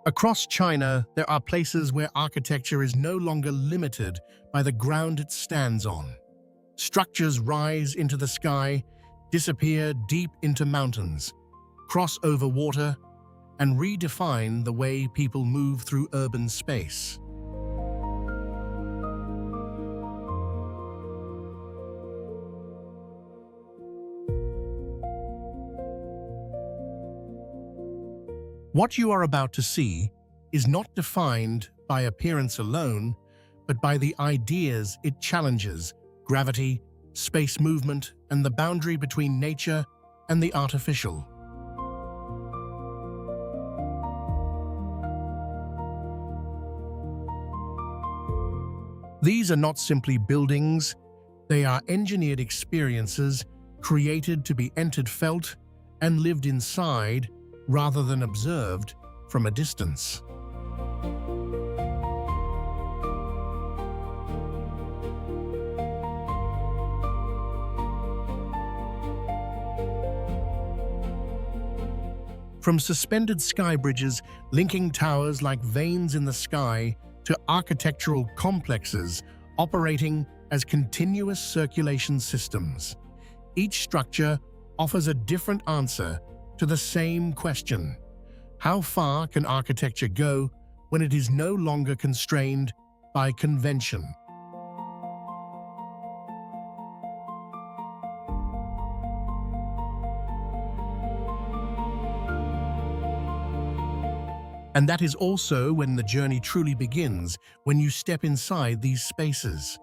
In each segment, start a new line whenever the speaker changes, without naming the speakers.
Across China, there are places where architecture is no longer limited by the ground it stands on. Structures rise into the sky, disappear deep into mountains, cross over water, and redefine the way people move through urban space. What you are about to see is not defined by appearance alone, but by the ideas it challenges: gravity, space movement, and the boundary between nature and the artificial. These are not simply buildings, they are engineered experiences created to be entered, felt, and lived inside rather than observed from a distance. From suspended sky bridges linking towers like veins in the sky to architectural complexes operating as continuous circulation systems, each structure offers a different answer to the same question: how far can architecture go when it is no longer constrained by convention? And that is also when the journey truly begins, when you step inside these spaces.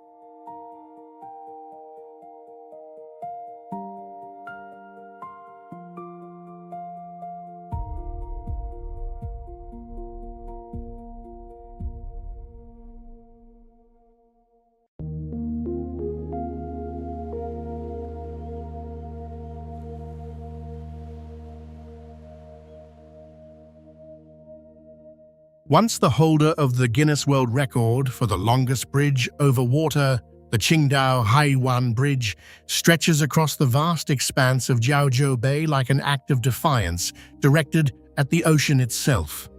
Once the holder of the Guinness World Record for the longest bridge over water, the Qingdao Haiwan Bridge stretches across the vast expanse of Jiaozhou Bay like an act of defiance directed at the ocean itself.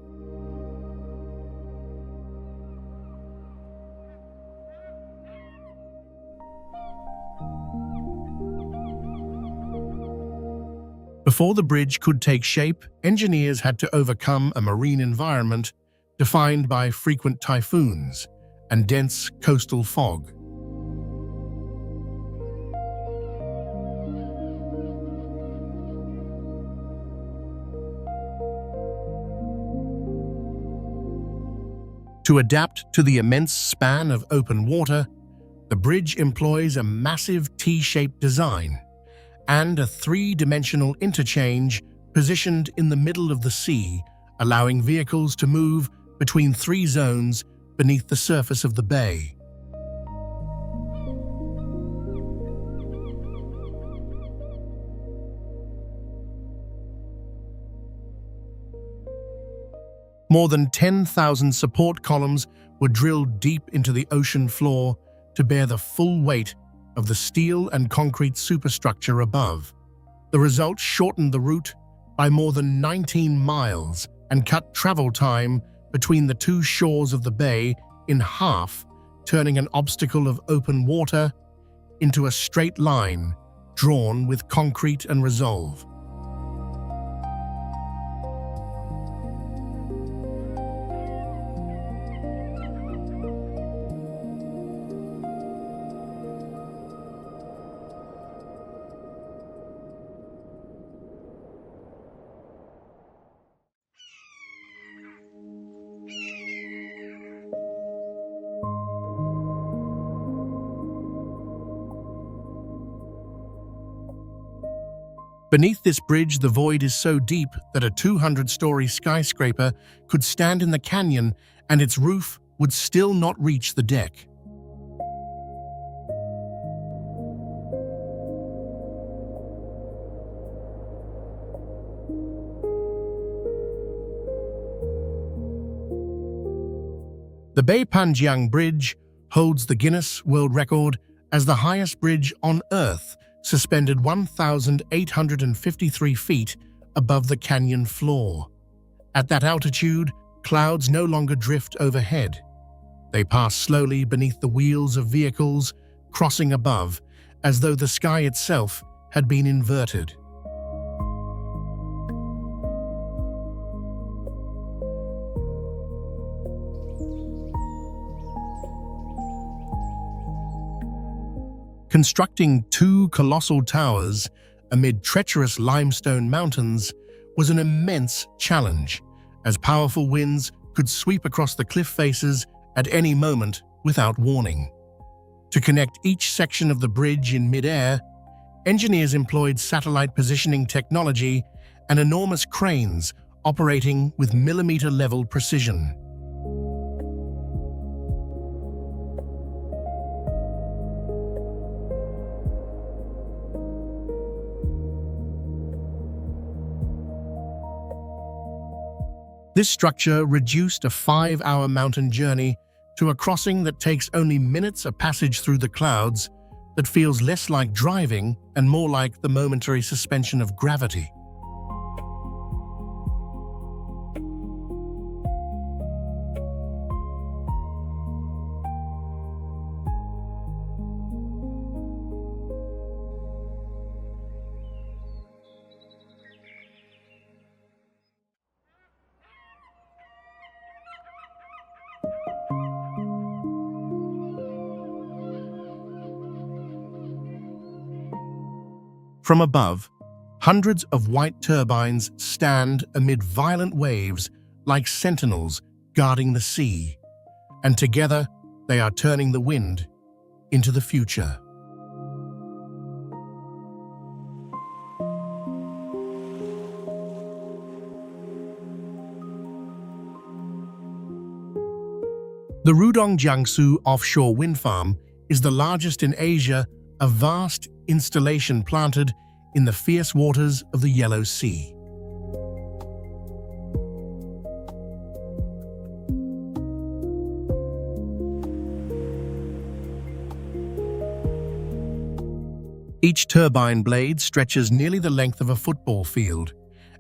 Before the bridge could take shape, engineers had to overcome a marine environment defined by frequent typhoons and dense coastal fog. To adapt to the immense span of open water, the bridge employs a massive T-shaped design and a three-dimensional interchange positioned in the middle of the sea, allowing vehicles to move between three zones beneath the surface of the bay. More than 10,000 support columns were drilled deep into the ocean floor to bear the full weight of the steel and concrete superstructure above. The result shortened the route by more than 19 miles and cut travel time between the two shores of the bay in half, turning an obstacle of open water into a straight line drawn with concrete and resolve. Beneath this bridge, the void is so deep that a 200-story skyscraper could stand in the canyon and its roof would still not reach the deck. The Beipanjiang Bridge holds the Guinness World Record as the highest bridge on Earth, suspended 1,853 feet above the canyon floor. At that altitude, clouds no longer drift overhead. They pass slowly beneath the wheels of vehicles, crossing above, as though the sky itself had been inverted. Constructing two colossal towers amid treacherous limestone mountains was an immense challenge, as powerful winds could sweep across the cliff faces at any moment without warning. To connect each section of the bridge in mid-air, engineers employed satellite positioning technology and enormous cranes operating with millimeter-level precision. This structure reduced a 5-hour mountain journey to a crossing that takes only minutes, a passage through the clouds that feels less like driving and more like the momentary suspension of gravity. From above, hundreds of white turbines stand amid violent waves like sentinels guarding the sea, and together they are turning the wind into the future. The Rudong Jiangsu offshore wind farm is the largest in Asia, a vast installation planted in the fierce waters of the Yellow Sea. Each turbine blade stretches nearly the length of a football field,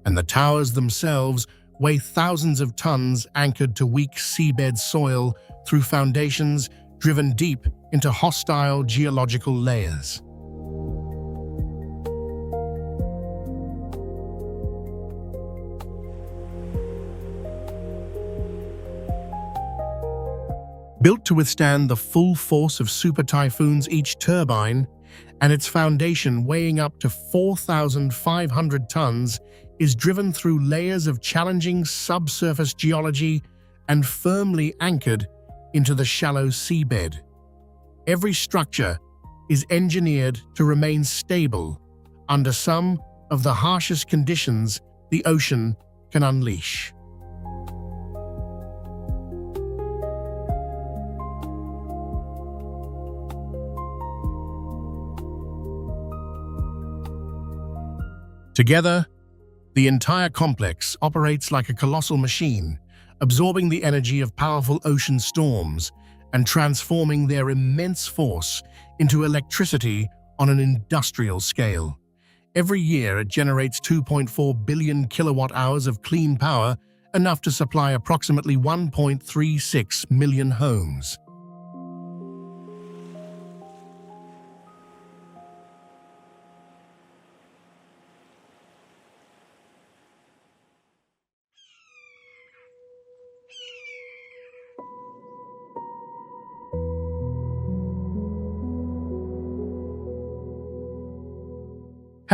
and the towers themselves weigh thousands of tons anchored to weak seabed soil through foundations driven deep into hostile geological layers. Built to withstand the full force of super typhoons, each turbine, and its foundation weighing up to 4,500 tons, is driven through layers of challenging subsurface geology and firmly anchored into the shallow seabed. Every structure is engineered to remain stable under some of the harshest conditions the ocean can unleash. Together, the entire complex operates like a colossal machine, absorbing the energy of powerful ocean storms and transforming their immense force into electricity on an industrial scale. Every year, it generates 2.4 billion kilowatt-hours of clean power, enough to supply approximately 1.36 million homes.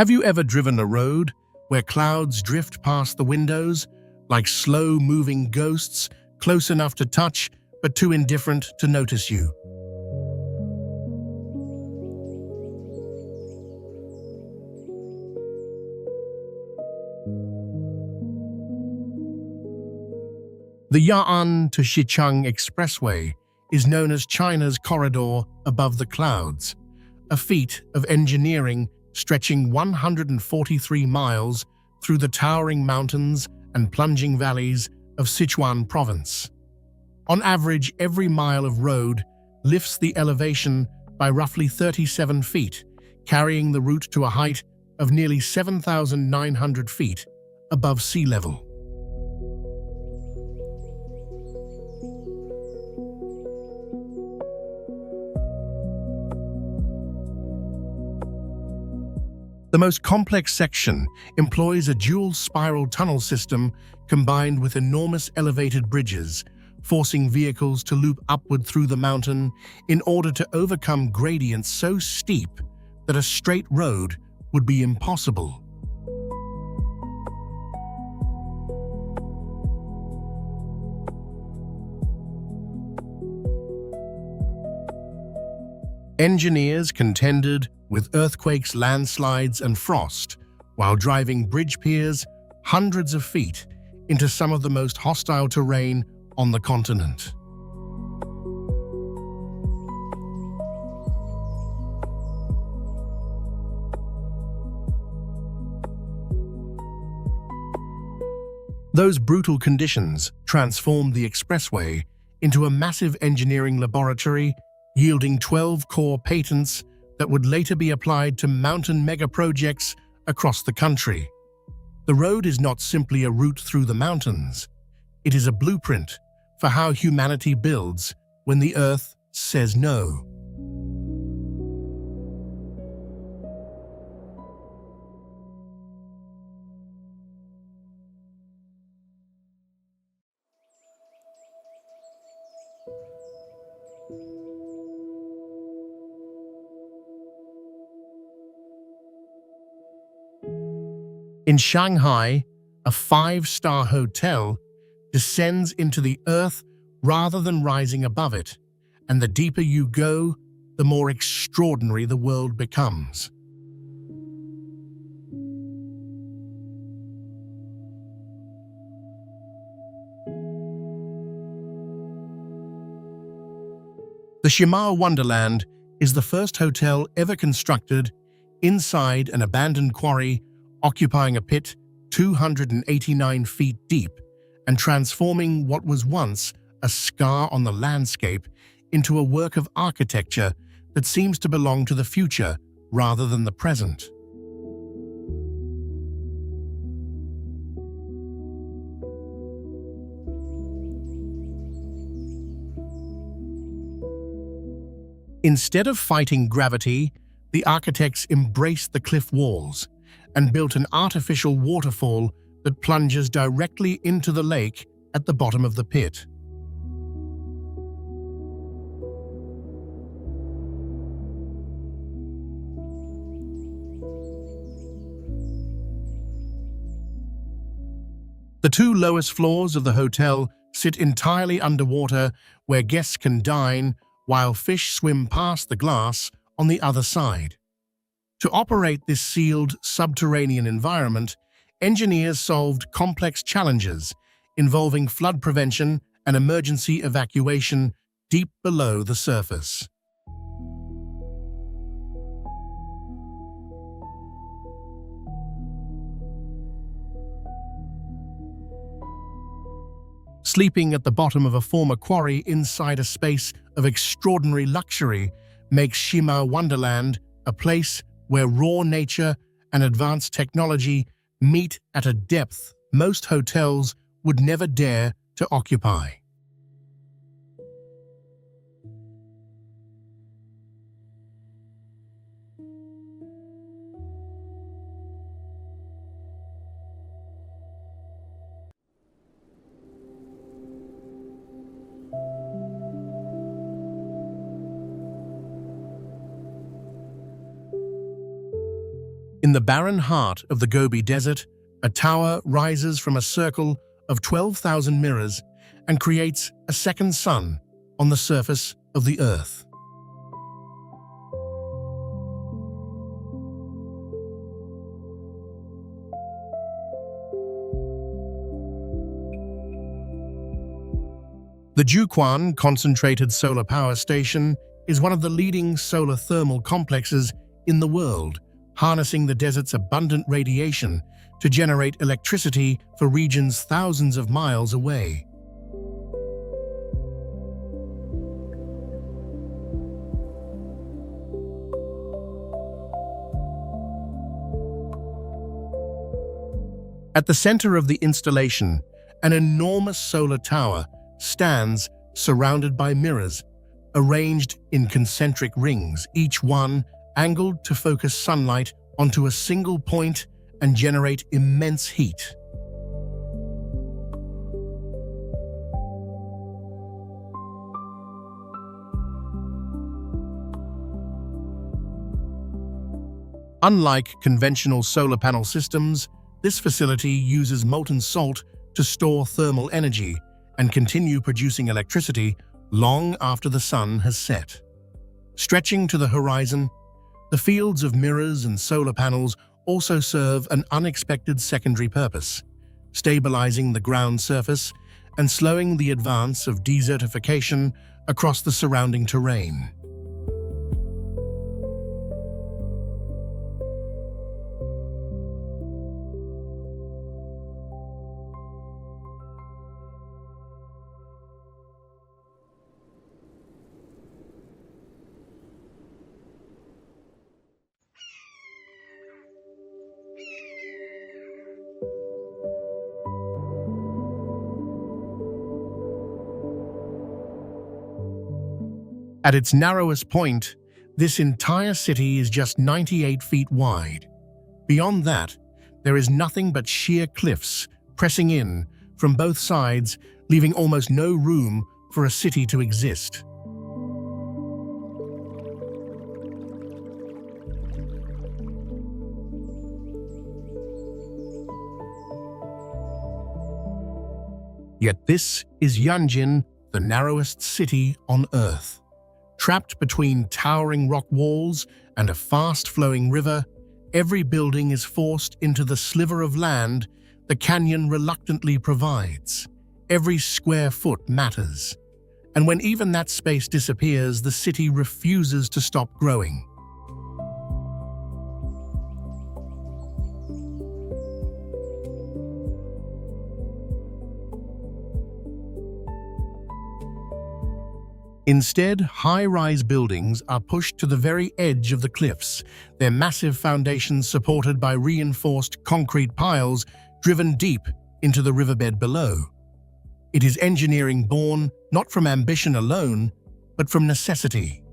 Have you ever driven a road where clouds drift past the windows like slow-moving ghosts, close enough to touch but too indifferent to notice you? The Ya'an to Xichang Expressway is known as China's corridor above the clouds, a feat of engineering stretching 143 miles through the towering mountains and plunging valleys of Sichuan province. On average, every mile of road lifts the elevation by roughly 37 feet, carrying the route to a height of nearly 7,900 feet above sea level. The most complex section employs a dual spiral tunnel system combined with enormous elevated bridges, forcing vehicles to loop upward through the mountain in order to overcome gradients so steep that a straight road would be impossible. Engineers contended with earthquakes, landslides, and frost while driving bridge piers hundreds of feet into some of the most hostile terrain on the continent. Those brutal conditions transformed the expressway into a massive engineering laboratory, yielding 12 core patents that would later be applied to mountain mega-projects across the country. The road is not simply a route through the mountains. It is a blueprint for how humanity builds when the Earth says no. In Shanghai, a 5-star hotel descends into the earth rather than rising above it, and the deeper you go, the more extraordinary the world becomes. The Shimao Wonderland is the first hotel ever constructed inside an abandoned quarry, occupying a pit 289 feet deep and transforming what was once a scar on the landscape into a work of architecture that seems to belong to the future rather than the present. Instead of fighting gravity, the architects embraced the cliff walls and built an artificial waterfall that plunges directly into the lake at the bottom of the pit. The two lowest floors of the hotel sit entirely underwater, where guests can dine while fish swim past the glass on the other side. To operate this sealed subterranean environment, engineers solved complex challenges involving flood prevention and emergency evacuation deep below the surface. Sleeping at the bottom of a former quarry inside a space of extraordinary luxury makes Shimao Wonderland a place where raw nature and advanced technology meet at a depth most hotels would never dare to occupy. In the barren heart of the Gobi Desert, a tower rises from a circle of 12,000 mirrors and creates a second sun on the surface of the Earth. The Jiuquan Concentrated Solar Power Station is one of the leading solar thermal complexes in the world, harnessing the desert's abundant radiation to generate electricity for regions thousands of miles away. At the center of the installation, an enormous solar tower stands surrounded by mirrors, arranged in concentric rings, each one angled to focus sunlight onto a single point and generate immense heat. Unlike conventional solar panel systems, this facility uses molten salt to store thermal energy and continue producing electricity long after the sun has set. Stretching to the horizon, the fields of mirrors and solar panels also serve an unexpected secondary purpose, stabilizing the ground surface and slowing the advance of desertification across the surrounding terrain. At its narrowest point, this entire city is just 98 feet wide. Beyond that, there is nothing but sheer cliffs pressing in from both sides, leaving almost no room for a city to exist. Yet this is Yanjin, the narrowest city on Earth. Trapped between towering rock walls and a fast-flowing river, every building is forced into the sliver of land the canyon reluctantly provides. Every square foot matters. And when even that space disappears, the city refuses to stop growing. Instead, high-rise buildings are pushed to the very edge of the cliffs, their massive foundations supported by reinforced concrete piles driven deep into the riverbed below. It is engineering born not from ambition alone, but from necessity.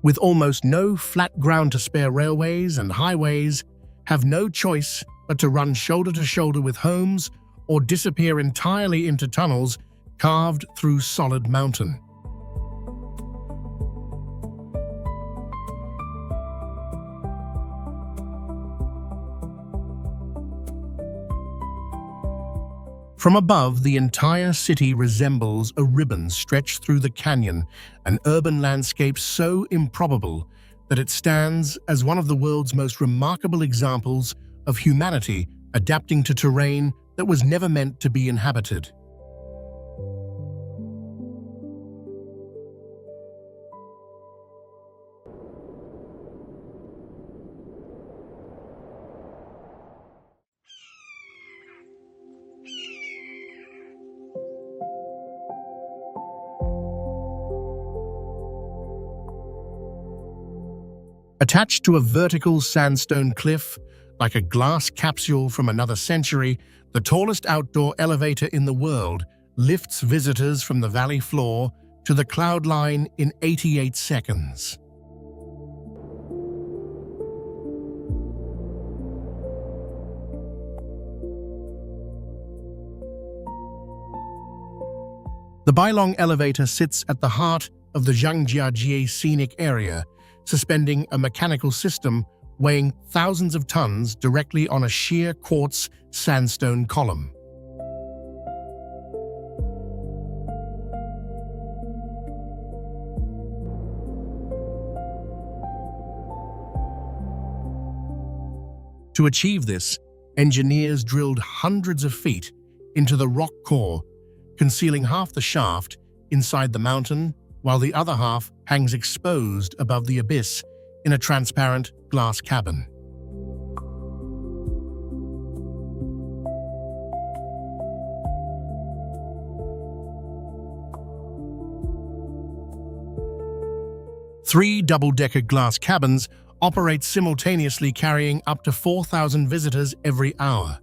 With almost no flat ground to spare, railways and highways have no choice but to run shoulder to shoulder with homes or disappear entirely into tunnels carved through solid mountain. From above, the entire city resembles a ribbon stretched through the canyon, an urban landscape so improbable that it stands as one of the world's most remarkable examples of humanity adapting to terrain that was never meant to be inhabited. Attached to a vertical sandstone cliff, like a glass capsule from another century, the tallest outdoor elevator in the world lifts visitors from the valley floor to the cloud line in 88 seconds. The Bailong elevator sits at the heart of the Zhangjiajie scenic area, suspending a mechanical system weighing thousands of tons directly on a sheer quartz sandstone column. To achieve this, engineers drilled hundreds of feet into the rock core, concealing half the shaft inside the mountain, while the other half hangs exposed above the abyss in a transparent glass cabin. Three double-decker glass cabins operate simultaneously, carrying up to 4,000 visitors every hour.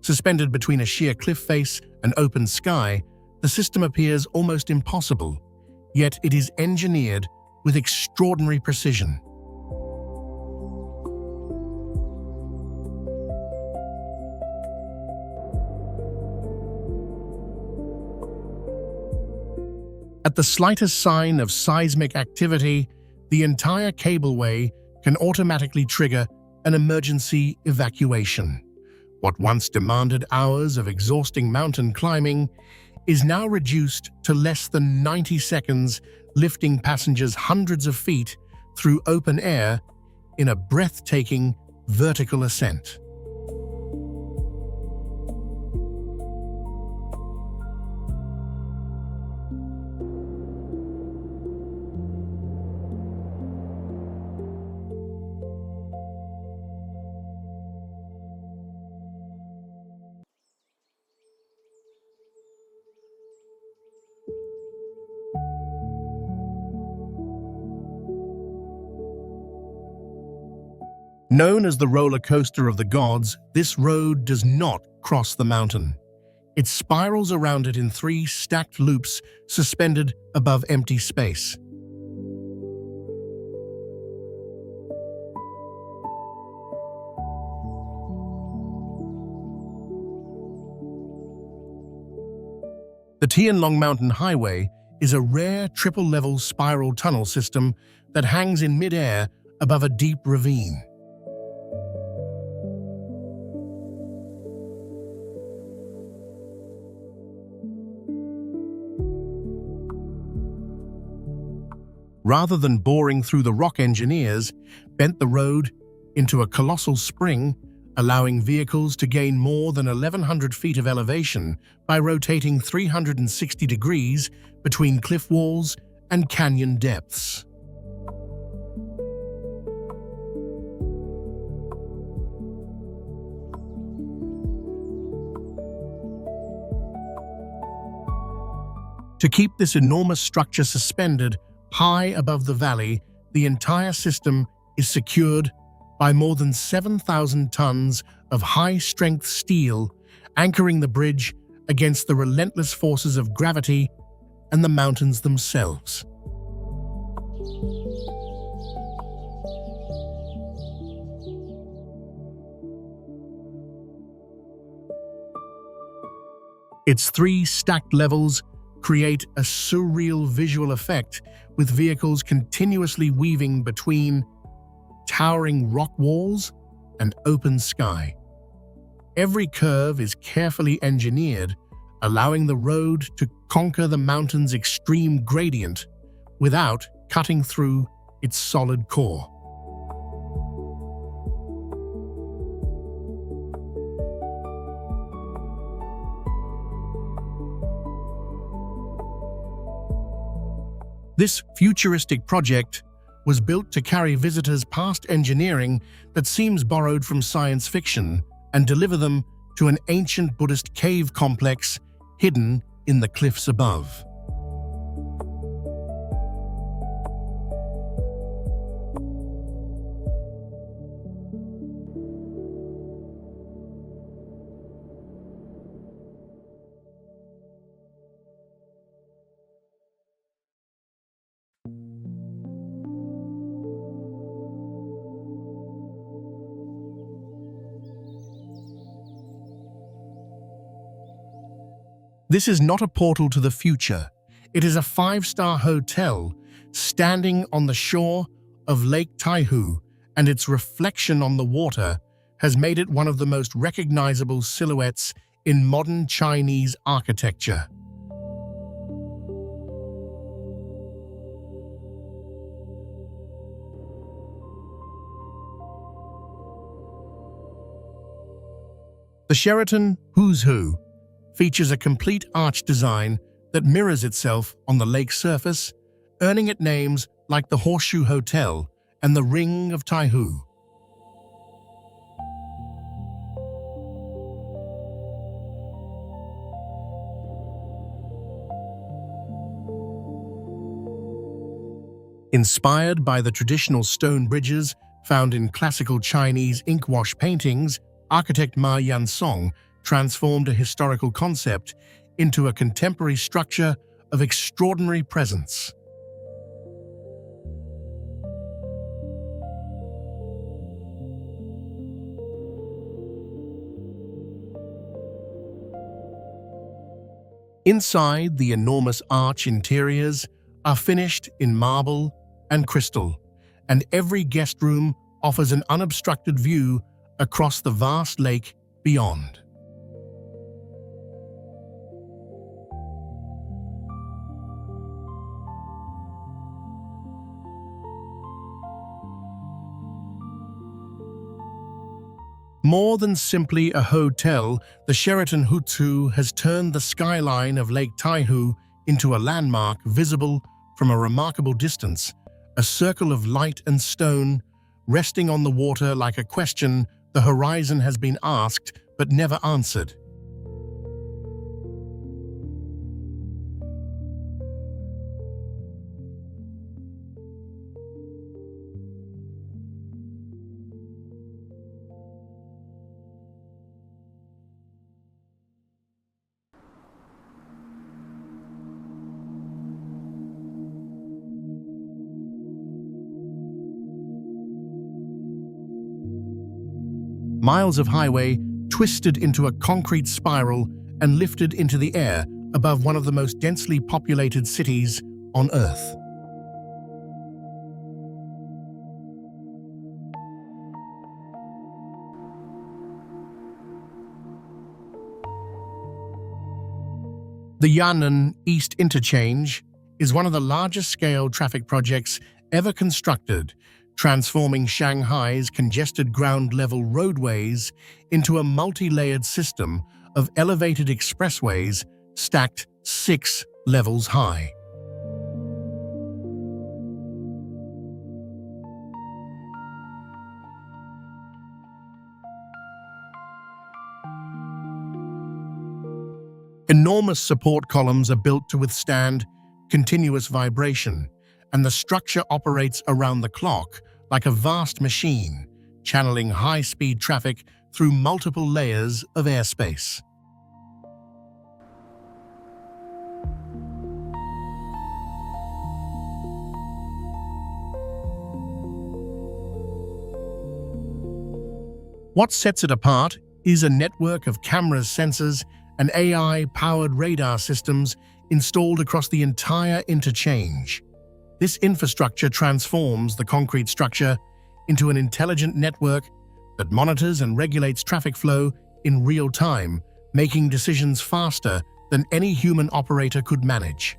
Suspended between a sheer cliff face and open sky, the system appears almost impossible, yet it is engineered with extraordinary precision. At the slightest sign of seismic activity, the entire cableway can automatically trigger an emergency evacuation. What once demanded hours of exhausting mountain climbing is now reduced to less than 90 seconds, lifting passengers hundreds of feet through open air in a breathtaking vertical ascent. Known as the roller coaster of the gods, this road does not cross the mountain. It spirals around it in three stacked loops suspended above empty space. The Tianlong Mountain Highway is a rare triple-level spiral tunnel system that hangs in mid-air above a deep ravine. Rather than boring through the rock, engineers bent the road into a colossal spring, allowing vehicles to gain more than 1,100 feet of elevation by rotating 360 degrees between cliff walls and canyon depths. To keep this enormous structure suspended high above the valley, the entire system is secured by more than 7,000 tons of high-strength steel, anchoring the bridge against the relentless forces of gravity and the mountains themselves. Its three stacked levels create a surreal visual effect, with vehicles continuously weaving between towering rock walls and open sky. Every curve is carefully engineered, allowing the road to conquer the mountain's extreme gradient without cutting through its solid core. This futuristic project was built to carry visitors past engineering that seems borrowed from science fiction and deliver them to an ancient Buddhist cave complex hidden in the cliffs above. This is not a portal to the future. It is a five-star hotel standing on the shore of Lake Taihu, and its reflection on the water has made it one of the most recognizable silhouettes in modern Chinese architecture. The Sheraton Who's Who features a complete arch design that mirrors itself on the lake surface, earning it names like the Horseshoe Hotel and the Ring of Taihu. Inspired by the traditional stone bridges found in classical Chinese ink-wash paintings, architect Ma Yansong transformed a historical concept into a contemporary structure of extraordinary presence. Inside, the enormous arch interiors are finished in marble and crystal, and every guest room offers an unobstructed view across the vast lake beyond. More than simply a hotel, the Sheraton Huzhu has turned the skyline of Lake Taihu into a landmark visible from a remarkable distance, a circle of light and stone, resting on the water like a question the horizon has been asked but never answered. Miles of highway twisted into a concrete spiral and lifted into the air above one of the most densely populated cities on Earth. The Yan'an East Interchange is one of the largest-scale traffic projects ever constructed, transforming Shanghai's congested ground-level roadways into a multi-layered system of elevated expressways stacked 6 levels high. Enormous support columns are built to withstand continuous vibration, and the structure operates around the clock like a vast machine, channeling high-speed traffic through multiple layers of airspace. What sets it apart is a network of cameras, sensors, and AI-powered radar systems installed across the entire interchange. This infrastructure transforms the concrete structure into an intelligent network that monitors and regulates traffic flow in real time, making decisions faster than any human operator could manage.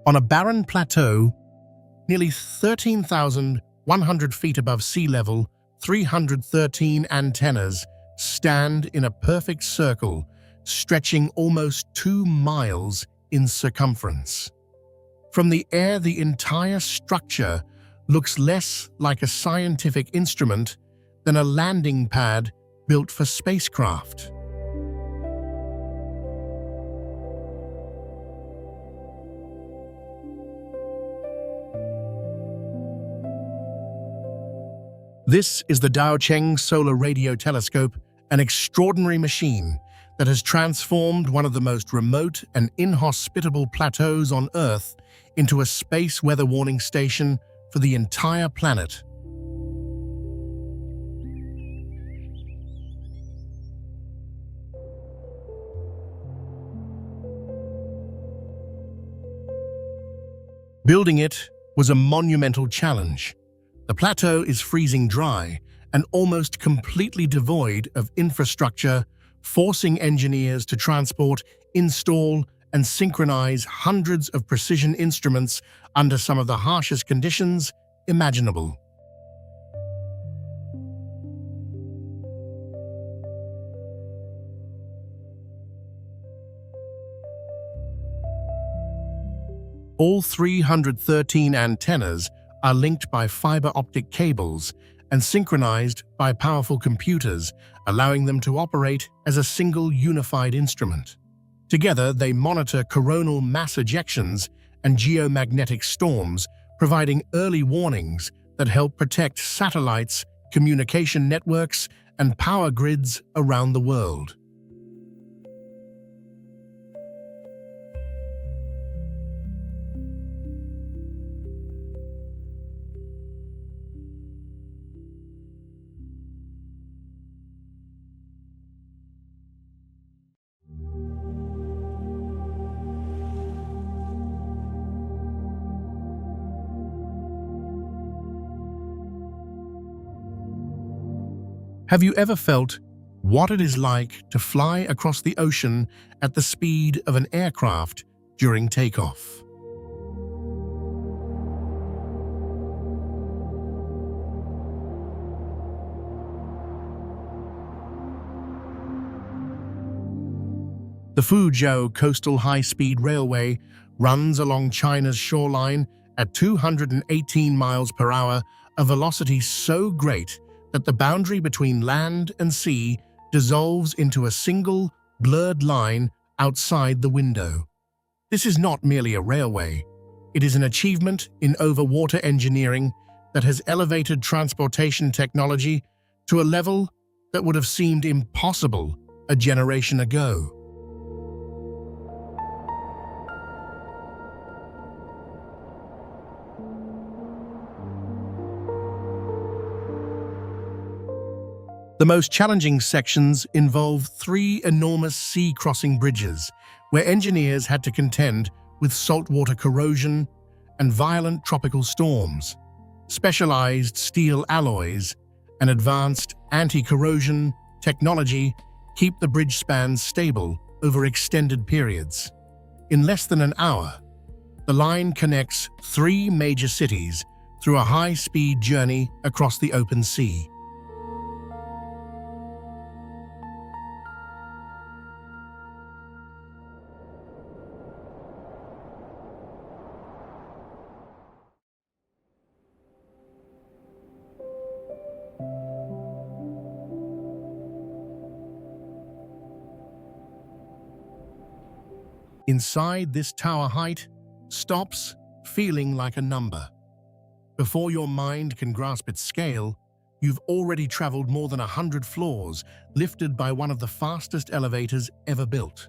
On a barren plateau, nearly 13,100 feet above sea level, 313 antennas stand in a perfect circle, stretching almost 2 miles in circumference. From the air, the entire structure looks less like a scientific instrument than a landing pad built for spacecraft. This is the Daocheng Solar Radio Telescope, an extraordinary machine that has transformed one of the most remote and inhospitable plateaus on Earth into a space weather warning station for the entire planet. Building it was a monumental challenge. The plateau is freezing dry and almost completely devoid of infrastructure, forcing engineers to transport, install, and synchronize hundreds of precision instruments under some of the harshest conditions imaginable. All 313 antennas are linked by fiber optic cables and synchronized by powerful computers, allowing them to operate as a single unified instrument. Together, they monitor coronal mass ejections and geomagnetic storms, providing early warnings that help protect satellites, communication networks, and power grids around the world. Have you ever felt what it is like to fly across the ocean at the speed of an aircraft during takeoff? The Fuzhou Coastal High-Speed Railway runs along China's shoreline at 218 miles per hour, a velocity so great that the boundary between land and sea dissolves into a single, blurred line outside the window. This is not merely a railway. It is an achievement in overwater engineering that has elevated transportation technology to a level that would have seemed impossible a generation ago. The most challenging sections involve three enormous sea-crossing bridges, where engineers had to contend with saltwater corrosion and violent tropical storms. Specialized steel alloys and advanced anti-corrosion technology keep the bridge spans stable over extended periods. In less than an hour, the line connects three major cities through a high-speed journey across the open sea. Inside this tower height stops feeling like a number. Before your mind can grasp its scale, you've already traveled more than 100 floors, lifted by one of the fastest elevators ever built.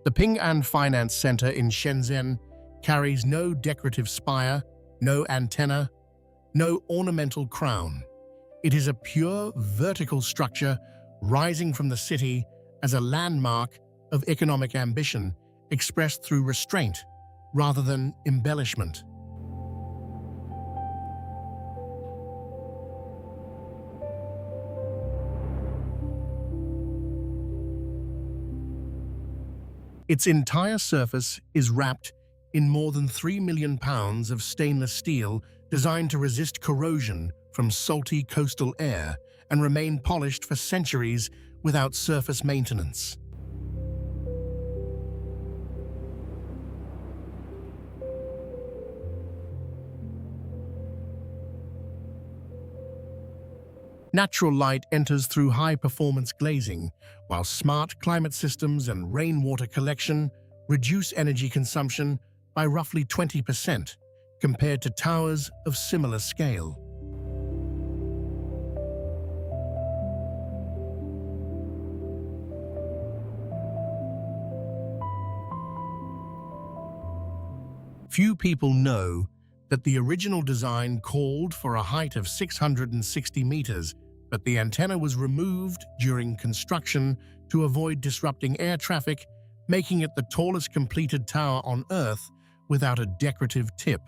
The Ping An Finance Center in Shenzhen carries no decorative spire, no antenna, no ornamental crown. It is a pure vertical structure rising from the city as a landmark of economic ambition expressed through restraint rather than embellishment. Its entire surface is wrapped in more than 3 million pounds of stainless steel designed to resist corrosion from salty coastal air and remain polished for centuries without surface maintenance. Natural light enters through high-performance glazing, while smart climate systems and rainwater collection reduce energy consumption by roughly 20% compared to towers of similar scale. Few people know that the original design called for a height of 660 meters, but the antenna was removed during construction to avoid disrupting air traffic, making it the tallest completed tower on Earth without a decorative tip.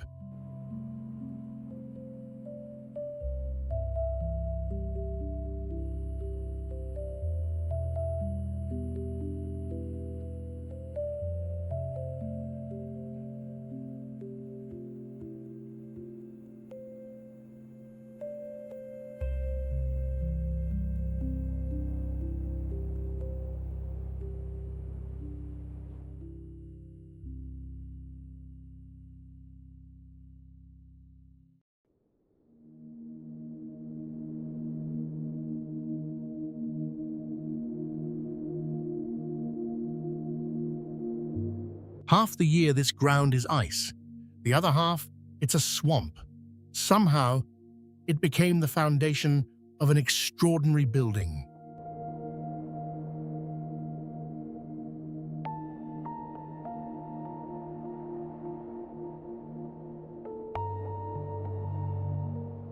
Half the year this ground is ice. The other half, it's a swamp. Somehow, it became the foundation of an extraordinary building.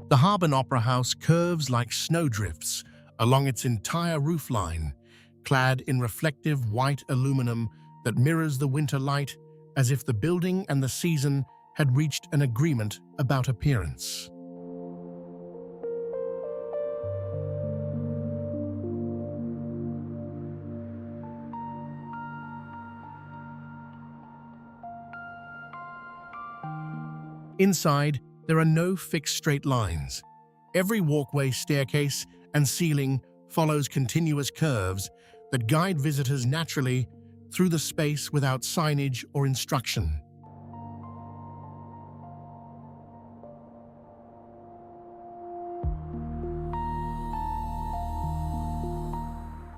The Harbin Opera House curves like snowdrifts along its entire roofline, clad in reflective white aluminum that mirrors the winter light, as if the building and the season had reached an agreement about appearance. Inside, there are no fixed straight lines. Every walkway, staircase, and ceiling follows continuous curves that guide visitors naturally through the space without signage or instruction.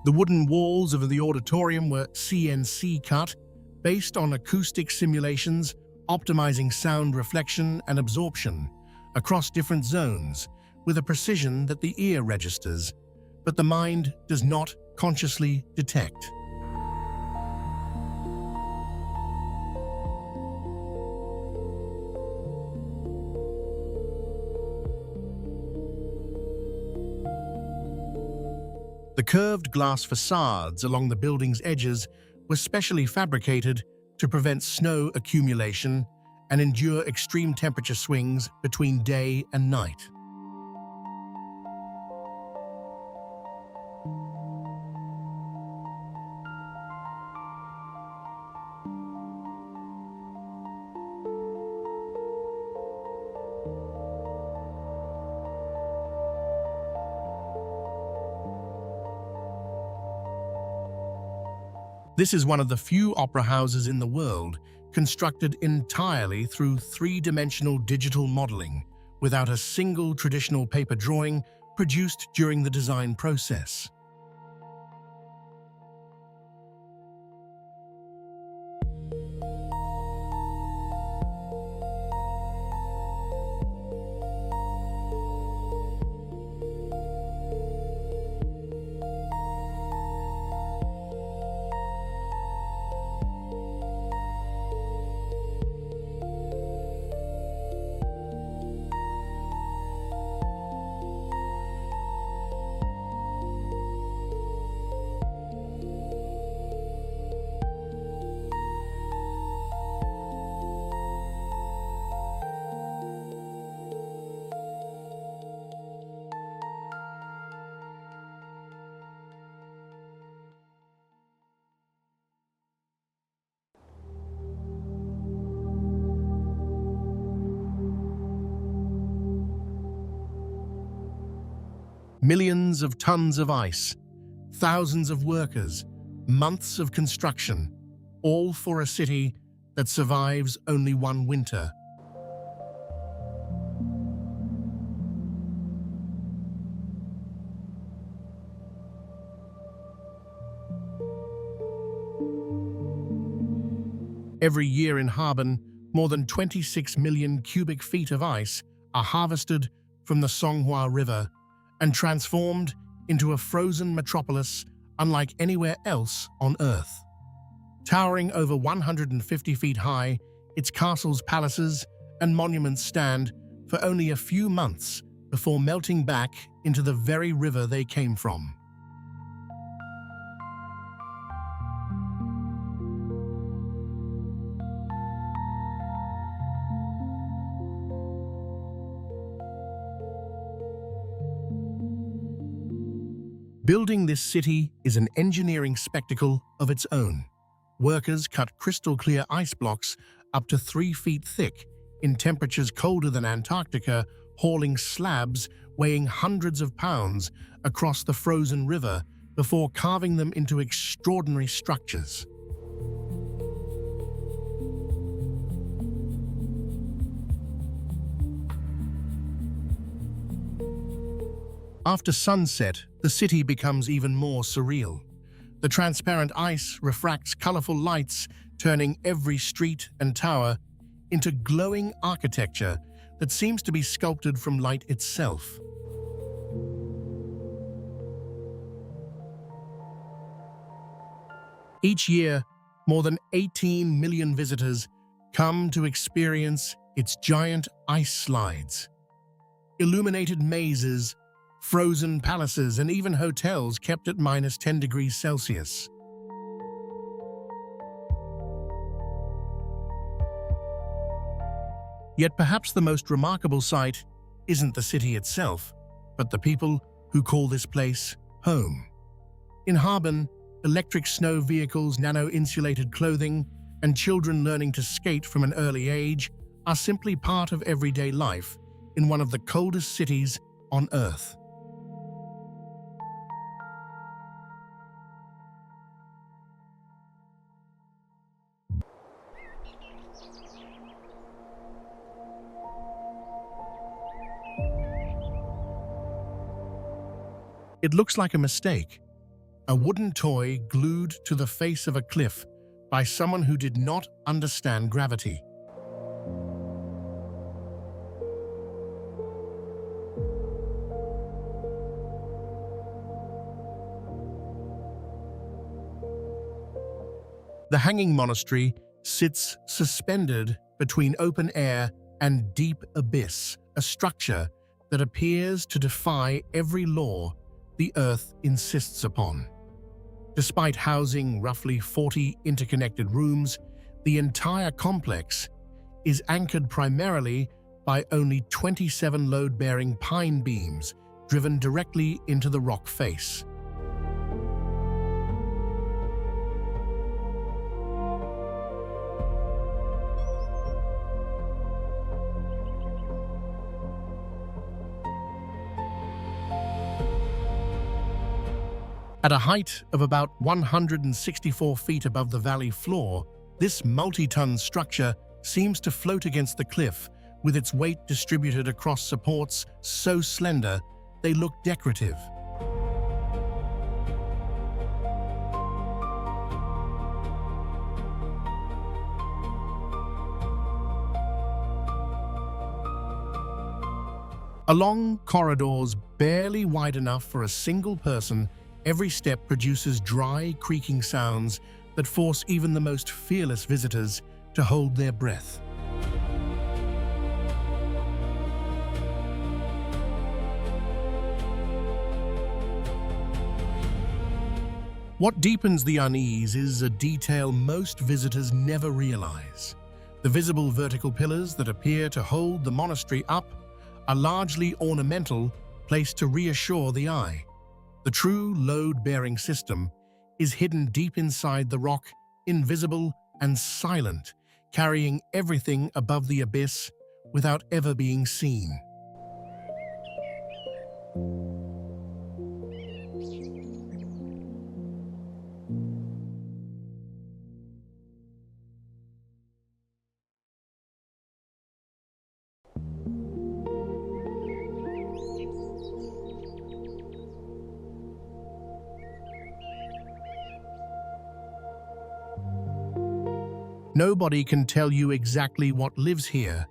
The wooden walls of the auditorium were CNC cut, based on acoustic simulations, optimizing sound reflection and absorption across different zones with a precision that the ear registers, but the mind does not consciously detect. The curved glass facades along the building's edges were specially fabricated to prevent snow accumulation and endure extreme temperature swings between day and night. This is one of the few opera houses in the world constructed entirely through three-dimensional digital modeling, without a single traditional paper drawing produced during the design process. Millions of tons of ice, thousands of workers, months of construction, all for a city that survives only one winter. Every year in Harbin, more than 26 million cubic feet of ice are harvested from the Songhua River and transformed into a frozen metropolis unlike anywhere else on Earth. Towering over 150 feet high, its castles, palaces, and monuments stand for only a few months before melting back into the very river they came from. Building this city is an engineering spectacle of its own. Workers cut crystal-clear ice blocks up to 3 feet thick in temperatures colder than Antarctica, hauling slabs weighing hundreds of pounds across the frozen river before carving them into extraordinary structures. After sunset, the city becomes even more surreal. The transparent ice refracts colorful lights, turning every street and tower into glowing architecture that seems to be sculpted from light itself. Each year, more than 18 million visitors come to experience its giant ice slides. Illuminated mazes, frozen palaces, and even hotels kept at -10 degrees Celsius. Yet perhaps the most remarkable sight isn't the city itself, but the people who call this place home. In Harbin, electric snow vehicles, nano-insulated clothing, and children learning to skate from an early age are simply part of everyday life in one of the coldest cities on Earth. It looks like a mistake, a wooden toy glued to the face of a cliff by someone who did not understand gravity. The hanging monastery sits suspended between open air and deep abyss, a structure that appears to defy every law the Earth insists upon. Despite housing roughly 40 interconnected rooms, the entire complex is anchored primarily by only 27 load-bearing pine beams driven directly into the rock face. At a height of about 164 feet above the valley floor, this multi-ton structure seems to float against the cliff, with its weight distributed across supports so slender they look decorative. Along corridors barely wide enough for a single person, every step produces dry, creaking sounds that force even the most fearless visitors to hold their breath. What deepens the unease is a detail most visitors never realize. The visible vertical pillars that appear to hold the monastery up are largely ornamental, placed to reassure the eye. The true load-bearing system is hidden deep inside the rock, invisible and silent, carrying everything above the abyss without ever being seen. Nobody can tell you exactly what lives here,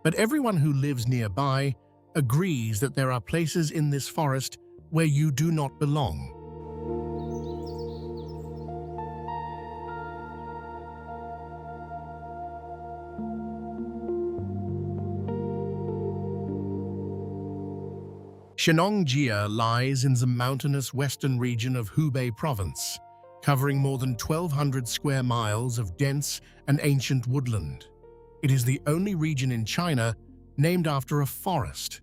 but everyone who lives nearby agrees that there are places in this forest where you do not belong. Shenongjia lies in the mountainous western region of Hubei province, covering more than 1,200 square miles of dense and ancient woodland. It is the only region in China named after a forest,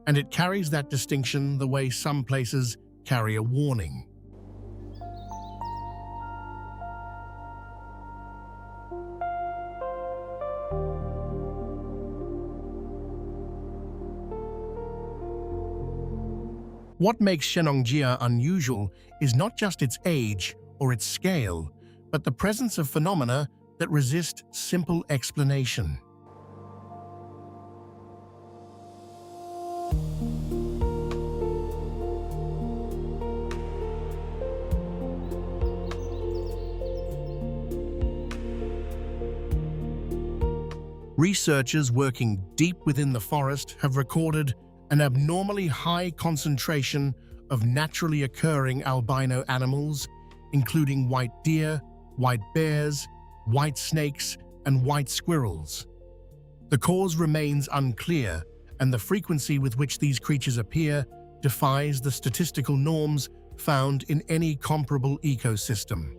and it carries that distinction the way some places carry a warning. What makes Shenongjia unusual is not just its age or its scale, but the presence of phenomena that resist simple explanation. Researchers working deep within the forest have recorded an abnormally high concentration of naturally occurring albino animals, including white deer, white bears, white snakes, and white squirrels. The cause remains unclear, and the frequency with which these creatures appear defies the statistical norms found in any comparable ecosystem.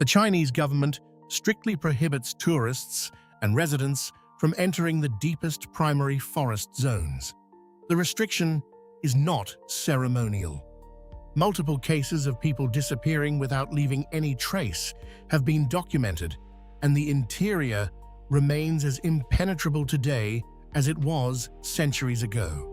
The Chinese government strictly prohibits tourists and residents from entering the deepest primary forest zones. The restriction is not ceremonial. Multiple cases of people disappearing without leaving any trace have been documented, and the interior remains as impenetrable today as it was centuries ago.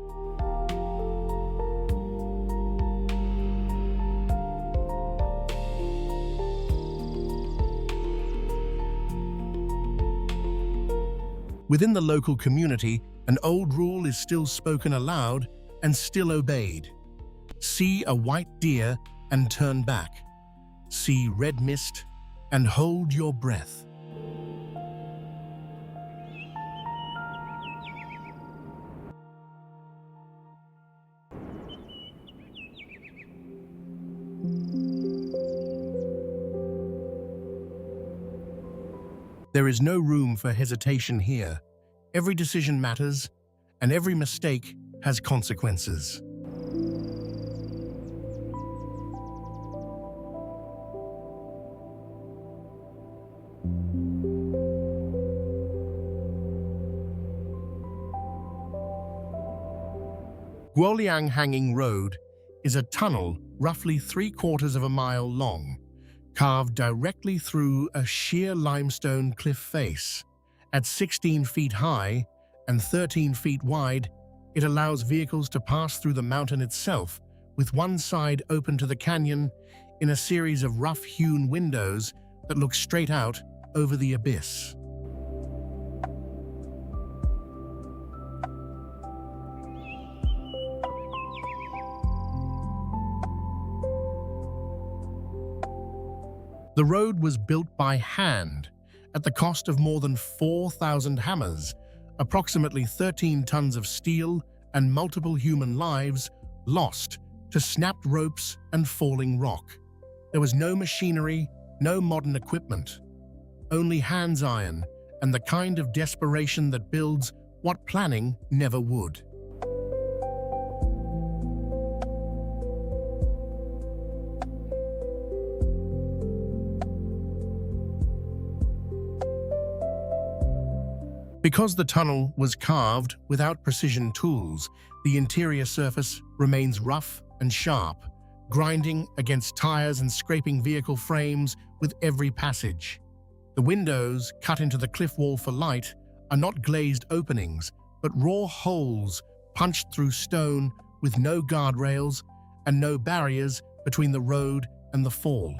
Within the local community, an old rule is still spoken aloud and still obeyed. See a white deer and turn back. See red mist and hold your breath. There is no room for hesitation here. Every decision matters, and every mistake has consequences. Guoliang Hanging Road is a tunnel roughly 3/4 of a mile long, carved directly through a sheer limestone cliff face. At 16 feet high and 13 feet wide, it allows vehicles to pass through the mountain itself, with one side open to the canyon in a series of rough-hewn windows that look straight out over the abyss. The road was built by hand at the cost of more than 4,000 hammers, approximately 13 tons of steel, and multiple human lives lost to snapped ropes and falling rock. There was no machinery, no modern equipment, only hands iron and the kind of desperation that builds what planning never would. Because the tunnel was carved without precision tools, the interior surface remains rough and sharp, grinding against tires and scraping vehicle frames with every passage. The windows, cut into the cliff wall for light, are not glazed openings, but raw holes punched through stone with no guardrails and no barriers between the road and the fall.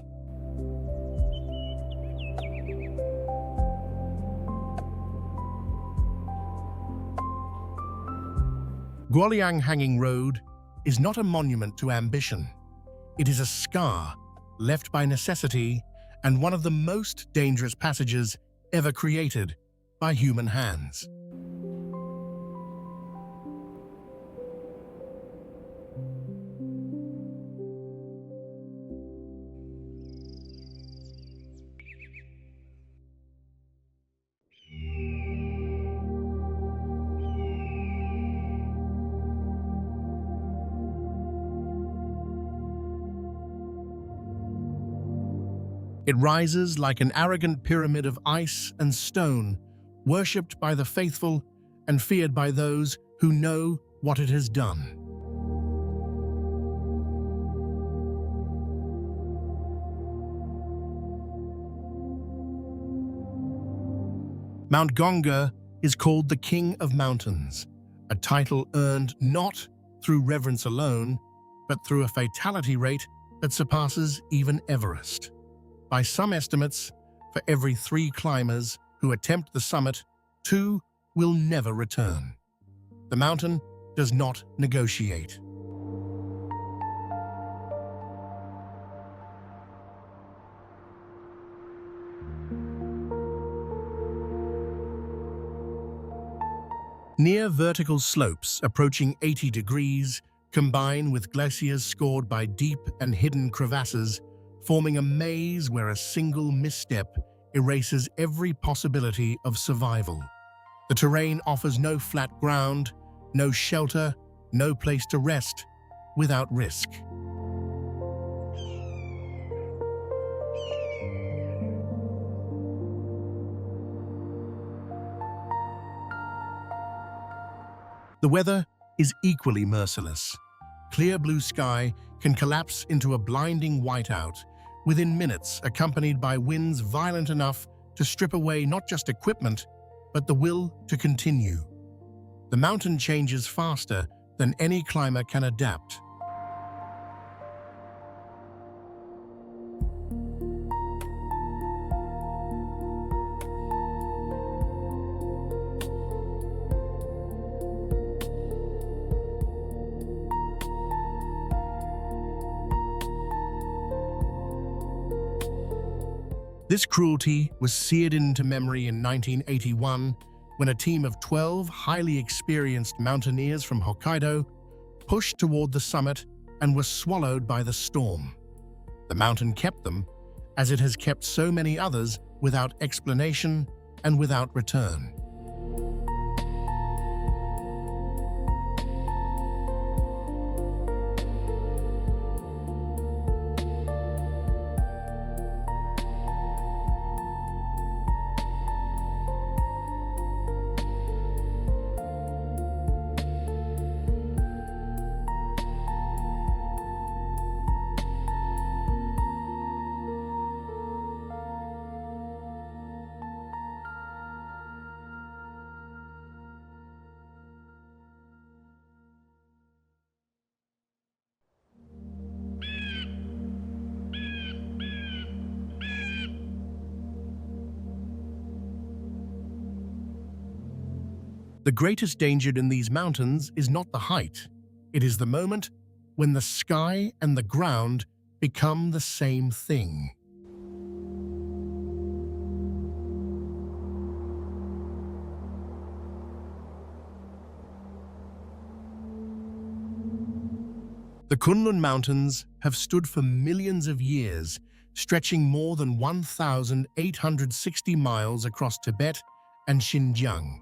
Guoliang Hanging Road is not a monument to ambition. It is a scar left by necessity and one of the most dangerous passages ever created by human hands. It rises like an arrogant pyramid of ice and stone, worshipped by the faithful and feared by those who know what it has done. Mount Gongga is called the King of Mountains, a title earned not through reverence alone, but through a fatality rate that surpasses even Everest. By some estimates, for every 3 climbers who attempt the summit, 2 will never return. The mountain does not negotiate. Near vertical slopes approaching 80 degrees combine with glaciers scored by deep and hidden crevasses, forming a maze where a single misstep erases every possibility of survival. The terrain offers no flat ground, no shelter, no place to rest without risk. The weather is equally merciless. Clear blue sky can collapse into a blinding whiteout within minutes, accompanied by winds violent enough to strip away not just equipment, but the will to continue. The mountain changes faster than any climber can adapt. This cruelty was seared into memory in 1981 when a team of 12 highly experienced mountaineers from Hokkaido pushed toward the summit and were swallowed by the storm. The mountain kept them, as it has kept so many others, without explanation and without return. The greatest danger in these mountains is not the height. It is the moment when the sky and the ground become the same thing. The Kunlun Mountains have stood for millions of years, stretching more than 1,860 miles across Tibet and Xinjiang.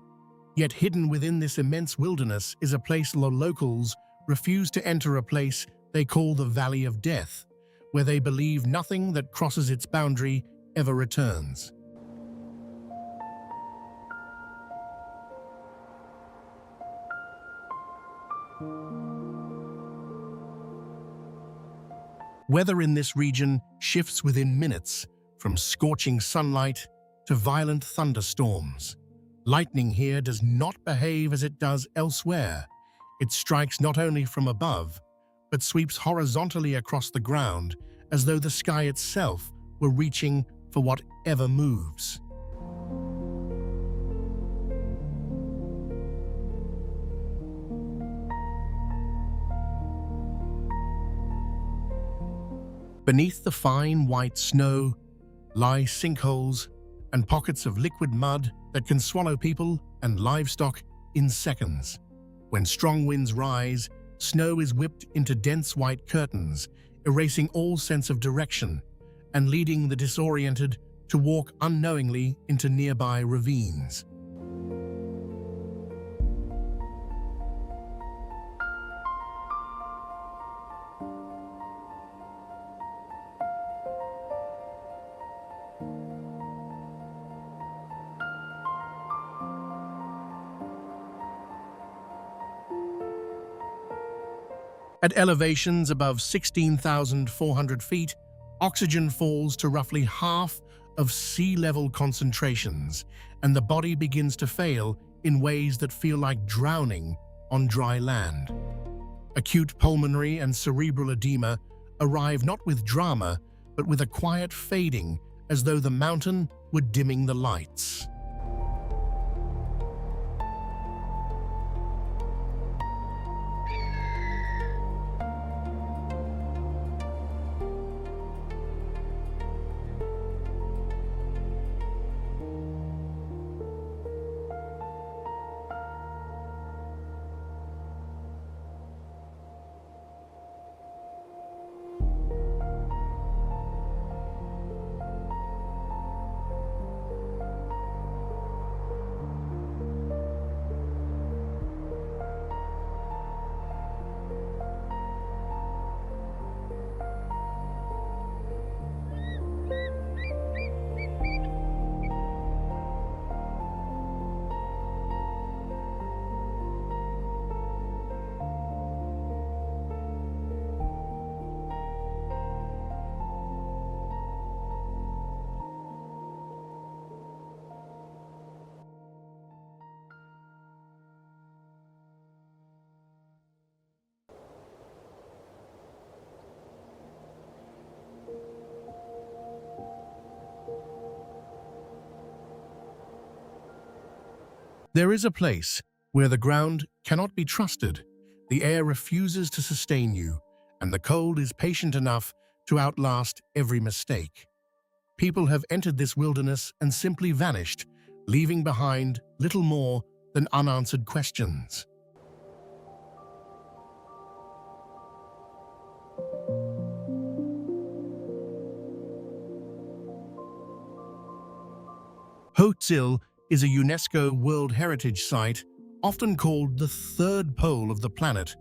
Yet hidden within this immense wilderness is a place the locals refuse to enter, a place they call the Valley of Death, where they believe nothing that crosses its boundary ever returns. Weather in this region shifts within minutes, from scorching sunlight to violent thunderstorms. Lightning here does not behave as it does elsewhere. It strikes not only from above, but sweeps horizontally across the ground, as though the sky itself were reaching for whatever moves. Beneath the fine white snow lie sinkholes and pockets of liquid mud that can swallow people and livestock in seconds. When strong winds rise, snow is whipped into dense white curtains, erasing all sense of direction and leading the disoriented to walk unknowingly into nearby ravines. At elevations above 16,400 feet, oxygen falls to roughly half of sea level concentrations, and the body begins to fail in ways that feel like drowning on dry land. Acute pulmonary and cerebral edema arrive not with drama, but with a quiet fading, as though the mountain were dimming the lights. There is a place where the ground cannot be trusted, the air refuses to sustain you, and the cold is patient enough to outlast every mistake. People have entered this wilderness and simply vanished, leaving behind little more than unanswered questions. Hotzil is a UNESCO World Heritage Site, often called the third pole of the planet,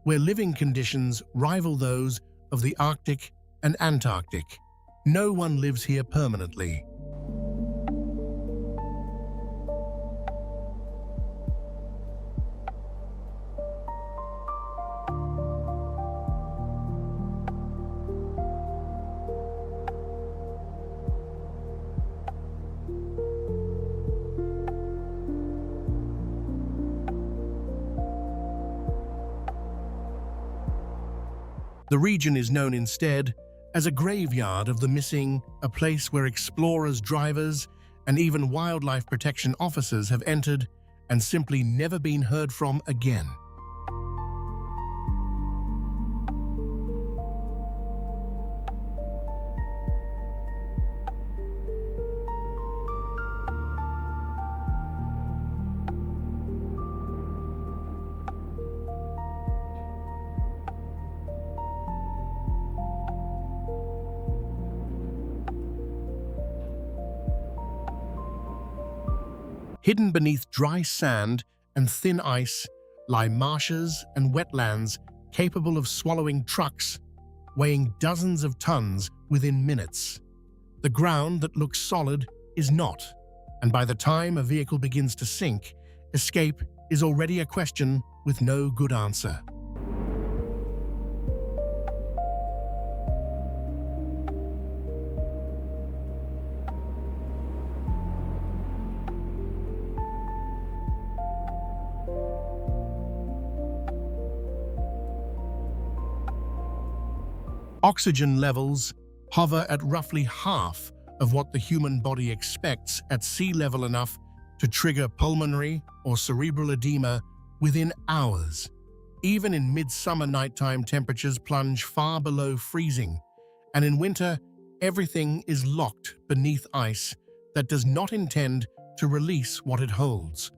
where living conditions rival those of the Arctic and Antarctic. No one lives here permanently. The region is known instead as a graveyard of the missing, a place where explorers, drivers, and even wildlife protection officers have entered and simply never been heard from again. Hidden beneath dry sand and thin ice lie marshes and wetlands capable of swallowing trucks, weighing dozens of tons within minutes. The ground that looks solid is not, and by the time a vehicle begins to sink, escape is already a question with no good answer. Oxygen levels hover at roughly half of what the human body expects at sea level, enough to trigger pulmonary or cerebral edema within hours. Even in midsummer, nighttime temperatures plunge far below freezing, and in winter, everything is locked beneath ice that does not intend to release what it holds.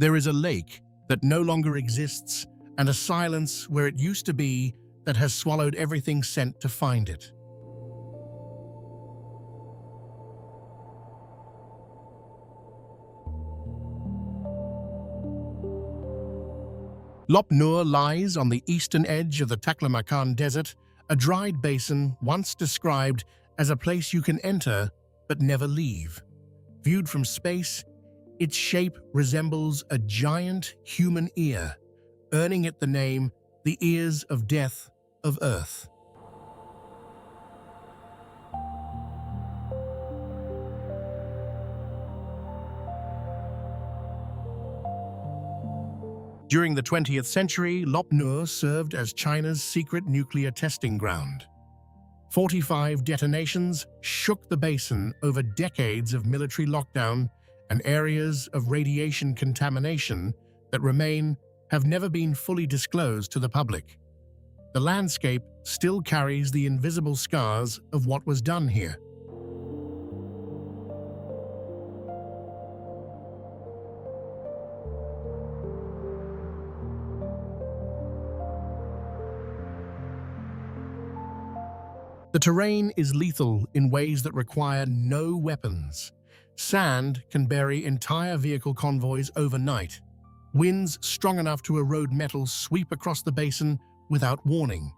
There is a lake that no longer exists, and a silence where it used to be that has swallowed everything sent to find it. Lop Nur lies on the eastern edge of the Taklamakan Desert, a dried basin once described as a place you can enter but never leave. Viewed from space, its shape resembles a giant human ear, earning it the name the Ears of Death of Earth. During the 20th century, Lop Nur served as China's secret nuclear testing ground. 45 detonations shook the basin over decades of military lockdown, and areas of radiation contamination that have never been fully disclosed to the public. The landscape still carries the invisible scars of what was done here. The terrain is lethal in ways that require no weapons. Sand can bury entire vehicle convoys overnight. Winds strong enough to erode metal sweep across the basin without warning.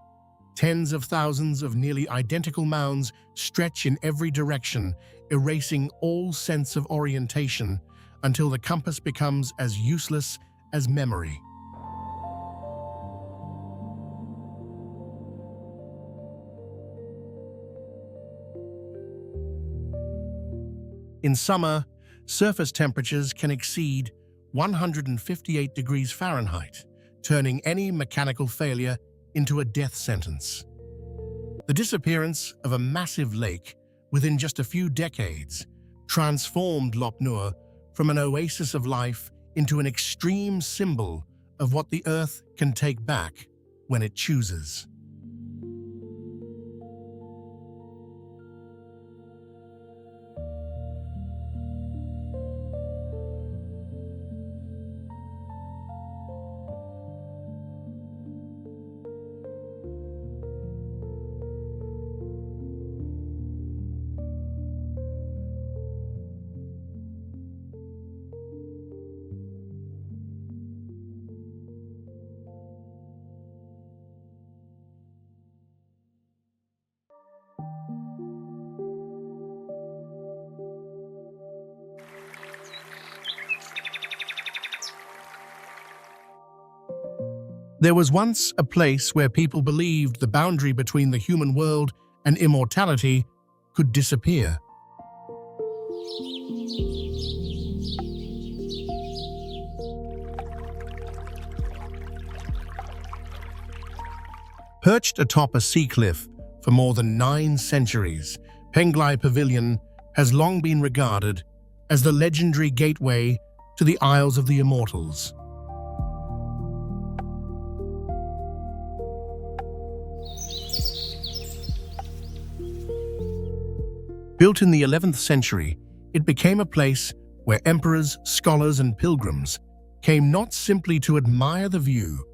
Tens of thousands of nearly identical mounds stretch in every direction, erasing all sense of orientation until the compass becomes as useless as memory. In summer, surface temperatures can exceed 158 degrees Fahrenheit, turning any mechanical failure into a death sentence. The disappearance of a massive lake within just a few decades transformed Lop Nur from an oasis of life into an extreme symbol of what the Earth can take back when it chooses. There was once a place where people believed the boundary between the human world and immortality could disappear. Perched atop a sea cliff for more than 9 centuries, Penglai Pavilion has long been regarded as the legendary gateway to the Isles of the Immortals. Built in the 11th century, it became a place where emperors, scholars, and pilgrims came not simply to admire the view,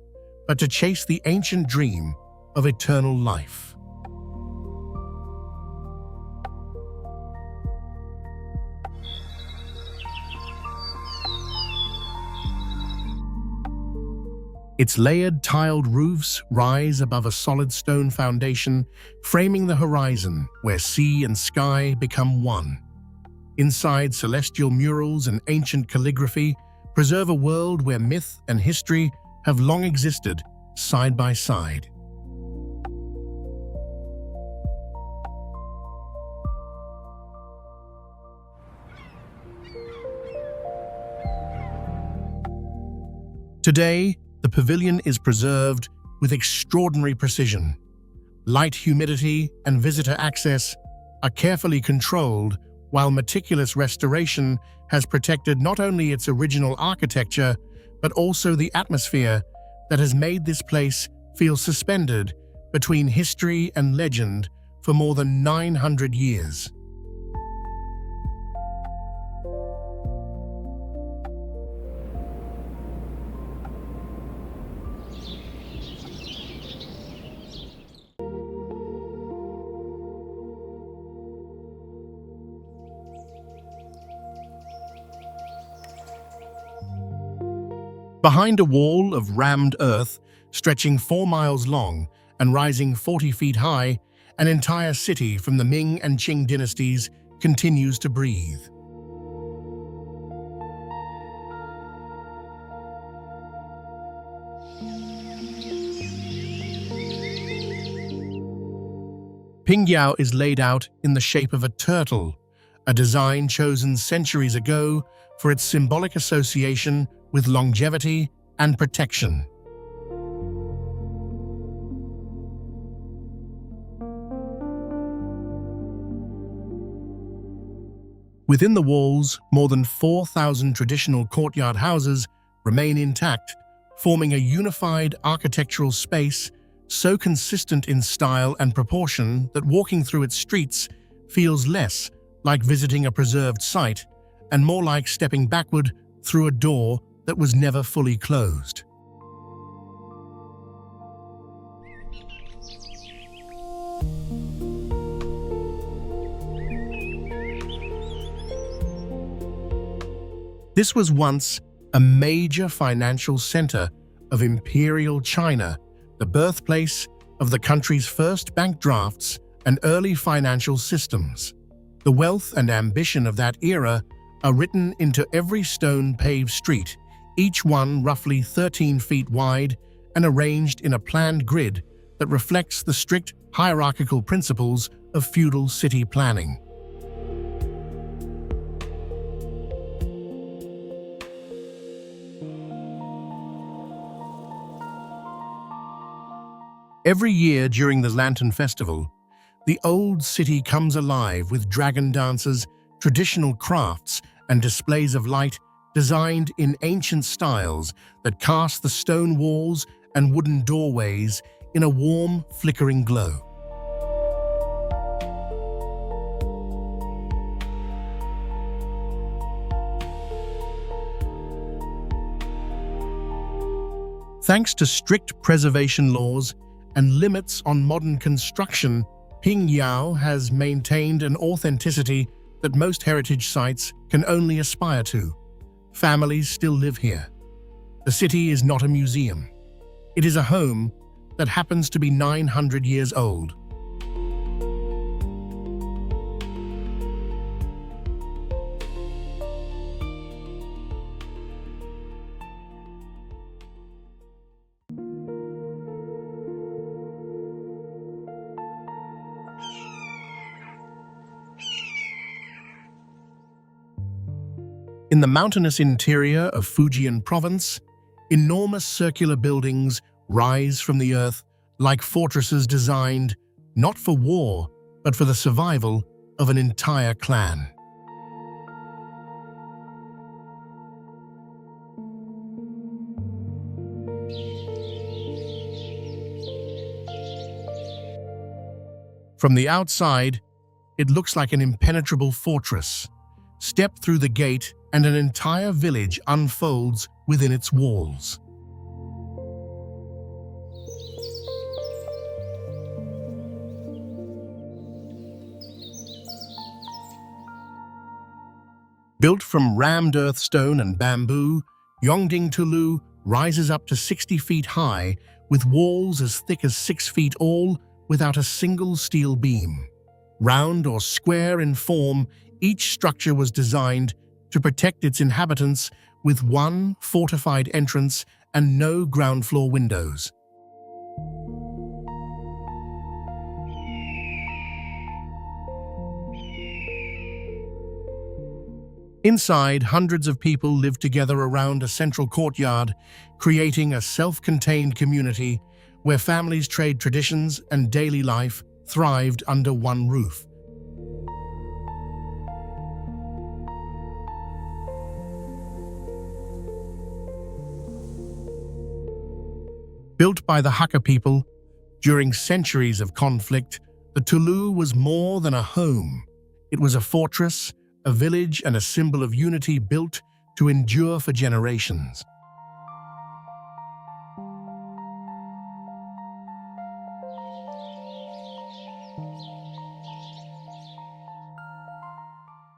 but to chase the ancient dream of eternal life. Its layered tiled roofs rise above a solid stone foundation, framing the horizon where sea and sky become one. Inside, celestial murals and ancient calligraphy preserve a world where myth and history have long existed side by side. Today, the pavilion is preserved with extraordinary precision. Light, humidity, and visitor access are carefully controlled, while meticulous restoration has protected not only its original architecture, but also the atmosphere that has made this place feel suspended between history and legend for more than 900 years. Behind a wall of rammed earth, stretching 4 miles long and rising 40 feet high, an entire city from the Ming and Qing dynasties continues to breathe. Pingyao is laid out in the shape of a turtle, a design chosen centuries ago for its symbolic association with longevity and protection. Within the walls, more than 4,000 traditional courtyard houses remain intact, forming a unified architectural space so consistent in style and proportion that walking through its streets feels less like visiting a preserved site and more like stepping backward through a door that was never fully closed. This was once a major financial center of Imperial China, the birthplace of the country's first bank drafts and early financial systems. The wealth and ambition of that era are written into every stone-paved street, each one roughly 13 feet wide and arranged in a planned grid that reflects the strict hierarchical principles of feudal city planning. Every year during the Lantern Festival, the old city comes alive with dragon dances, traditional crafts, and displays of light designed in ancient styles that cast the stone walls and wooden doorways in a warm, flickering glow. Thanks to strict preservation laws and limits on modern construction, Pingyao has maintained an authenticity that most heritage sites can only aspire to. Families still live here. The city is not a museum. It is a home that happens to be 900 years old. In the mountainous interior of Fujian province, enormous circular buildings rise from the earth like fortresses designed not for war, but for the survival of an entire clan. From the outside, it looks like an impenetrable fortress. Step through the gate and an entire village unfolds within its walls. Built from rammed earth stone and bamboo, Yongding Tulu rises up to 60 feet high with walls as thick as 6 feet all without a single steel beam. Round or square in form, each structure was designed to protect its inhabitants with one fortified entrance and no ground floor windows. Inside, hundreds of people live together around a central courtyard, creating a self-contained community where families trade traditions and daily life thrived under one roof. Built by the Hakka people, during centuries of conflict, the Tulu was more than a home. It was a fortress, a village, and a symbol of unity built to endure for generations.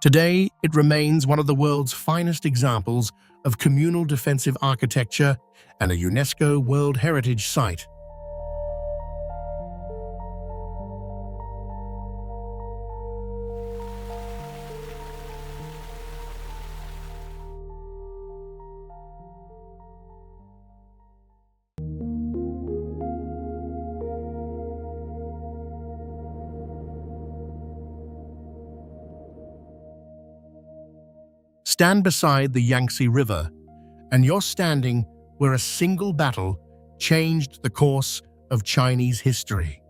Today, it remains one of the world's finest examples of communal defensive architecture and a UNESCO World Heritage Site. Stand beside the Yangtze River, and you're standing where a single battle changed the course of Chinese history.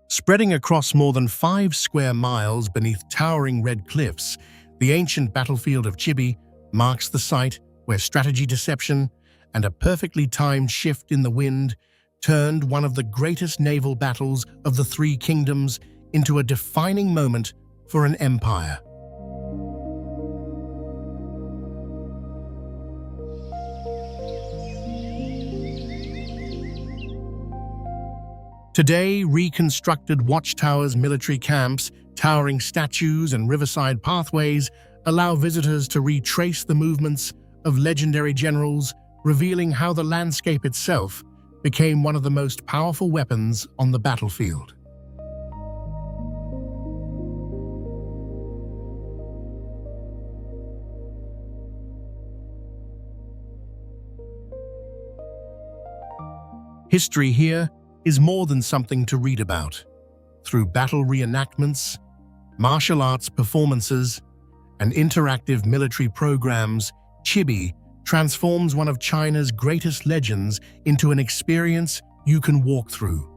Spreading across more than 5 square miles beneath towering red cliffs, the ancient battlefield of Chibi marks the site where strategy, deception, and a perfectly timed shift in the wind turned one of the greatest naval battles of the Three Kingdoms into a defining moment for an empire. Today, reconstructed watchtowers, military camps, towering statues, and riverside pathways allow visitors to retrace the movements of legendary generals, revealing how the landscape itself became one of the most powerful weapons on the battlefield. History here is more than something to read about. Through battle reenactments, martial arts performances, and interactive military programs, Chibi transforms one of China's greatest legends into an experience you can walk through.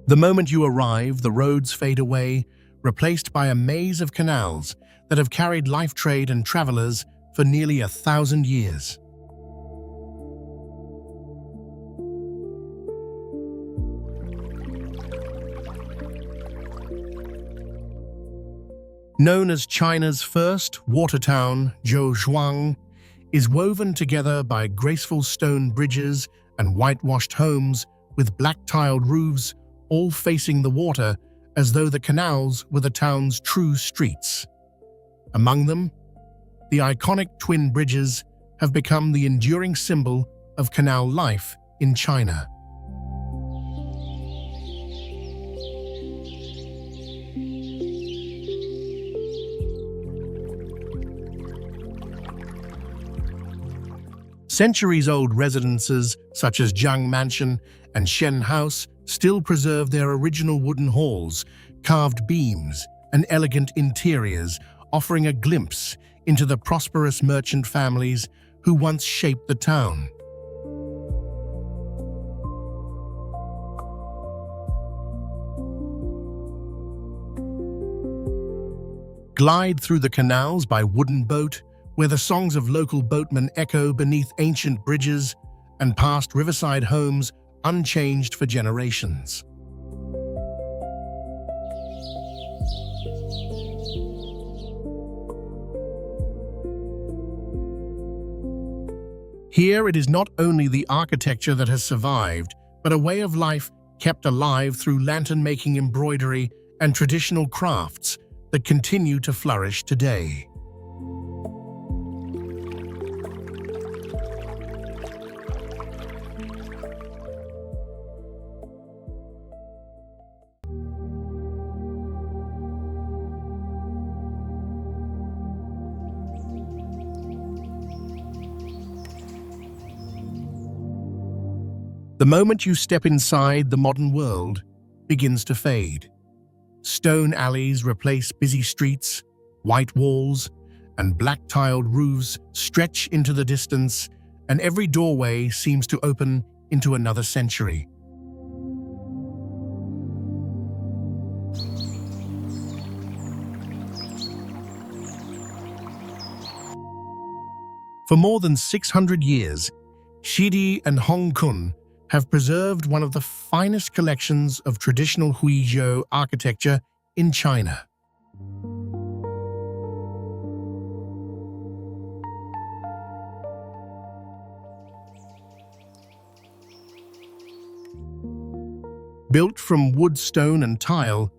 The moment you arrive, the roads fade away, replaced by a maze of canals that have carried life trade and travelers for nearly 1,000 years. Known as China's first water town, Zhouzhuang is woven together by graceful stone bridges and whitewashed homes with black-tiled roofs, all facing the water as though the canals were the town's true streets. Among them, the iconic twin bridges have become the enduring symbol of canal life in China. Centuries-old residences such as Jiang Mansion and Shen House still preserve their original wooden halls, carved beams, and elegant interiors, offering a glimpse into the prosperous merchant families who once shaped the town. Glide through the canals by wooden boat, where the songs of local boatmen echo beneath ancient bridges, and past riverside homes unchanged for generations. Here it is not only the architecture that has survived, but a way of life kept alive through lantern-making embroidery and traditional crafts that continue to flourish today. The moment you step inside, the modern world begins to fade. Stone alleys replace busy streets, white walls and black-tiled roofs stretch into the distance, and every doorway seems to open into another century. For more than 600 years, Shidi and Hongkong have preserved one of the finest collections of traditional Huizhou architecture in China. Built from wood, stone, and tile,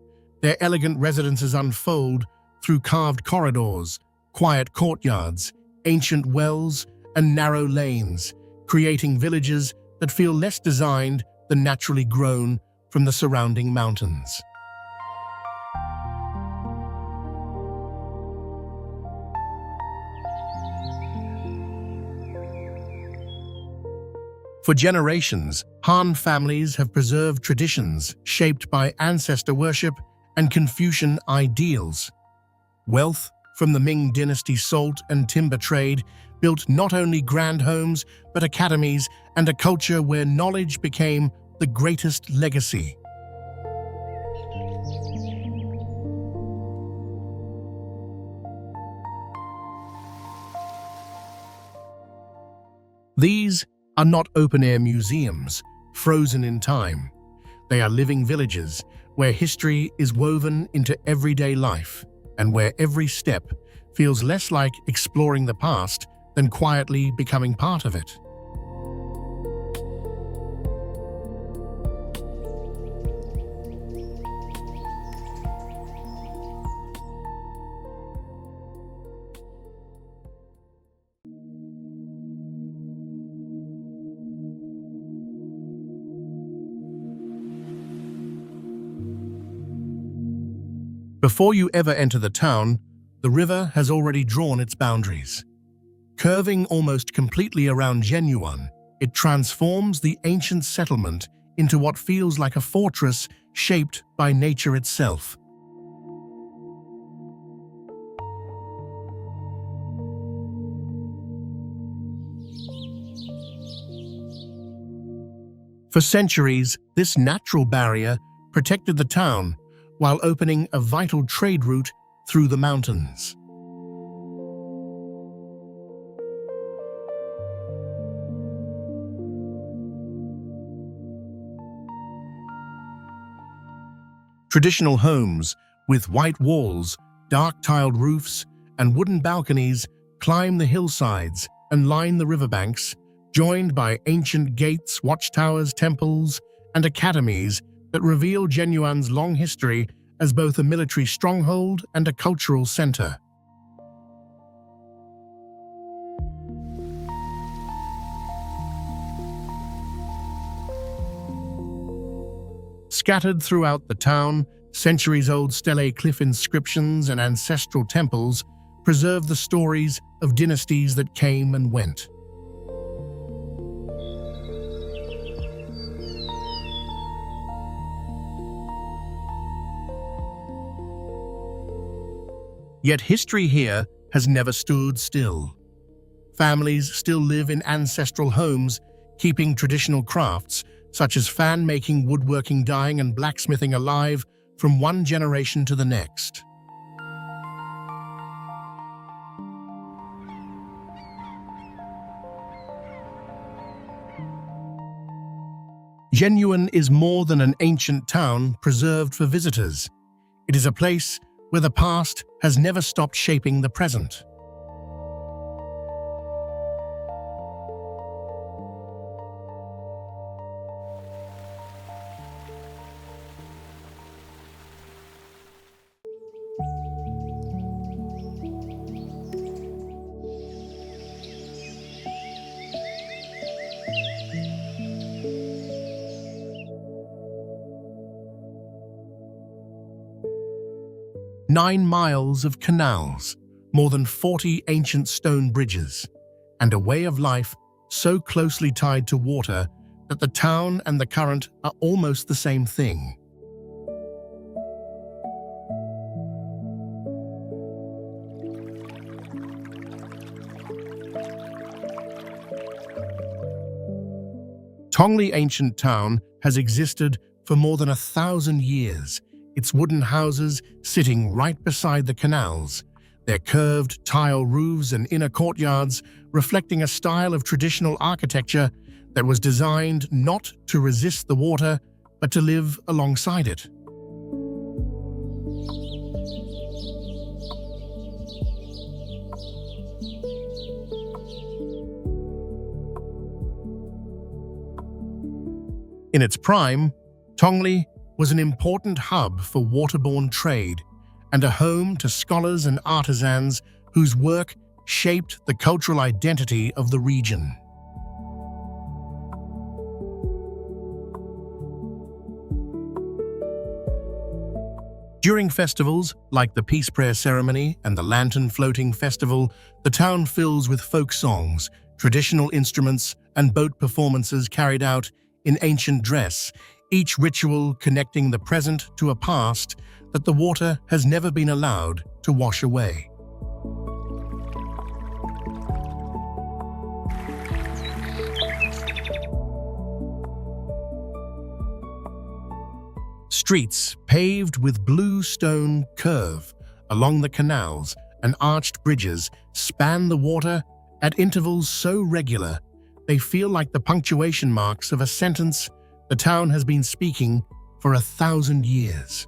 their elegant residences unfold through carved corridors, quiet courtyards, ancient wells, and narrow lanes, creating villages that feel less designed than naturally grown from the surrounding mountains. For generations, Han families have preserved traditions shaped by ancestor worship and Confucian ideals. Wealth from the Ming dynasty's salt and timber trade built not only grand homes but academies and a culture where knowledge became the greatest legacy. These are not open-air museums, frozen in time. They are living villages where history is woven into everyday life and where every step feels less like exploring the past than quietly becoming part of it. Before you ever enter the town, the river has already drawn its boundaries. Curving almost completely around Genuan, it transforms the ancient settlement into what feels like a fortress shaped by nature itself. For centuries, this natural barrier protected the town while opening a vital trade route through the mountains. Traditional homes with white walls, dark tiled roofs, and wooden balconies climb the hillsides and line the riverbanks, joined by ancient gates, watchtowers, temples, and academies that reveal Genuan's long history as both a military stronghold and a cultural center. Scattered throughout the town, centuries-old stele cliff inscriptions and ancestral temples preserve the stories of dynasties that came and went. Yet history here has never stood still. Families still live in ancestral homes, keeping traditional crafts such as fan-making, woodworking, dyeing, and blacksmithing alive from one generation to the next. Genuan is more than an ancient town preserved for visitors. It is a place where the past has never stopped shaping the present. Nine miles of canals, more than 40 ancient stone bridges, and a way of life so closely tied to water that the town and the current are almost the same thing. Tongli ancient town has existed for more than 1,000 years, its wooden houses sitting right beside the canals, their curved tile roofs and inner courtyards reflecting a style of traditional architecture that was designed not to resist the water, but to live alongside it. In its prime, Tongli was an important hub for waterborne trade and a home to scholars and artisans whose work shaped the cultural identity of the region. During festivals, like the Peace Prayer Ceremony and the Lantern Floating Festival, the town fills with folk songs, traditional instruments, and boat performances carried out in ancient dress, each ritual connecting the present to a past that the water has never been allowed to wash away. Streets paved with blue stone curve along the canals and arched bridges span the water at intervals so regular they feel like the punctuation marks of a sentence the town has been speaking for 1,000 years.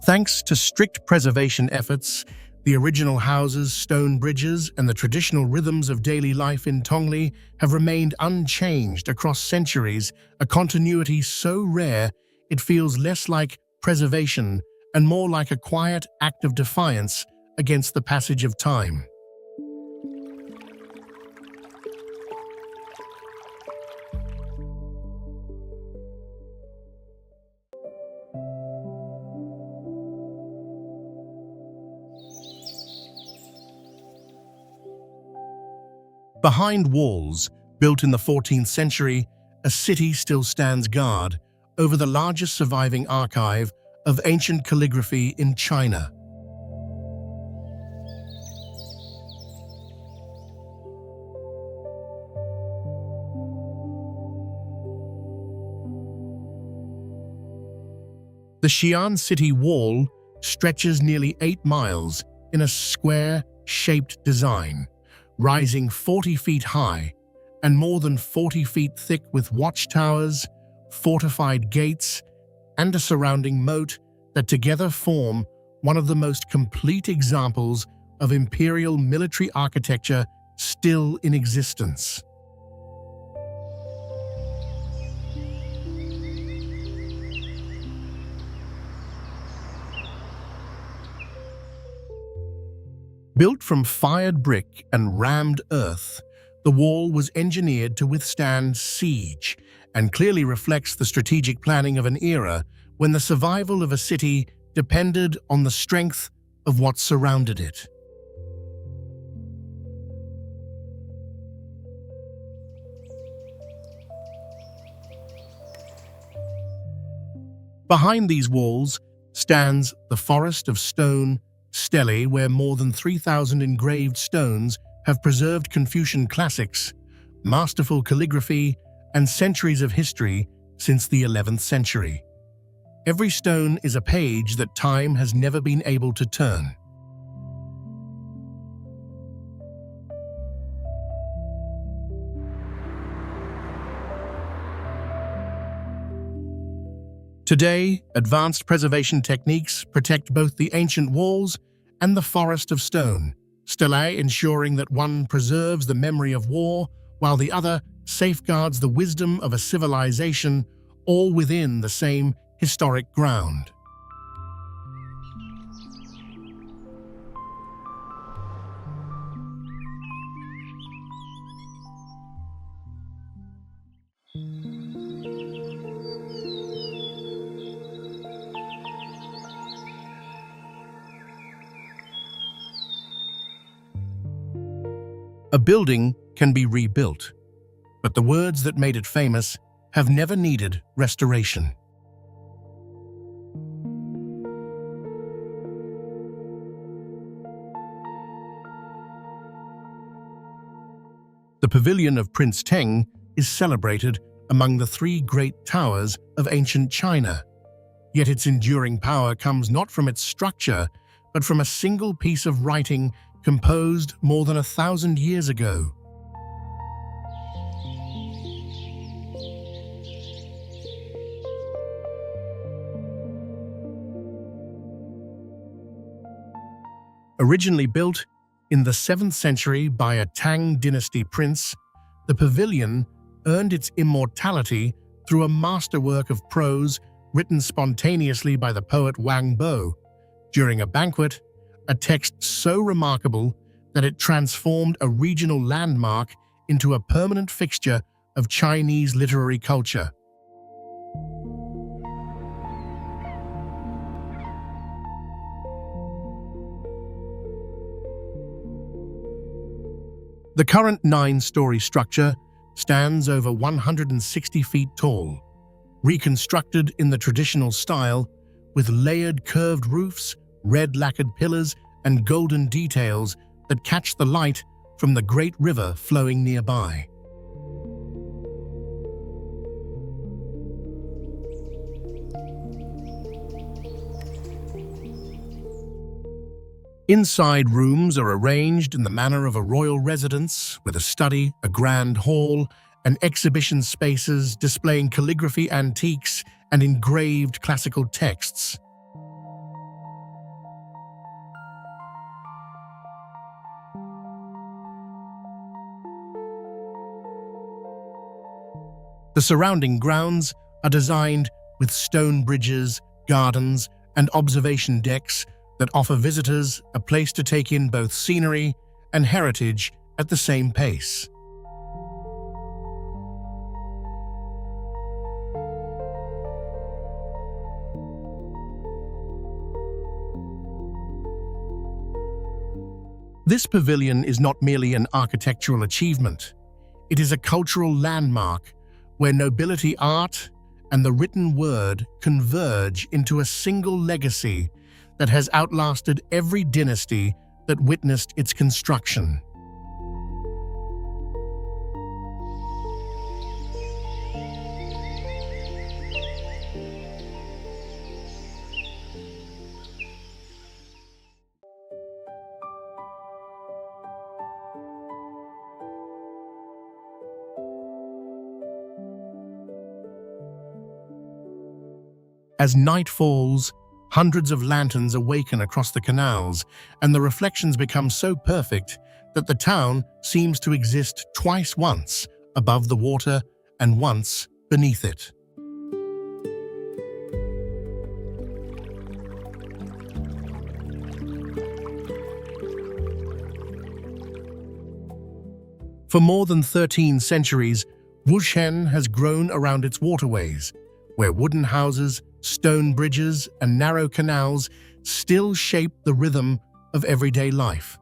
Thanks to strict preservation efforts, the original houses, stone bridges, and the traditional rhythms of daily life in Tongli have remained unchanged across centuries, a continuity so rare it feels less like preservation and more like a quiet act of defiance against the passage of time. Behind walls, built in the 14th century, a city still stands guard over the largest surviving archive of ancient calligraphy in China. The Xi'an City Wall stretches nearly 8 miles in a square-shaped design, rising 40 feet high and more than 40 feet thick with watchtowers, fortified gates, and a surrounding moat that together form one of the most complete examples of imperial military architecture still in existence. Built from fired brick and rammed earth, the wall was engineered to withstand siege and clearly reflects the strategic planning of an era when the survival of a city depended on the strength of what surrounded it. Behind these walls stands the forest of stone stelae, where more than 3,000 engraved stones have preserved Confucian classics, masterful calligraphy, and centuries of history since the 11th century. Every stone is a page that time has never been able to turn. Today, advanced preservation techniques protect both the ancient walls and the forest of stone, stelae ensuring that one preserves the memory of war while the other safeguards the wisdom of a civilization, all within the same historic ground. A building can be rebuilt, but the words that made it famous have never needed restoration. The pavilion of Prince Teng is celebrated among the 3 great towers of ancient China, yet its enduring power comes not from its structure, but from a single piece of writing composed more than 1,000 years ago. Originally built in the 7th century by a Tang dynasty prince, the pavilion earned its immortality through a masterwork of prose written spontaneously by the poet Wang Bo during a banquet, a text so remarkable that it transformed a regional landmark into a permanent fixture of Chinese literary culture. The current 9-story structure stands over 160 feet tall, reconstructed in the traditional style with layered curved roofs, red lacquered pillars, and golden details that catch the light from the great river flowing nearby. Inside rooms are arranged in the manner of a royal residence, with a study, a grand hall, and exhibition spaces displaying calligraphy antiques and engraved classical texts. The surrounding grounds are designed with stone bridges, gardens, and observation decks that offer visitors a place to take in both scenery and heritage at the same pace. This pavilion is not merely an architectural achievement. It is a cultural landmark where nobility art and the written word converge into a single legacy that has outlasted every dynasty that witnessed its construction. As night falls, hundreds of lanterns awaken across the canals, and the reflections become so perfect that the town seems to exist twice, once above the water and once beneath it. For more than 13 centuries, Wushen has grown around its waterways, where wooden houses, stone bridges, and narrow canals still shape the rhythm of everyday life.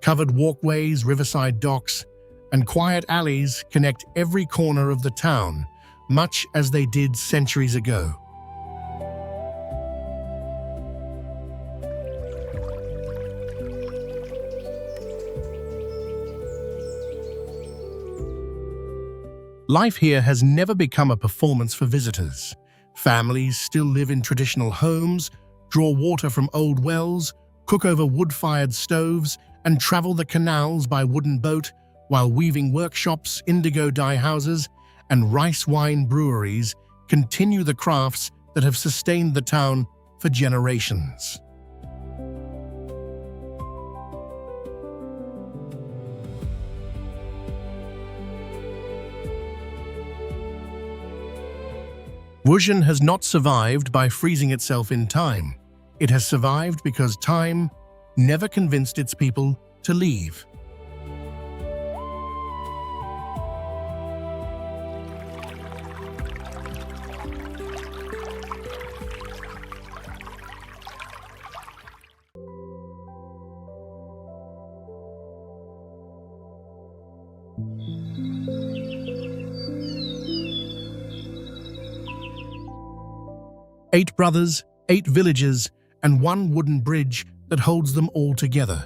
Covered walkways, riverside docks, and quiet alleys connect every corner of the town, much as they did centuries ago. Life here has never become a performance for visitors. Families still live in traditional homes, draw water from old wells, cook over wood-fired stoves, and travel the canals by wooden boat, while weaving workshops, indigo dye houses, and rice wine breweries continue the crafts that have sustained the town for generations. Wushen has not survived by freezing itself in time. It has survived because time never convinced its people to leave. Eight brothers, 8 villages, and 1 wooden bridge that holds them all together.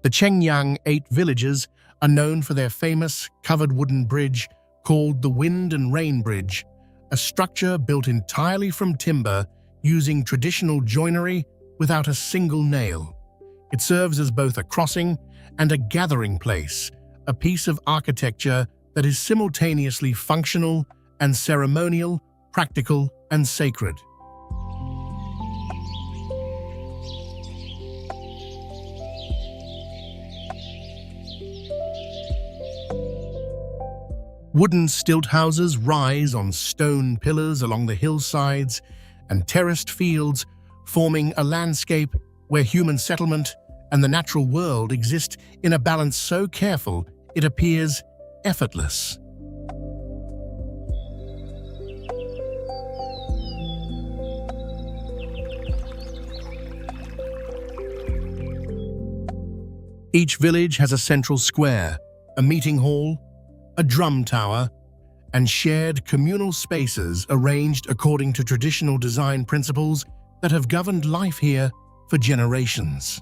The Chengyang 8 villages are known for their famous covered wooden bridge called the Wind and Rain Bridge, a structure built entirely from timber using traditional joinery without a single nail. It serves as both a crossing and a gathering place, a piece of architecture that is simultaneously functional and ceremonial, practical and sacred. Wooden stilt houses rise on stone pillars along the hillsides and terraced fields, forming a landscape where human settlement and the natural world exist in a balance so careful it appears effortless. Each village has a central square, a meeting hall, a drum tower, and shared communal spaces arranged according to traditional design principles that have governed life here for generations.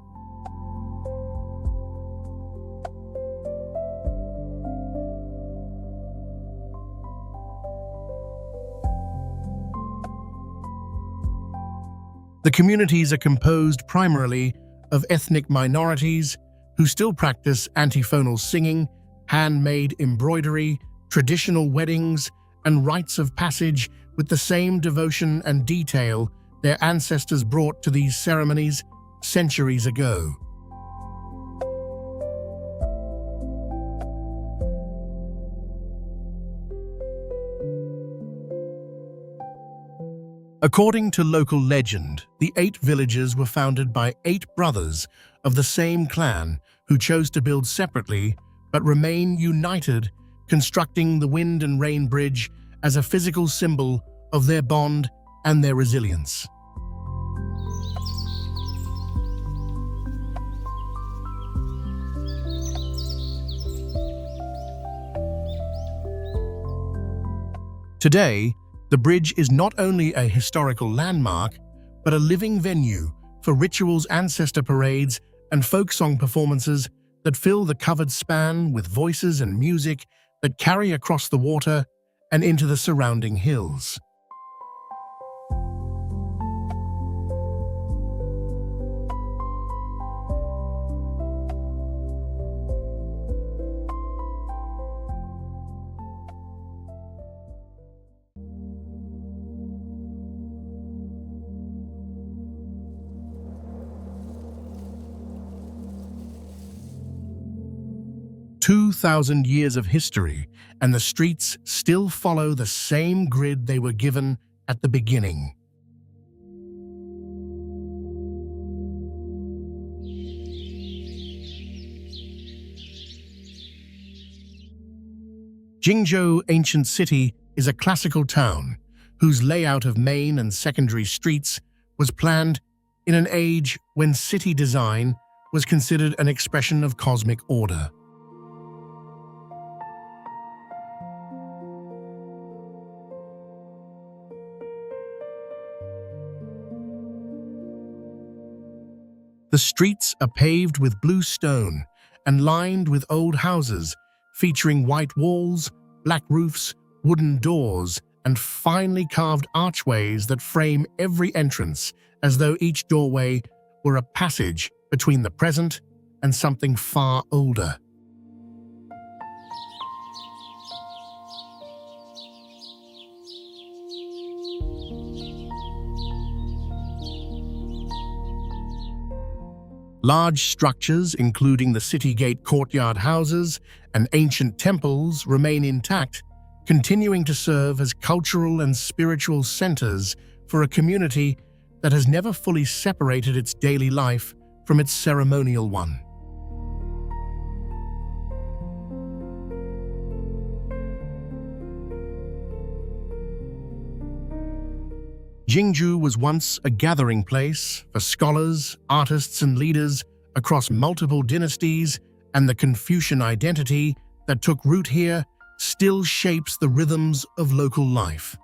The communities are composed primarily of ethnic minorities who still practice antiphonal singing, handmade embroidery, traditional weddings, and rites of passage with the same devotion and detail their ancestors brought to these ceremonies centuries ago. According to local legend, the 8 villages were founded by 8 brothers of the same clan who chose to build separately but remain united, constructing the Wind and Rain Bridge as a physical symbol of their bond and their resilience. Today, the bridge is not only a historical landmark, but a living venue for rituals, ancestor parades, and folk song performances that fill the covered span with voices and music that carry across the water and into the surrounding hills. "2,000 years of history, and the streets still follow the same grid they were given at the beginning." Jingzhou Ancient City is a classical town whose layout of main and secondary streets was planned in an age when city design was considered an expression of cosmic order. The streets are paved with blue stone and lined with old houses, featuring white walls, black roofs, wooden doors, and finely carved archways that frame every entrance, as though each doorway were a passage between the present and something far older. Large structures, including the city gate courtyard houses and ancient temples, remain intact, continuing to serve as cultural and spiritual centers for a community that has never fully separated its daily life from its ceremonial one. Jingzhou was once a gathering place for scholars, artists, and leaders across multiple dynasties, and the Confucian identity that took root here still shapes the rhythms of local life.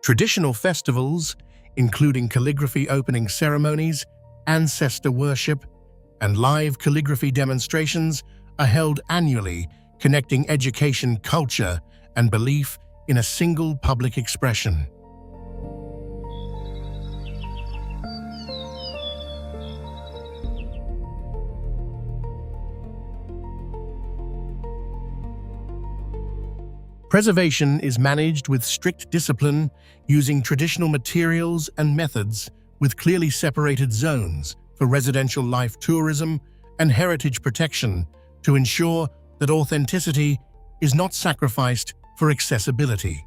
Traditional festivals, including calligraphy opening ceremonies, ancestor worship, and live calligraphy demonstrations, are held annually, connecting education, culture, and belief in a single public expression. Preservation is managed with strict discipline, using traditional materials and methods with clearly separated zones for residential life tourism and heritage protection to ensure that authenticity is not sacrificed for accessibility.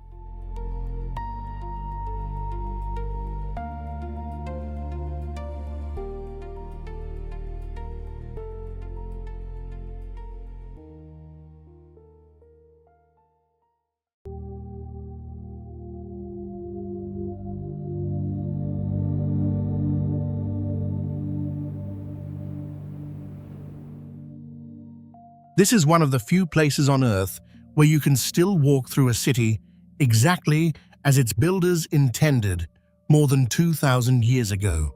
This is one of the few places on Earth where you can still walk through a city exactly as its builders intended more than 2,000 years ago.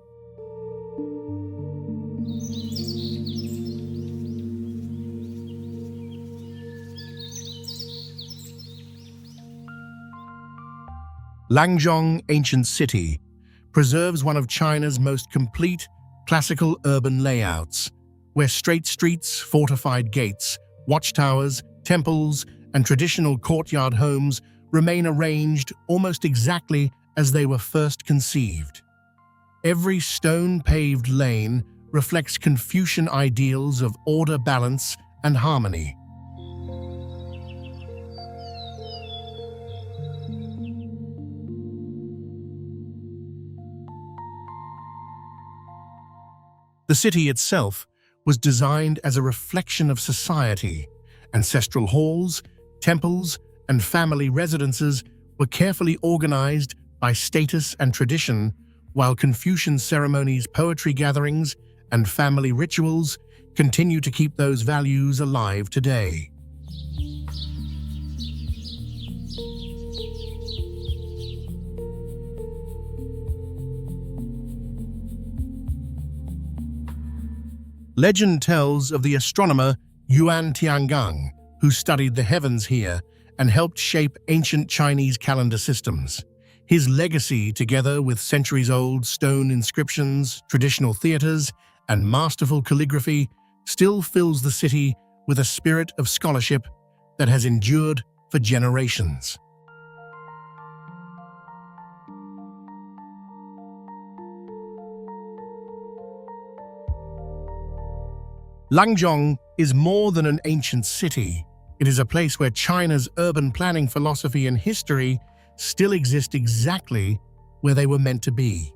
Langzhong Ancient City preserves one of China's most complete classical urban layouts, where straight streets, fortified gates, watchtowers, temples, and traditional courtyard homes remain arranged almost exactly as they were first conceived. Every stone-paved lane reflects Confucian ideals of order, balance, and harmony. The city itself was designed as a reflection of society. Ancestral halls, temples, and family residences were carefully organized by status and tradition, while Confucian ceremonies, poetry gatherings, and family rituals continue to keep those values alive today. Legend tells of the astronomer Yuan Tiangong, who studied the heavens here and helped shape ancient Chinese calendar systems. His legacy, together with centuries-old stone inscriptions, traditional theaters, and masterful calligraphy, still fills the city with a spirit of scholarship that has endured for generations. Langzhong is more than an ancient city. It is a place where China's urban planning philosophy and history still exist exactly where they were meant to be.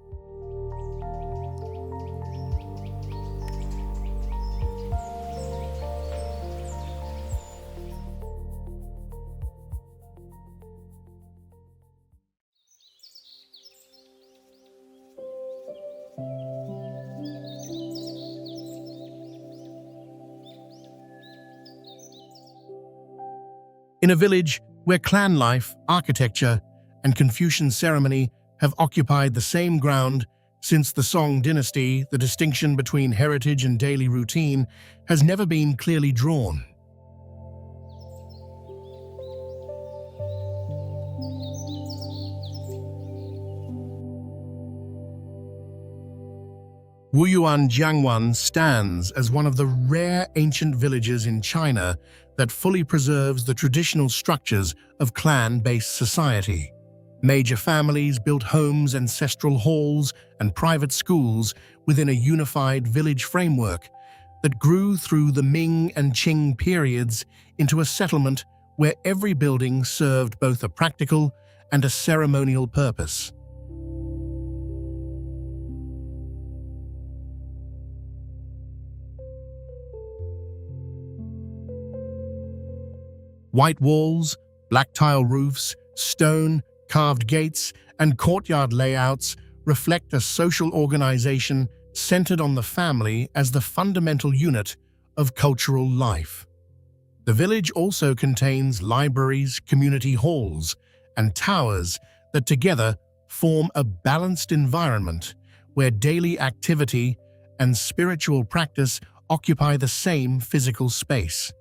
In a village where clan life, architecture, and Confucian ceremony have occupied the same ground since the Song dynasty, the distinction between heritage and daily routine has never been clearly drawn. Wuyuan Jiangwan stands as one of the rare ancient villages in China that fully preserves the traditional structures of clan-based society. Major families built homes, ancestral halls, and private schools within a unified village framework that grew through the Ming and Qing periods into a settlement where every building served both a practical and a ceremonial purpose. White walls, black tile roofs, stone, carved gates, and courtyard layouts reflect a social organization centered on the family as the fundamental unit of cultural life. The village also contains libraries, community halls, and towers that together form a balanced environment where daily activity and spiritual practice occupy the same physical space.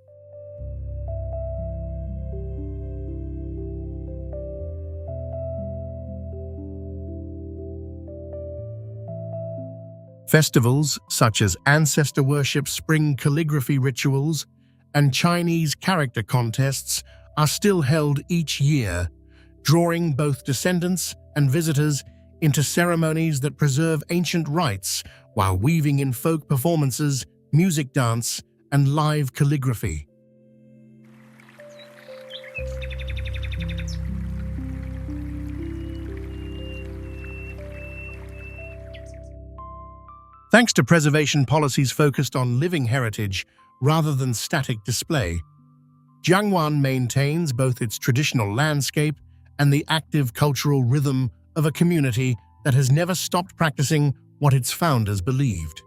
Festivals such as ancestor worship, spring calligraphy rituals, and Chinese character contests are still held each year, drawing both descendants and visitors into ceremonies that preserve ancient rites while weaving in folk performances, music dance, and live calligraphy. Thanks to preservation policies focused on living heritage rather than static display, Jiangwan maintains both its traditional landscape and the active cultural rhythm of a community that has never stopped practicing what its founders believed.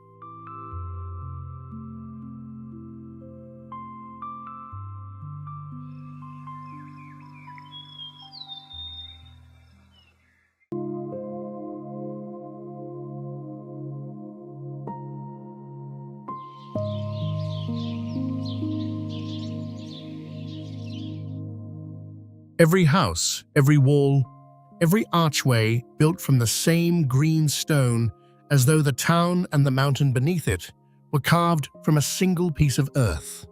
Every house, every wall, every archway built from the same green stone, as though the town and the mountain beneath it were carved from a single piece of earth.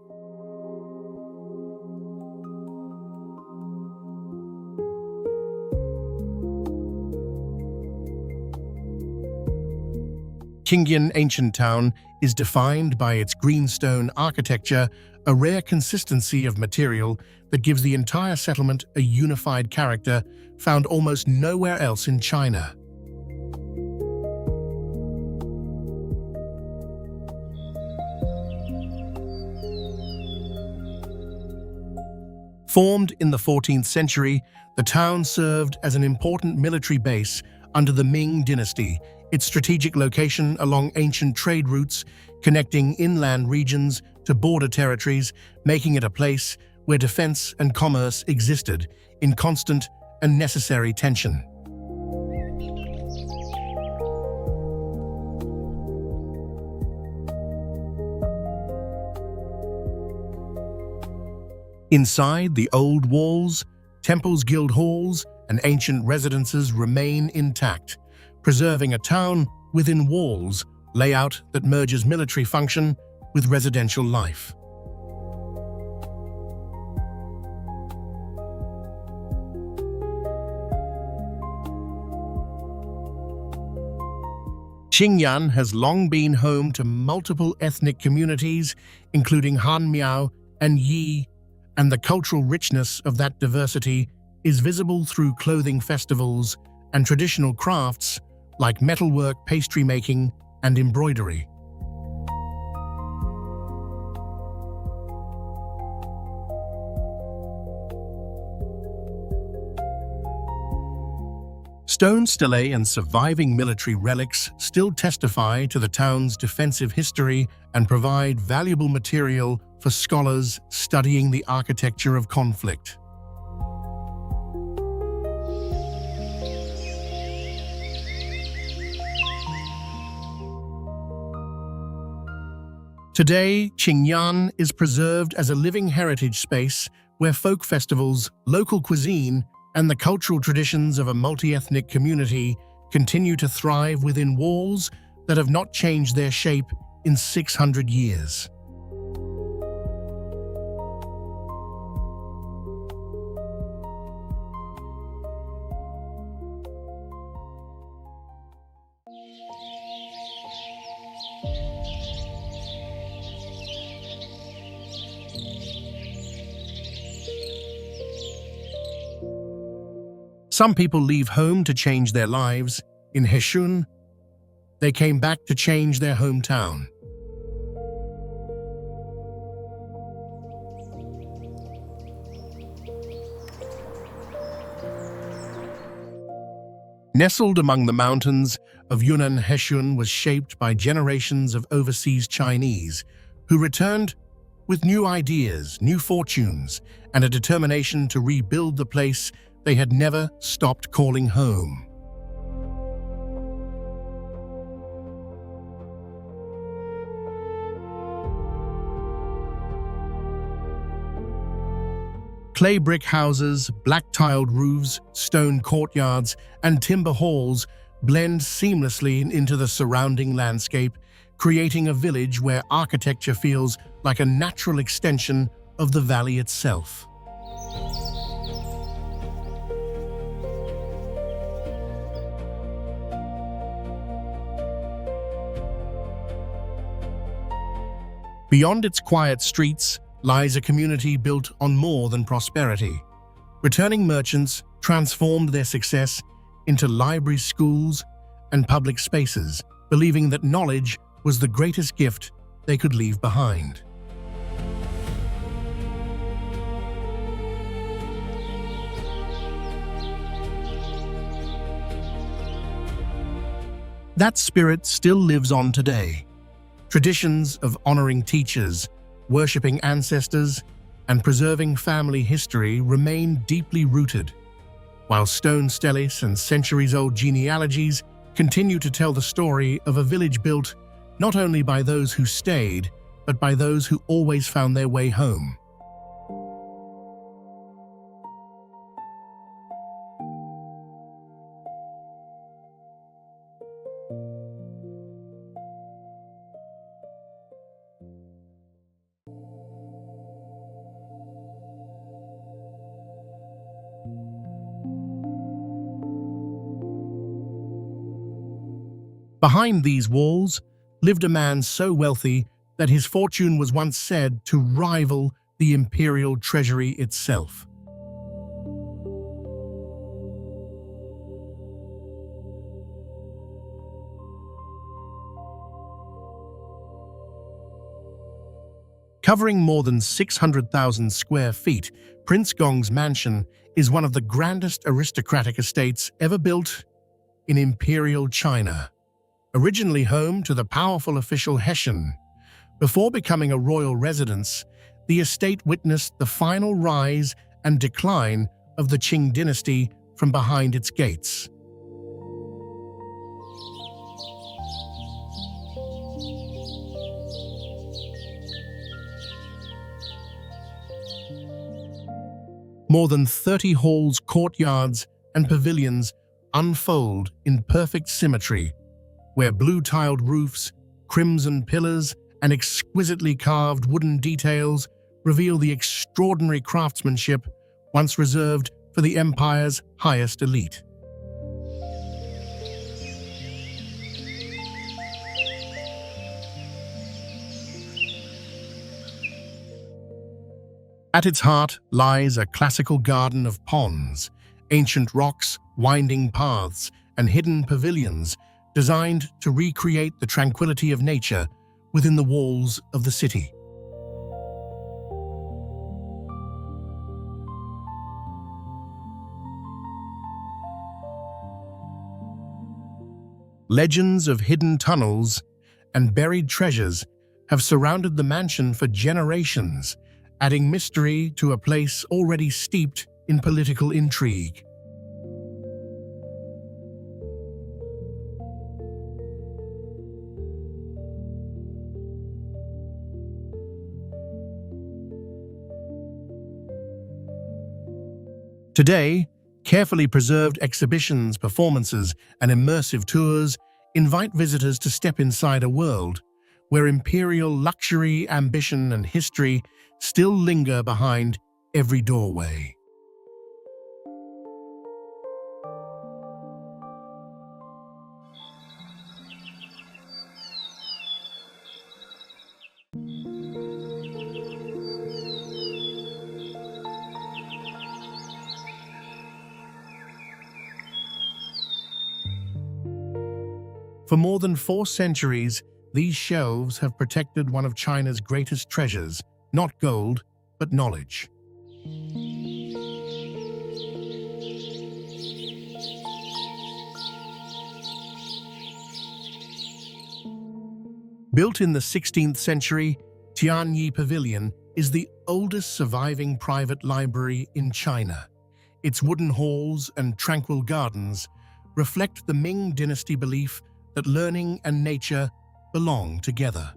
Qingyan ancient town is defined by its greenstone architecture, a rare consistency of material that gives the entire settlement a unified character found almost nowhere else in China. Formed in the 14th century, the town served as an important military base under the Ming dynasty. Its strategic location along ancient trade routes connecting inland regions to border territories, making it a place where defense and commerce existed in constant and necessary tension. Inside the old walls, temples, guild halls, and ancient residences remain intact, preserving a town within walls layout that merges military function with residential life. Qingyan has long been home to multiple ethnic communities, including Han Miao and Yi, and the cultural richness of that diversity is visible through clothing festivals and traditional crafts like metalwork, pastry making, and embroidery. Stone stelae and surviving military relics still testify to the town's defensive history and provide valuable material for scholars studying the architecture of conflict. Today, Qingyan is preserved as a living heritage space where folk festivals, local cuisine, and the cultural traditions of a multi-ethnic community continue to thrive within walls that have not changed their shape in 600 years. Some people leave home to change their lives. In Heshun, they came back to change their hometown. Nestled among the mountains of Yunnan, Heshun was shaped by generations of overseas Chinese who returned with new ideas, new fortunes, and a determination to rebuild the place they had never stopped calling home. Clay brick houses, black-tiled roofs, stone courtyards, and timber halls blend seamlessly into the surrounding landscape, creating a village where architecture feels like a natural extension of the valley itself. Beyond its quiet streets lies a community built on more than prosperity. Returning merchants transformed their success into libraries, schools, and public spaces, believing that knowledge was the greatest gift they could leave behind. That spirit still lives on today. Traditions of honoring teachers, worshipping ancestors, and preserving family history remain deeply rooted, while stone steles and centuries-old genealogies continue to tell the story of a village built not only by those who stayed, but by those who always found their way home. Behind these walls lived a man so wealthy that his fortune was once said to rival the imperial treasury itself. Covering more than 600,000 square feet, Prince Gong's mansion is one of the grandest aristocratic estates ever built in imperial China. Originally home to the powerful official Hessian, before becoming a royal residence, the estate witnessed the final rise and decline of the Qing dynasty from behind its gates. More than 30 halls, courtyards, and pavilions unfold in perfect symmetry, where blue-tiled roofs, crimson pillars, and exquisitely carved wooden details reveal the extraordinary craftsmanship once reserved for the empire's highest elite. At its heart lies a classical garden of ponds, ancient rocks, winding paths, and hidden pavilions designed to recreate the tranquility of nature within the walls of the city. Legends of hidden tunnels and buried treasures have surrounded the mansion for generations, adding mystery to a place already steeped in political intrigue. Today, carefully preserved exhibitions, performances, and immersive tours invite visitors to step inside a world where imperial luxury, ambition, and history still linger behind every doorway. For more than 4 centuries, these shelves have protected one of China's greatest treasures, not gold, but knowledge. Built in the 16th century, Tianyi Pavilion is the oldest surviving private library in China. Its wooden halls and tranquil gardens reflect the Ming dynasty belief that learning and nature belong together.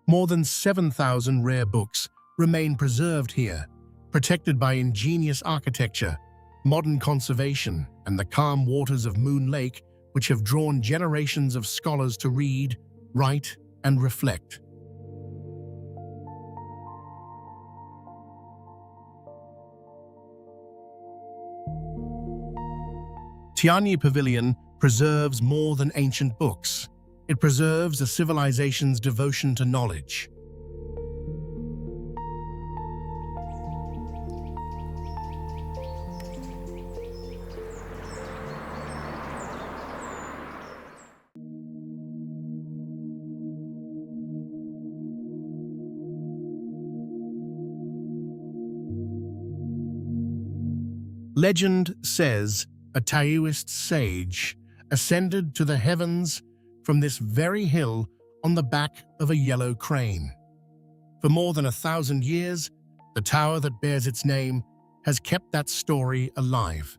More than 7,000 rare books remain preserved here, protected by ingenious architecture, modern conservation, and the calm waters of Moon Lake, which have drawn generations of scholars to read, write, and reflect. Tianyi Pavilion preserves more than ancient books. It preserves a civilization's devotion to knowledge. Legend says a Taoist sage ascended to the heavens from this very hill on the back of a yellow crane. For more than 1,000 years, the tower that bears its name has kept that story alive.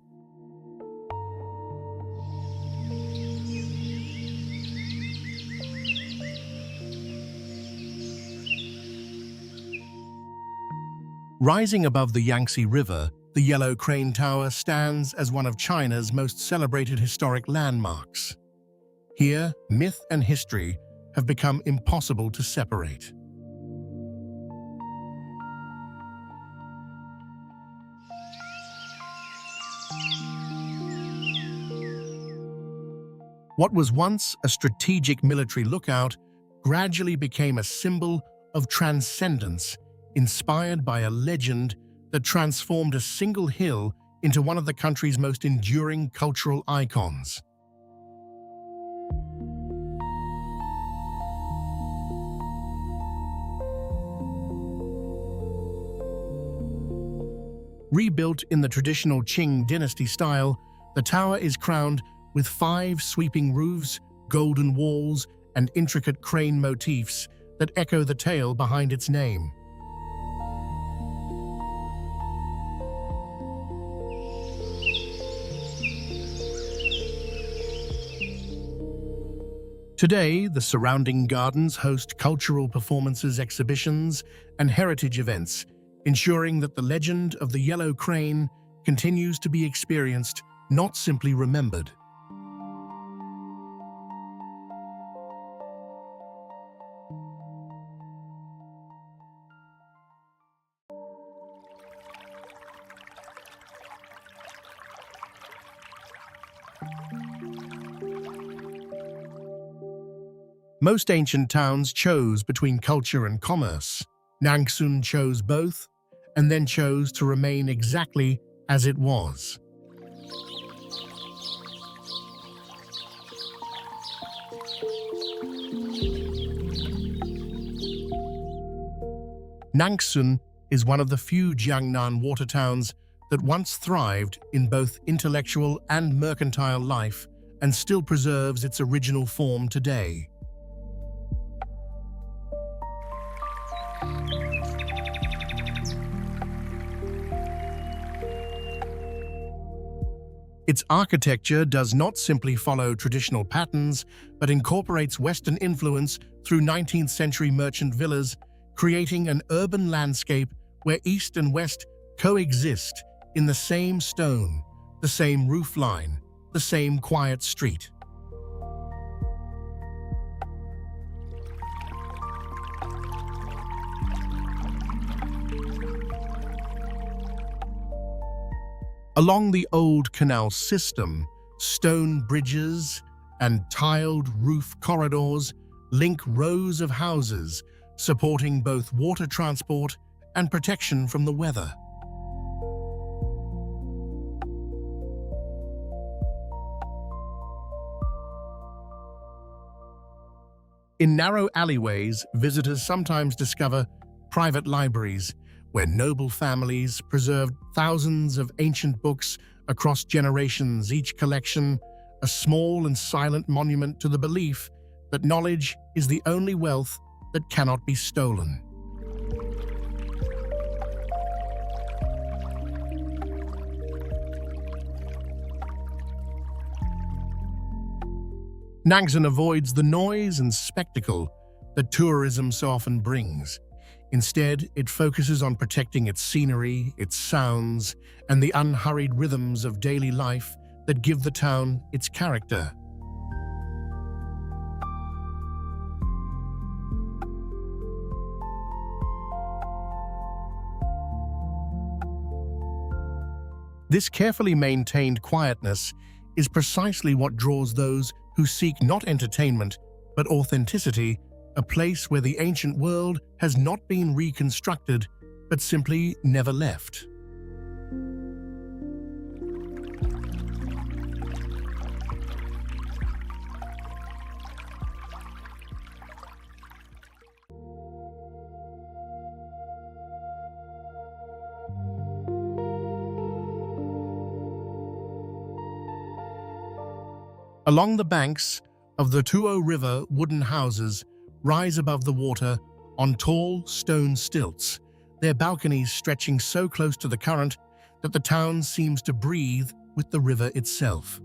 Rising above the Yangtze River, the Yellow Crane Tower stands as one of China's most celebrated historic landmarks. Here, myth and history have become impossible to separate. What was once a strategic military lookout gradually became a symbol of transcendence, inspired by a legend that transformed a single hill into one of the country's most enduring cultural icons. Rebuilt in the traditional Qing dynasty style, the tower is crowned with 5 sweeping roofs, golden walls, and intricate crane motifs that echo the tale behind its name. Today, the surrounding gardens host cultural performances, exhibitions, and heritage events, ensuring that the legend of the Yellow Crane continues to be experienced, not simply remembered. Most ancient towns chose between culture and commerce. Nangsun chose both, and then chose to remain exactly as it was. Nangsun is one of the few Jiangnan water towns that once thrived in both intellectual and mercantile life and still preserves its original form today. Its architecture does not simply follow traditional patterns, but incorporates Western influence through 19th-century merchant villas, creating an urban landscape where East and West coexist in the same stone, the same roof line, the same quiet street. Along the old canal system, stone bridges and tiled roof corridors link rows of houses, supporting both water transport and protection from the weather. In narrow alleyways, visitors sometimes discover private libraries, where noble families preserved thousands of ancient books across generations, each collection a small and silent monument to the belief that knowledge is the only wealth that cannot be stolen. Nangsun avoids the noise and spectacle that tourism so often brings. Instead, it focuses on protecting its scenery, its sounds, and the unhurried rhythms of daily life that give the town its character. This carefully maintained quietness is precisely what draws those who seek not entertainment, but authenticity, a place where the ancient world has not been reconstructed, but simply never left. Along the banks of the Tuo River, wooden houses rise above the water on tall stone stilts, their balconies stretching so close to the current that the town seems to breathe with the river itself.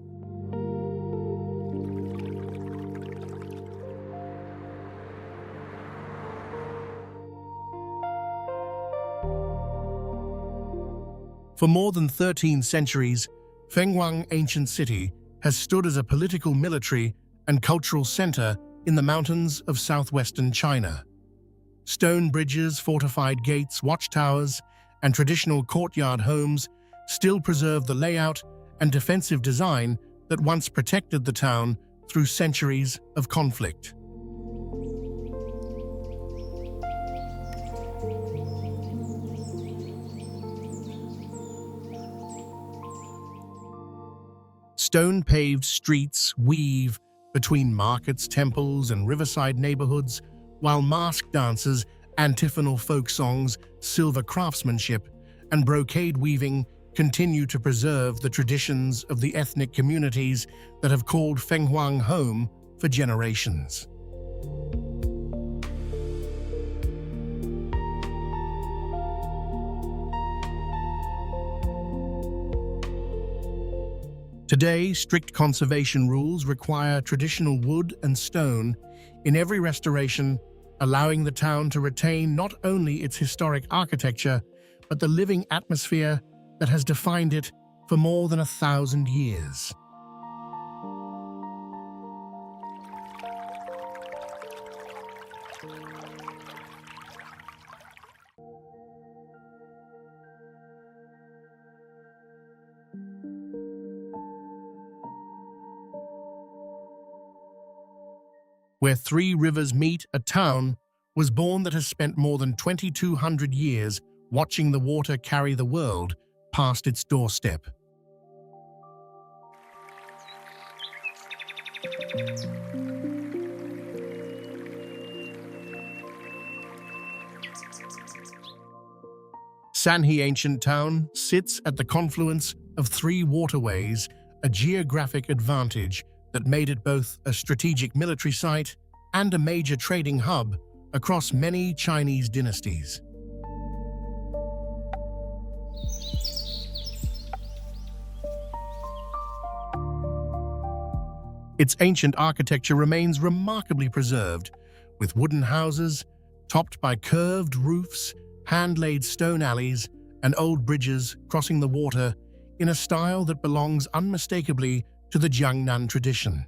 For more than 13 centuries, Fenghuang Ancient City has stood as a political, military, and cultural center in the mountains of southwestern China. Stone bridges, fortified gates, watchtowers, and traditional courtyard homes still preserve the layout and defensive design that once protected the town through centuries of conflict. Stone-paved streets weave between markets, temples, and riverside neighborhoods, while masked dances, antiphonal folk songs, silver craftsmanship, and brocade weaving continue to preserve the traditions of the ethnic communities that have called Fenghuang home for generations. Today, strict conservation rules require traditional wood and stone in every restoration, allowing the town to retain not only its historic architecture, but the living atmosphere that has defined it for more than 1,000 years. Where three rivers meet, a town was born that has spent more than 2,200 years watching the water carry the world past its doorstep. Sanhe Ancient Town sits at the confluence of three waterways, a geographic advantage that made it both a strategic military site and a major trading hub across many Chinese dynasties. Its ancient architecture remains remarkably preserved, with wooden houses topped by curved roofs, hand-laid stone alleys, and old bridges crossing the water in a style that belongs unmistakably to the Jiangnan tradition.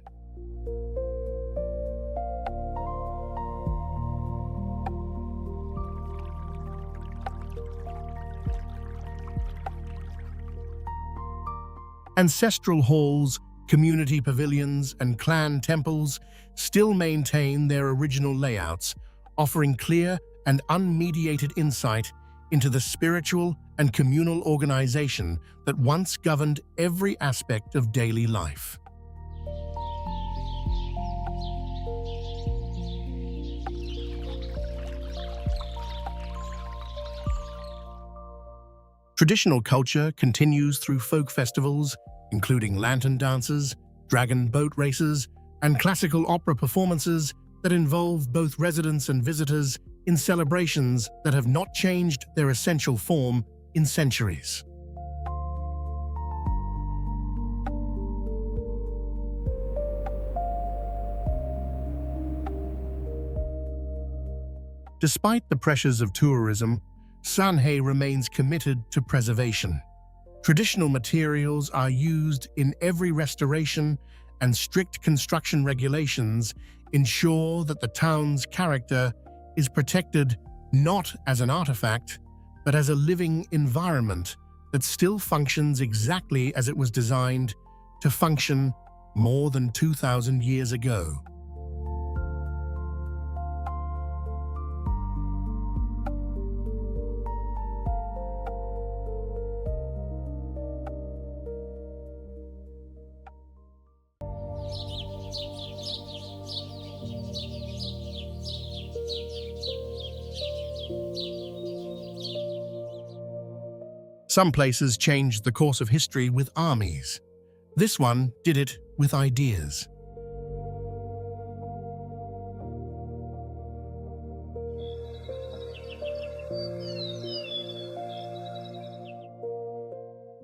Ancestral halls, community pavilions, and clan temples still maintain their original layouts, offering clear and unmediated insight into the spiritual and communal organization that once governed every aspect of daily life. Traditional culture continues through folk festivals, including lantern dances, dragon boat races, and classical opera performances that involve both residents and visitors in celebrations that have not changed their essential form in centuries. Despite the pressures of tourism, Sanhe remains committed to preservation. Traditional materials are used in every restoration, and strict construction regulations ensure that the town's character is protected not as an artifact, but as a living environment that still functions exactly as it was designed to function more than 2,000 years ago. Some places changed the course of history with armies. This one did it with ideas.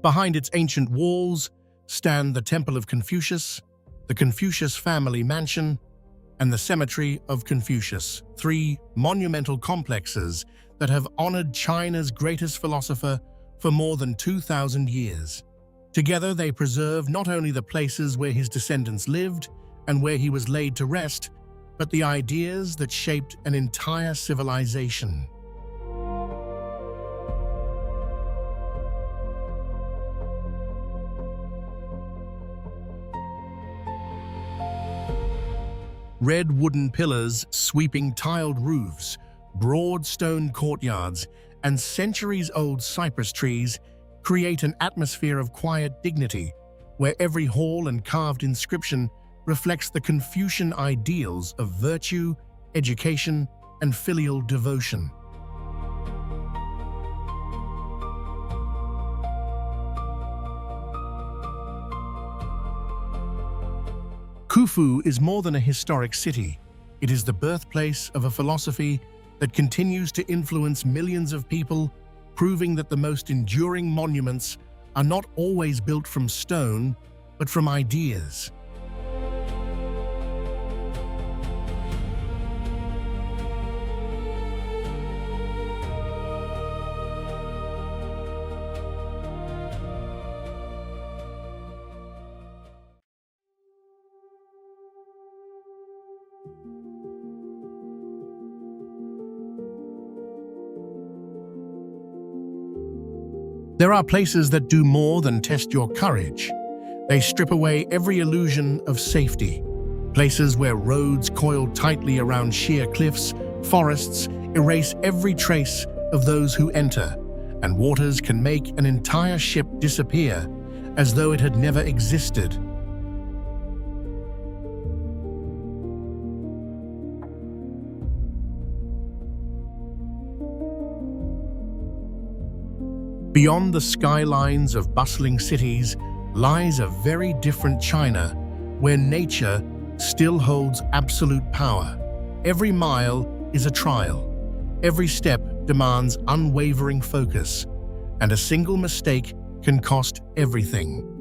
Behind its ancient walls stand the Temple of Confucius, the Confucius family mansion, and the Cemetery of Confucius, three monumental complexes that have honored China's greatest philosopher for more than 2,000 years. Together, they preserve not only the places where his descendants lived and where he was laid to rest, but the ideas that shaped an entire civilization. Red wooden pillars, sweeping tiled roofs, broad stone courtyards, and centuries-old cypress trees create an atmosphere of quiet dignity, where every hall and carved inscription reflects the Confucian ideals of virtue, education, and filial devotion. Khufu is more than a historic city. It is the birthplace of a philosophy that continues to influence millions of people, proving that the most enduring monuments are not always built from stone, but from ideas. There are places that do more than test your courage. They strip away every illusion of safety. Places where roads coil tightly around sheer cliffs, forests erase every trace of those who enter, and waters can make an entire ship disappear as though it had never existed. Beyond the skylines of bustling cities lies a very different China, where nature still holds absolute power. Every mile is a trial. Every step demands unwavering focus, and a single mistake can cost everything.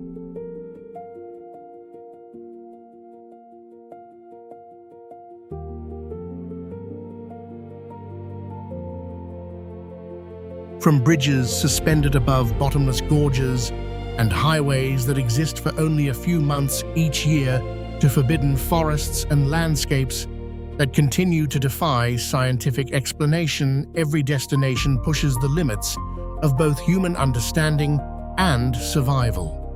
From bridges suspended above bottomless gorges and highways that exist for only a few months each year to forbidden forests and landscapes that continue to defy scientific explanation, every destination pushes the limits of both human understanding and survival.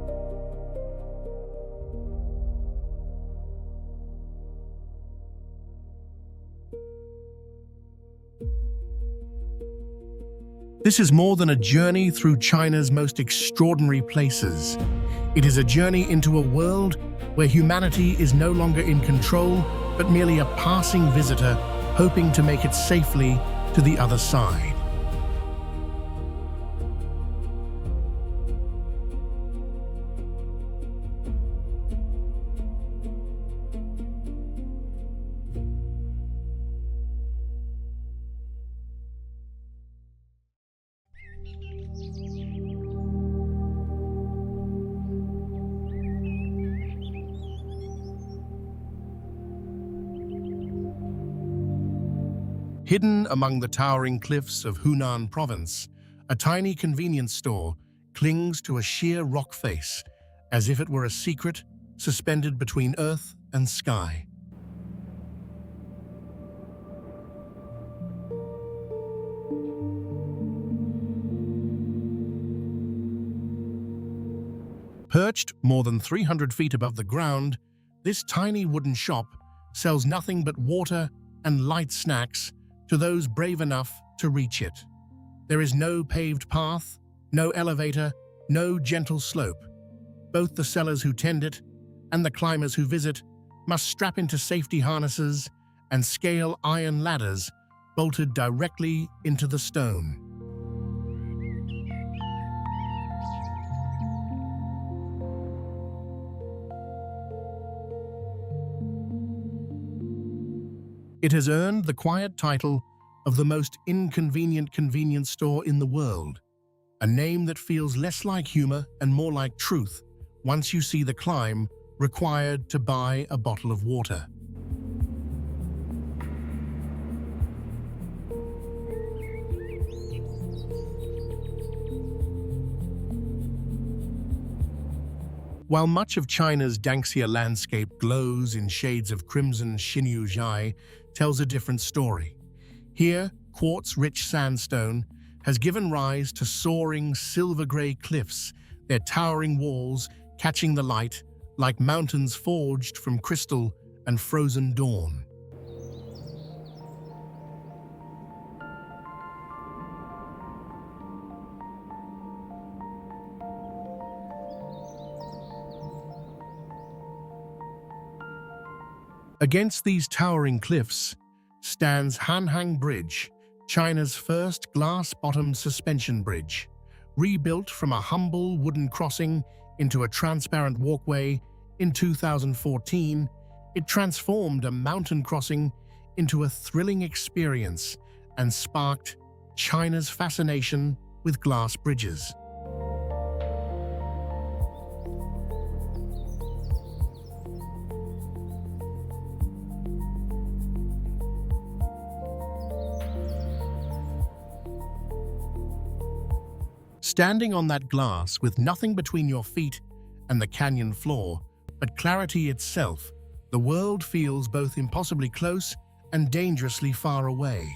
This is more than a journey through China's most extraordinary places. It is a journey into a world where humanity is no longer in control, but merely a passing visitor hoping to make it safely to the other side. Hidden among the towering cliffs of Hunan province, a tiny convenience store clings to a sheer rock face, as if it were a secret suspended between earth and sky. Perched more than 300 feet above the ground, this tiny wooden shop sells nothing but water and light snacks to those brave enough to reach it. There is no paved path, no elevator, no gentle slope. Both the sellers who tend it and the climbers who visit must strap into safety harnesses and scale iron ladders bolted directly into the stone. It has earned the quiet title of the most inconvenient convenience store in the world, a name that feels less like humor and more like truth once you see the climb required to buy a bottle of water. While much of China's Yangtze landscape glows in shades of crimson, Xinyu tells a different story. Here, quartz-rich sandstone has given rise to soaring silver-gray cliffs, their towering walls catching the light like mountains forged from crystal and frozen dawn. Against these towering cliffs stands Hanhang Bridge, China's first glass-bottomed suspension bridge. Rebuilt from a humble wooden crossing into a transparent walkway in 2014, it transformed a mountain crossing into a thrilling experience and sparked China's fascination with glass bridges. Standing on that glass with nothing between your feet and the canyon floor, but clarity itself, the world feels both impossibly close and dangerously far away.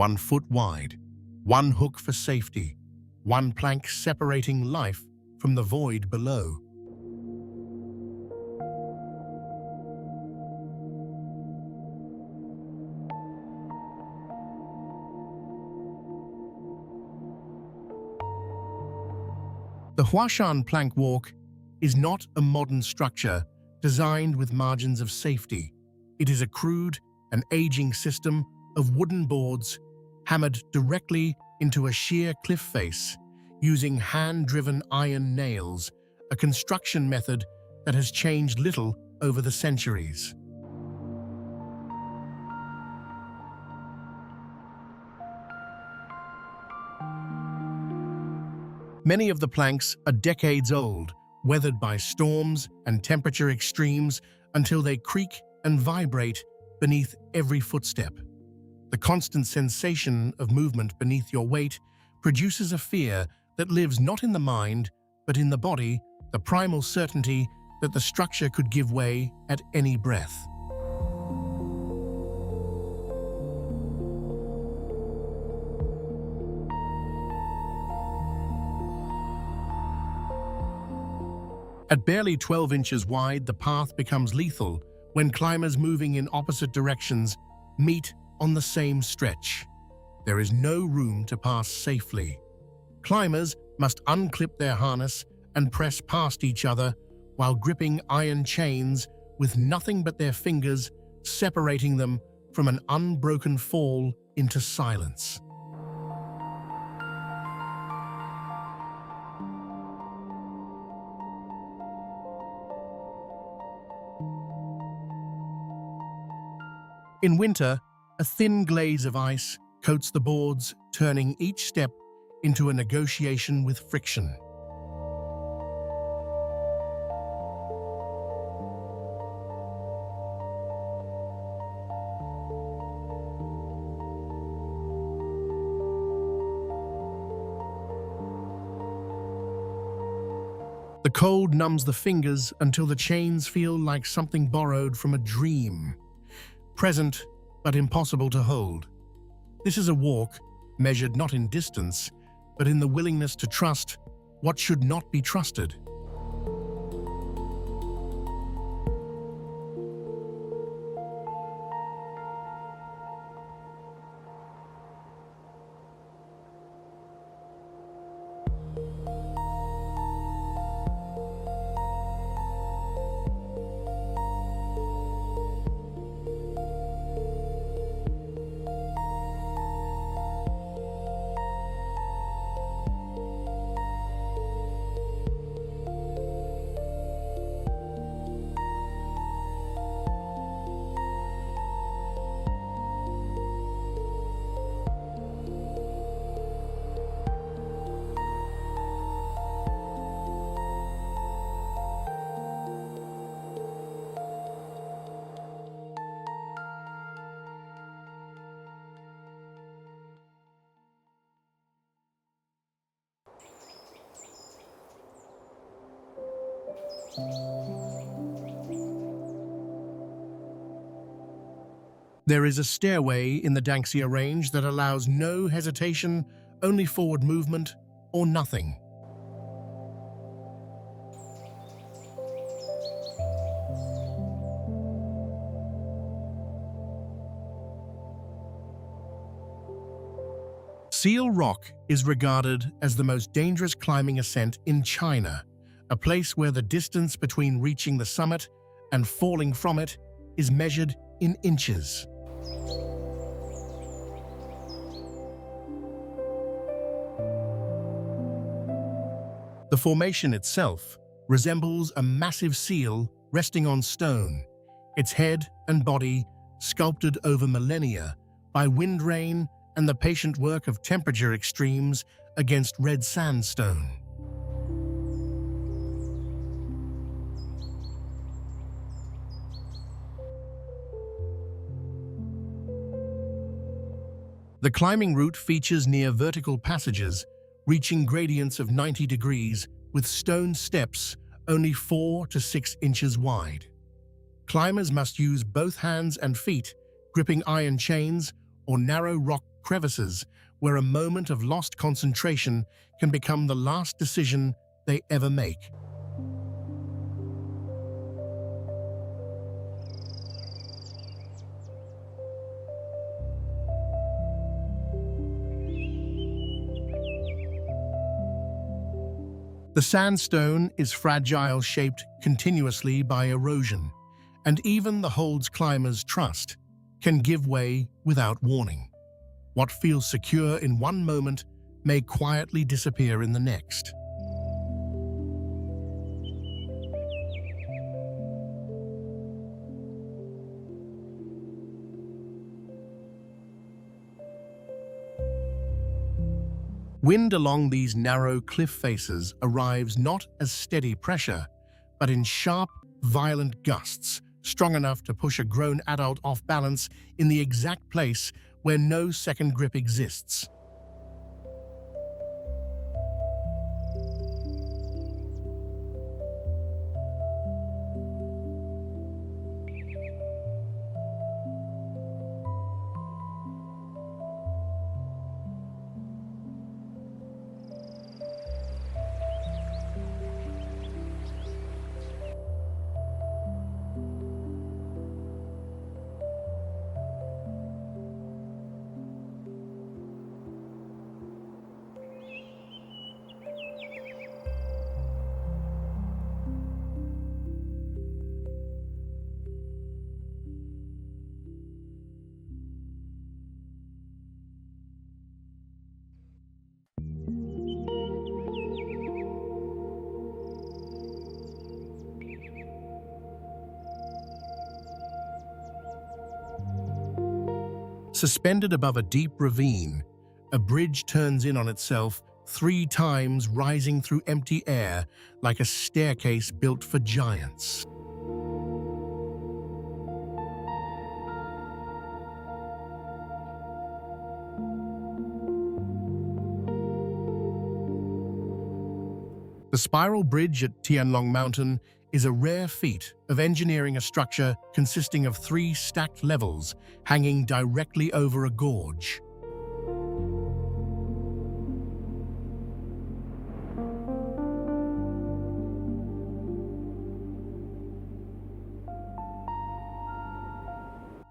One foot wide, one hook for safety, one plank separating life from the void below. The Huashan plank walk is not a modern structure designed with margins of safety. It is a crude and aging system of wooden boards hammered directly into a sheer cliff face using hand-driven iron nails, a construction method that has changed little over the centuries. Many of the planks are decades old, weathered by storms and temperature extremes until they creak and vibrate beneath every footstep. The constant sensation of movement beneath your weight produces a fear that lives not in the mind, but in the body, the primal certainty that the structure could give way at any breath. At barely 12 inches wide, the path becomes lethal when climbers moving in opposite directions meet on the same stretch. There is no room to pass safely. Climbers must unclip their harness and press past each other while gripping iron chains with nothing but their fingers separating them from an unbroken fall into silence. In winter, a thin glaze of ice coats the boards, turning each step into a negotiation with friction. The cold numbs the fingers until the chains feel like something borrowed from a dream, present but impossible to hold. This is a walk measured not in distance, but in the willingness to trust what should not be trusted. There is a stairway in the Danxia Range that allows no hesitation, only forward movement or nothing. Seal Rock is regarded as the most dangerous climbing ascent in China, a place where the distance between reaching the summit and falling from it is measured in inches. The formation itself resembles a massive seal resting on stone, its head and body sculpted over millennia by wind rain and the patient work of temperature extremes against red sandstone. The climbing route features near vertical passages, reaching gradients of 90 degrees with stone steps only 4 to 6 inches wide. Climbers must use both hands and feet, gripping iron chains or narrow rock crevices where a moment of lost concentration can become the last decision they ever make. The sandstone is fragile, shaped continuously by erosion, and even the holds climbers trust can give way without warning. What feels secure in one moment may quietly disappear in the next. Wind along these narrow cliff faces arrives not as steady pressure, but in sharp, violent gusts, strong enough to push a grown adult off balance in the exact place where no second grip exists. Suspended above a deep ravine, a bridge turns in on itself 3 times, rising through empty air like a staircase built for giants. The spiral bridge at Tianlong Mountain is a rare feat of engineering a structure consisting of 3 stacked levels hanging directly over a gorge.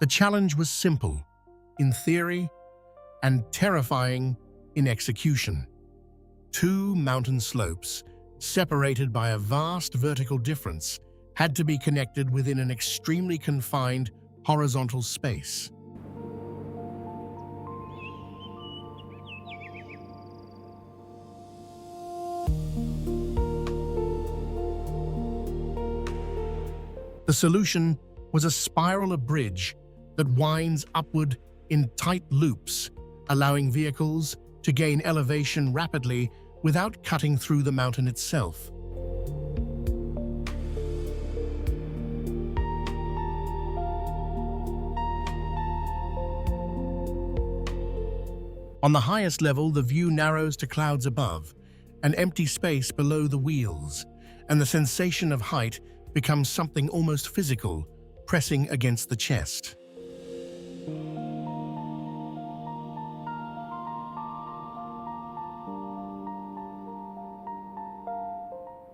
The challenge was simple in theory and terrifying in execution. 2 mountain slopes, separated by a vast vertical difference, had to be connected within an extremely confined horizontal space. The solution was a spiral bridge that winds upward in tight loops, allowing vehicles to gain elevation rapidly without cutting through the mountain itself. On the highest level, the view narrows to clouds above, an empty space below the wheels, and the sensation of height becomes something almost physical, pressing against the chest.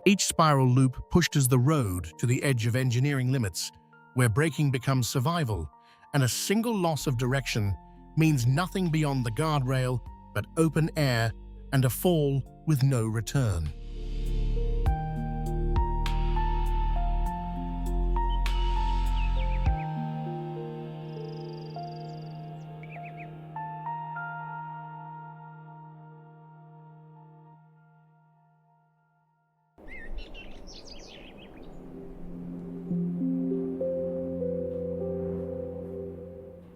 Each spiral loop pushes the road to the edge of engineering limits, where braking becomes survival, and a single loss of direction means nothing beyond the guardrail but open air and a fall with no return.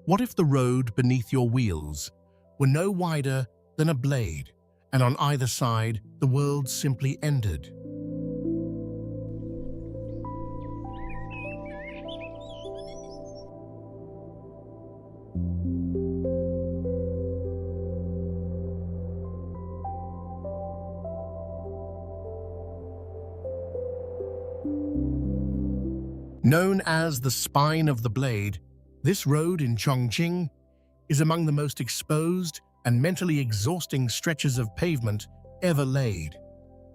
What if the road beneath your wheels were no wider than a blade, and on either side the world simply ended? Known as the spine of the blade, this road in Chongqing is among the most exposed and mentally exhausting stretches of pavement ever laid.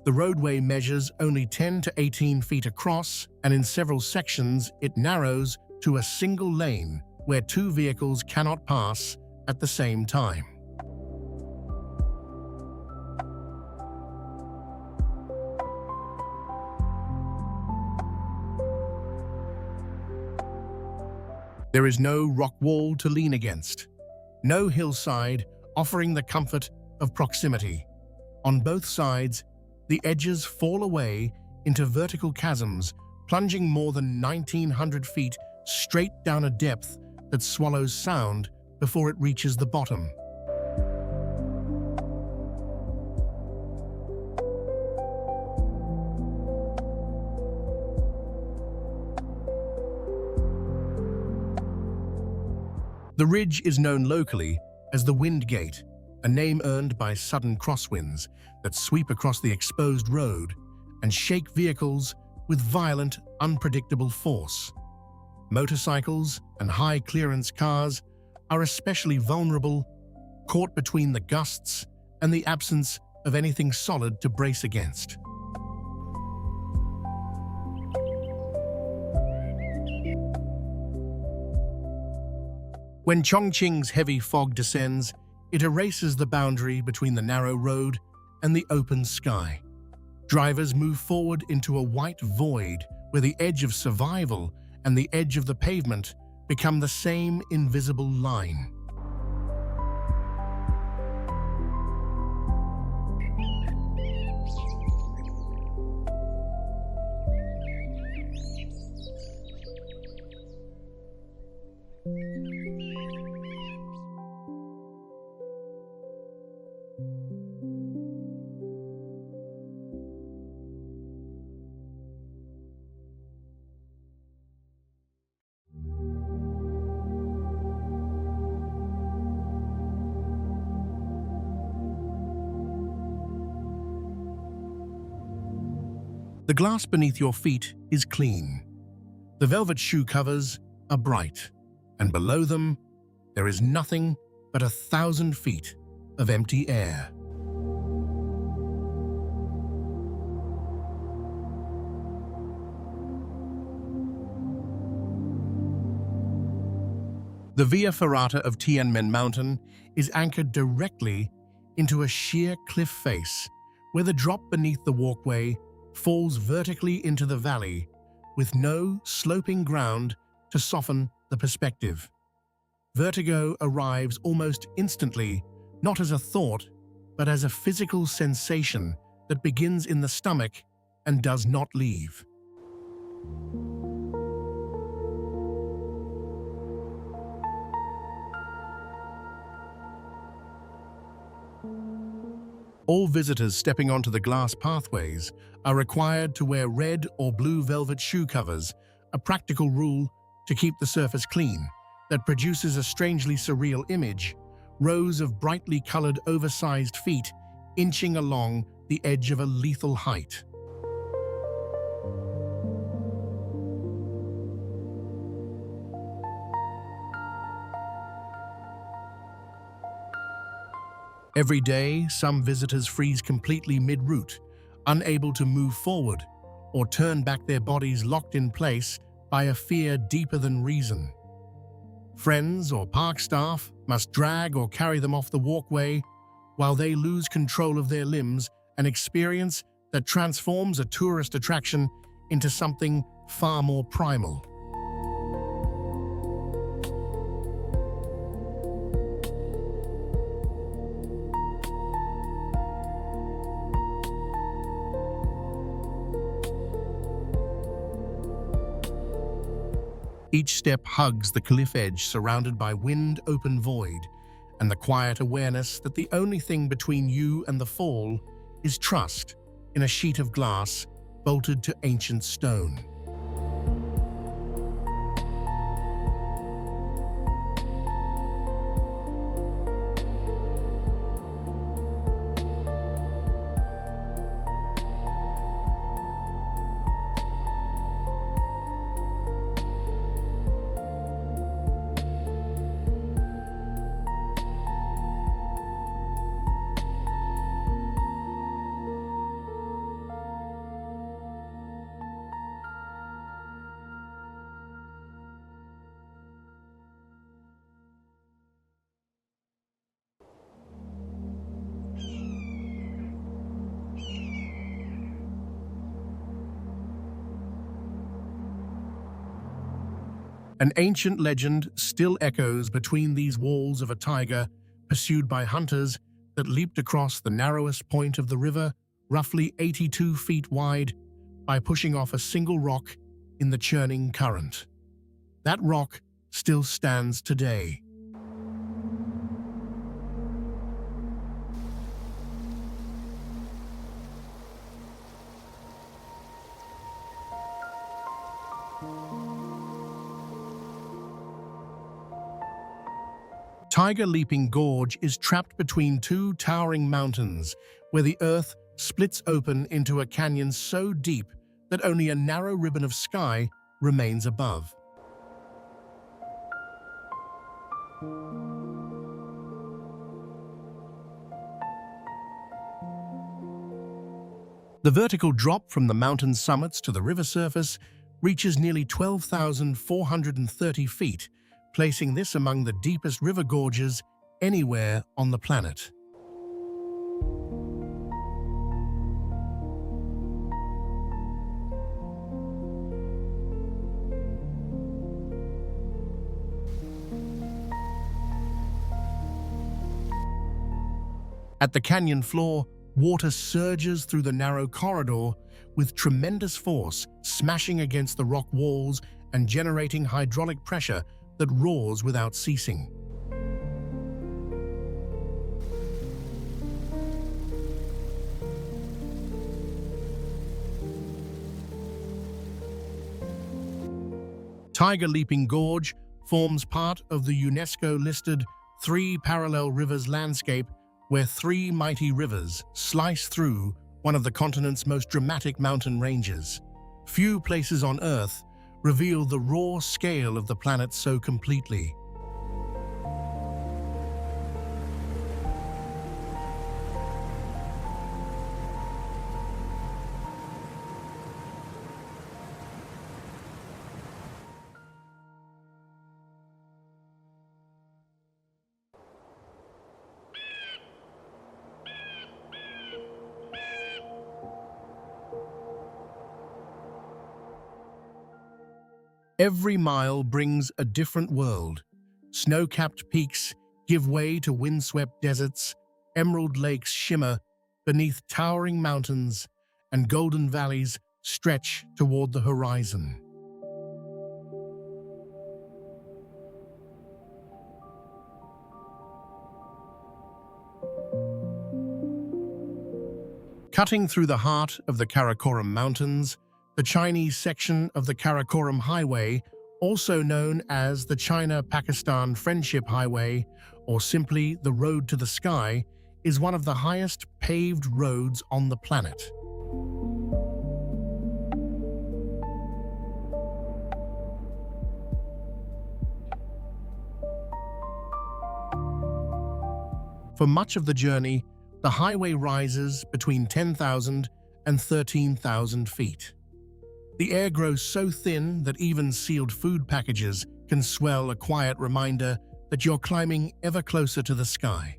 The roadway measures only 10 to 18 feet across, and in several sections it narrows to a single lane where 2 vehicles cannot pass at the same time. There is no rock wall to lean against, no hillside offering the comfort of proximity. On both sides, the edges fall away into vertical chasms, plunging more than 1,900 feet straight down a depth that swallows sound before it reaches the bottom. The ridge is known locally as the Wind Gate, a name earned by sudden crosswinds that sweep across the exposed road and shake vehicles with violent, unpredictable force. Motorcycles and high-clearance cars are especially vulnerable, caught between the gusts and the absence of anything solid to brace against. When Chongqing's heavy fog descends, it erases the boundary between the narrow road and the open sky. Drivers move forward into a white void where the edge of survival and the edge of the pavement become the same invisible line. The glass beneath your feet is clean. The velvet shoe covers are bright, and below them there is nothing but 1,000 feet of empty air. The Via Ferrata of Tianmen Mountain is anchored directly into a sheer cliff face, where the drop beneath the walkway falls vertically into the valley with no sloping ground to soften the perspective. Vertigo arrives almost instantly, not as a thought, but as a physical sensation that begins in the stomach and does not leave. All visitors stepping onto the glass pathways are required to wear red or blue velvet shoe covers, a practical rule to keep the surface clean that produces a strangely surreal image, rows of brightly colored oversized feet inching along the edge of a lethal height. Every day, some visitors freeze completely mid-route, unable to move forward or turn back, their bodies locked in place by a fear deeper than reason. Friends or park staff must drag or carry them off the walkway while they lose control of their limbs, an experience that transforms a tourist attraction into something far more primal. Each step hugs the cliff edge, surrounded by wind-open void, and the quiet awareness that the only thing between you and the fall is trust in a sheet of glass bolted to ancient stone. An ancient legend still echoes between these walls of a tiger pursued by hunters that leaped across the narrowest point of the river, roughly 82 feet wide, by pushing off a single rock in the churning current. That rock still stands today. Tiger Leaping Gorge is trapped between two towering mountains, where the earth splits open into a canyon so deep that only a narrow ribbon of sky remains above. The vertical drop from the mountain summits to the river surface reaches nearly 12,430 feet, placing this among the deepest river gorges anywhere on the planet. At the canyon floor, water surges through the narrow corridor with tremendous force, smashing against the rock walls and generating hydraulic pressure that roars without ceasing. Tiger Leaping Gorge forms part of the UNESCO-listed Three Parallel Rivers landscape, where three mighty rivers slice through one of the continent's most dramatic mountain ranges. Few places on Earth reveal the raw scale of the planet so completely. Every mile brings a different world. Snow-capped peaks give way to windswept deserts, emerald lakes shimmer beneath towering mountains, and golden valleys stretch toward the horizon. Cutting through the heart of the Karakoram Mountains, the Chinese section of the Karakoram Highway, also known as the China-Pakistan Friendship Highway, or simply the Road to the Sky, is one of the highest paved roads on the planet. For much of the journey, the highway rises between 10,000 and 13,000 feet. The air grows so thin that even sealed food packages can swell, a quiet reminder that you're climbing ever closer to the sky.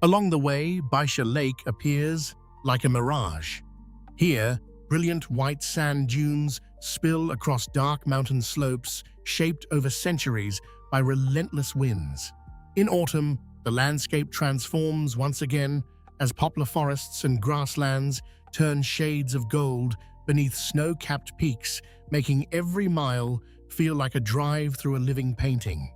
Along the way, Baisha Lake appears like a mirage. Here, brilliant white sand dunes spill across dark mountain slopes shaped over centuries by relentless winds. In autumn, the landscape transforms once again as poplar forests and grasslands turn shades of gold beneath snow-capped peaks, making every mile feel like a drive through a living painting.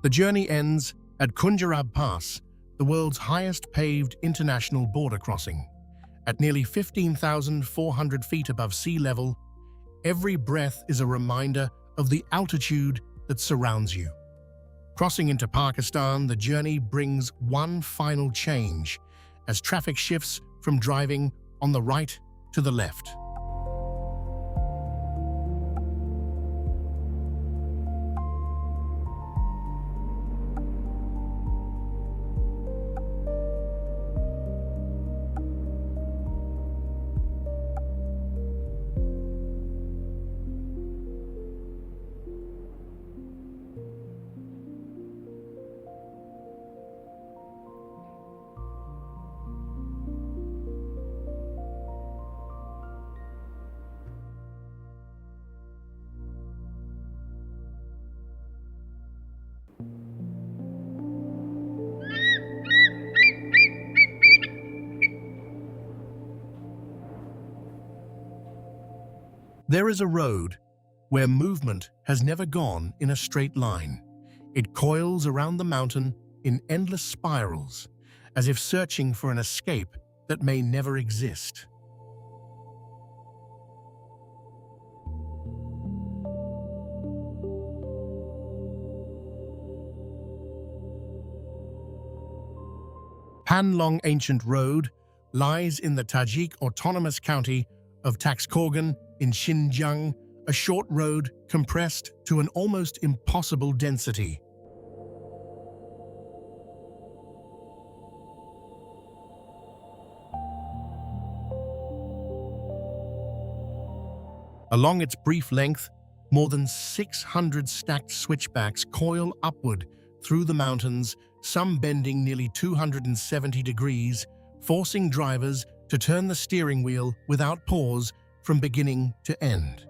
The journey ends at Kunjarab Pass, the world's highest paved international border crossing. At nearly 15,400 feet above sea level, every breath is a reminder of the altitude that surrounds you. Crossing into Pakistan, the journey brings one final change as traffic shifts from driving on the right to the left. There is a road where movement has never gone in a straight line. It coils around the mountain in endless spirals, as if searching for an escape that may never exist. Panlong Ancient Road lies in the Tajik Autonomous County of Taxkorgan in Xinjiang, a short road compressed to an almost impossible density. Along its brief length, more than 600 stacked switchbacks coil upward through the mountains, some bending nearly 270 degrees, forcing drivers to turn the steering wheel without pause from beginning to end.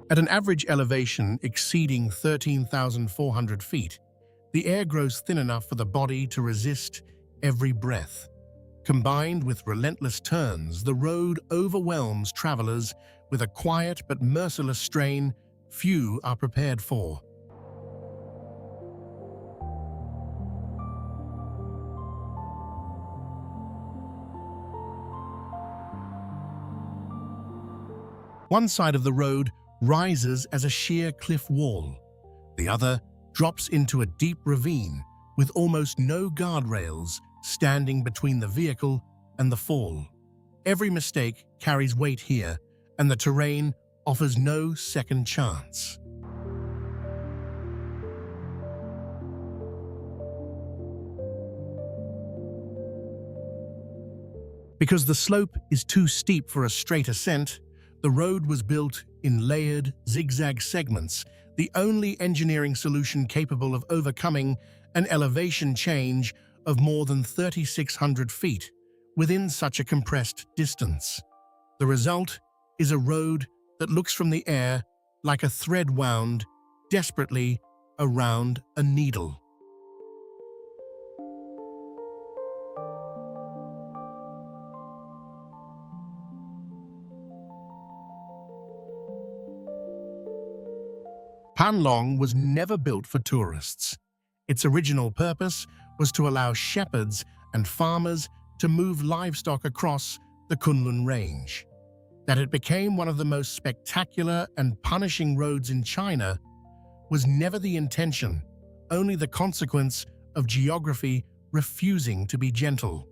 At an average elevation exceeding 13,400 feet, the air grows thin enough for the body to resist every breath. Combined with relentless turns, the road overwhelms travelers with a quiet but merciless strain few are prepared for. One side of the road rises as a sheer cliff wall. The other drops into a deep ravine with almost no guardrails standing between the vehicle and the fall. Every mistake carries weight here, and the terrain offers no second chance. Because the slope is too steep for a straight ascent, the road was built in layered, zigzag segments, the only engineering solution capable of overcoming an elevation change of more than 3,600 feet within such a compressed distance. The result is a road that looks from the air like a thread wound desperately around a needle. Panlong was never built for tourists. Its original purpose was to allow shepherds and farmers to move livestock across the Kunlun Range. That it became one of the most spectacular and punishing roads in China was never the intention, only the consequence of geography refusing to be gentle.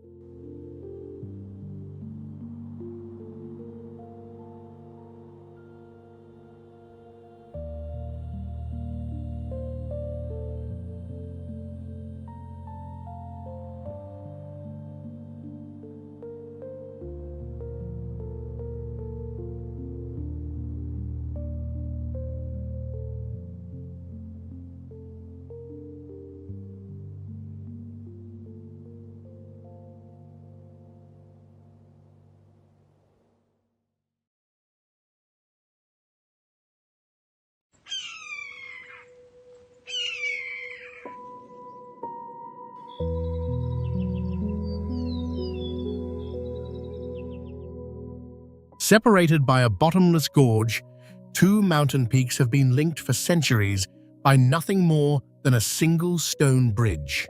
Separated by a bottomless gorge, two mountain peaks have been linked for centuries by nothing more than a single stone bridge.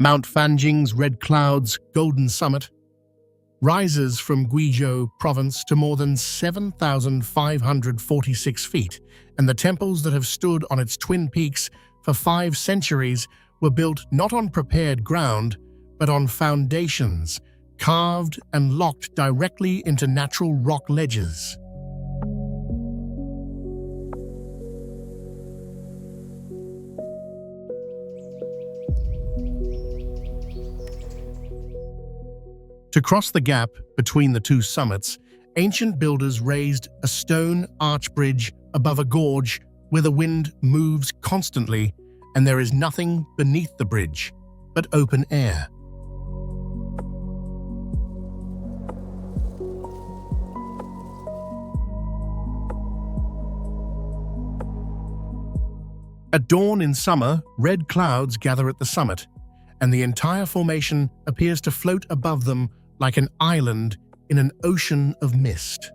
Mount Fanjing's Red Cloud's golden summit rises from Guizhou province to more than 7,546 feet, and the temples that have stood on its twin peaks for 5 centuries were built not on prepared ground, but on foundations, carved and locked directly into natural rock ledges. To cross the gap between the two summits, ancient builders raised a stone arch bridge above a gorge where the wind moves constantly and there is nothing beneath the bridge but open air. At dawn in summer, red clouds gather at the summit, and the entire formation appears to float above them like an island in an ocean of mist.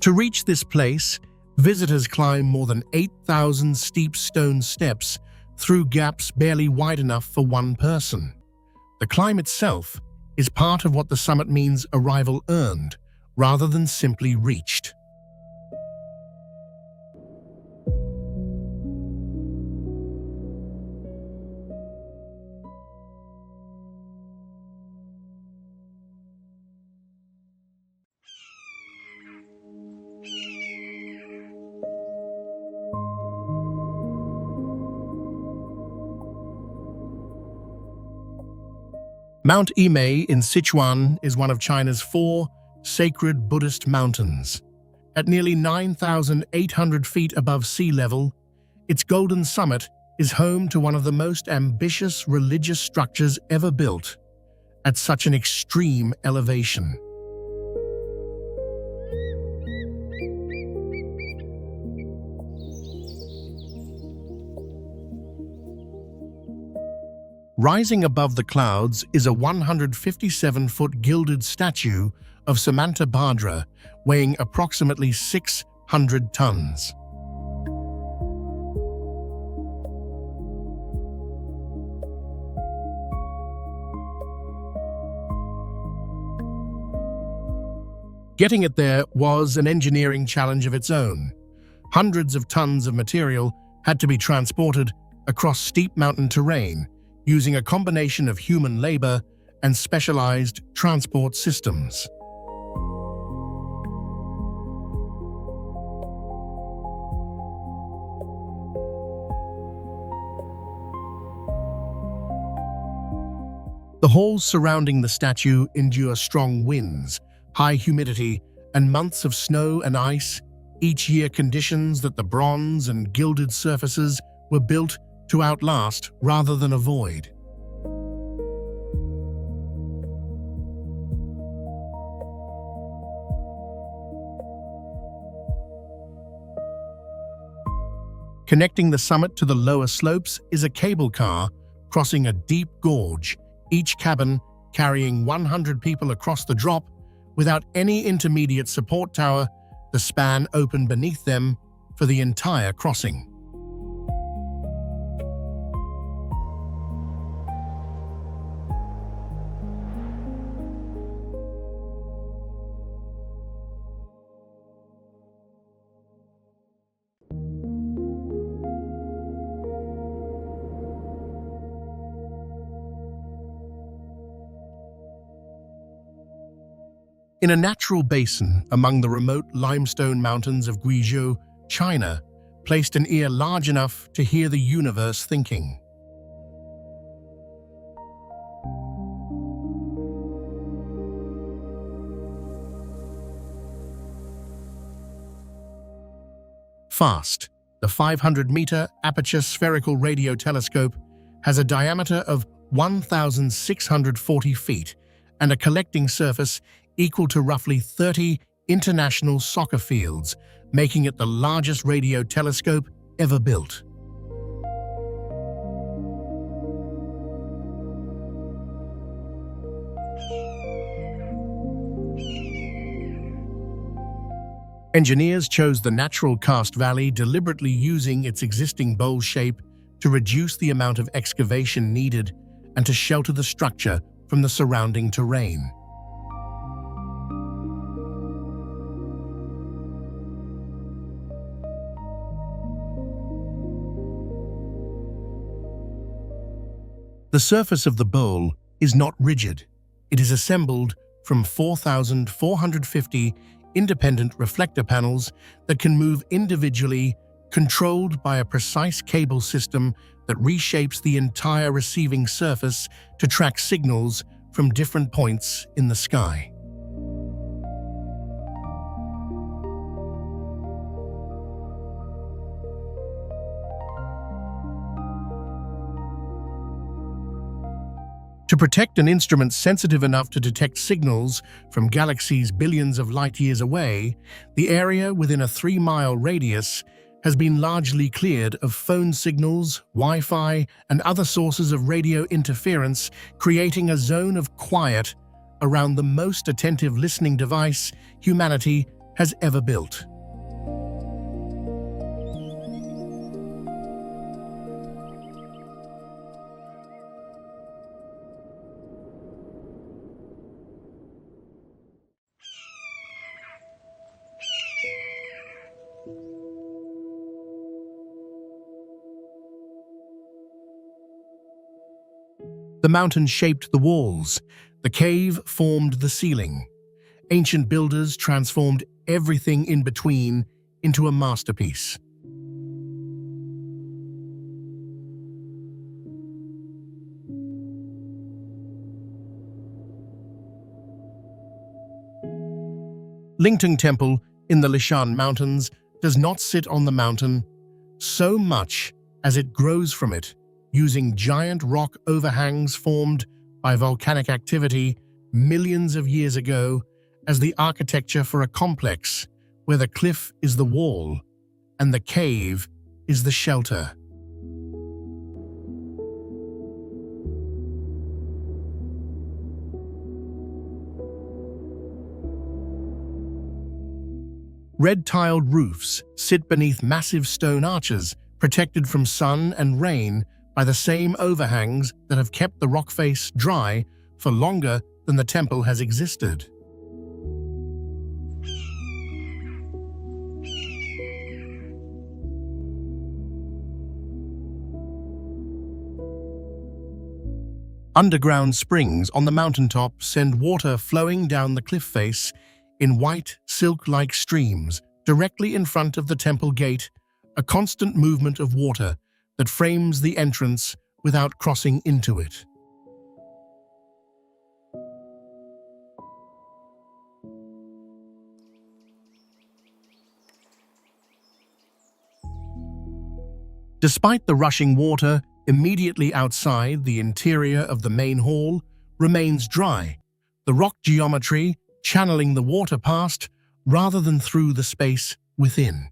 To reach this place, visitors climb more than 8,000 steep stone steps through gaps barely wide enough for one person. The climb itself is part of what the summit means arrival earned, rather than simply reached. Mount Imei in Sichuan is one of China's 4 sacred Buddhist mountains. At nearly 9,800 feet above sea level, its golden summit is home to one of the most ambitious religious structures ever built at such an extreme elevation. Rising above the clouds is a 157-foot gilded statue of Samanta Bhadra, weighing approximately 600 tons. Getting it there was an engineering challenge of its own. Hundreds of tons of material had to be transported across steep mountain terrain, using a combination of human labor and specialized transport systems. The halls surrounding the statue endure strong winds, high humidity, and months of snow and ice, each year conditions that the bronze and gilded surfaces were built to outlast rather than avoid. Connecting the summit to the lower slopes is a cable car crossing a deep gorge, each cabin carrying 100 people across the drop. Without any intermediate support tower, the span opened beneath them for the entire crossing. In a natural basin among the remote limestone mountains of Guizhou, China, placed an ear large enough to hear the universe thinking. FAST, the 500-meter aperture spherical radio telescope, has a diameter of 1,640 feet and a collecting surface equal to roughly 30 international soccer fields, making it the largest radio telescope ever built. Engineers chose the natural karst valley, deliberately using its existing bowl shape to reduce the amount of excavation needed and to shelter the structure from the surrounding terrain. The surface of the bowl is not rigid. It is assembled from 4,450 independent reflector panels that can move individually, controlled by a precise cable system that reshapes the entire receiving surface to track signals from different points in the sky. To protect an instrument sensitive enough to detect signals from galaxies billions of light years away, the area within a 3-mile radius has been largely cleared of phone signals, Wi-Fi, and other sources of radio interference, creating a zone of quiet around the most attentive listening device humanity has ever built. The mountain shaped the walls. The cave formed the ceiling. Ancient builders transformed everything in between into a masterpiece. Lingteng Temple in the Lishan Mountains does not sit on the mountain. So much as it grows from it, using giant rock overhangs formed by volcanic activity millions of years ago as the architecture for a complex where the cliff is the wall and the cave is the shelter. Red-tiled roofs sit beneath massive stone arches, protected from sun and rain by the same overhangs that have kept the rock face dry for longer than the temple has existed. Underground springs on the mountaintop send water flowing down the cliff face in white, silk-like streams directly in front of the temple gate, a constant movement of water that frames the entrance without crossing into it. Despite the rushing water, immediately outside the interior of the main hall remains dry, the rock geometry channeling the water past rather than through the space within.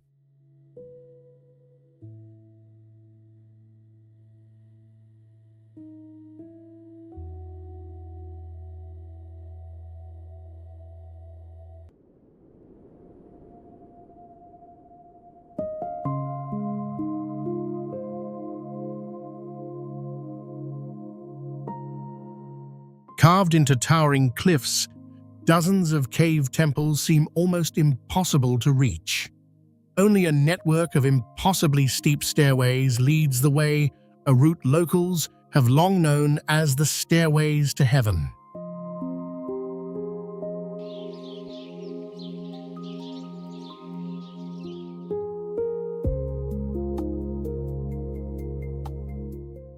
Carved into towering cliffs, dozens of cave temples seem almost impossible to reach. Only a network of impossibly steep stairways leads the way, a route locals have long known as the Stairways to Heaven.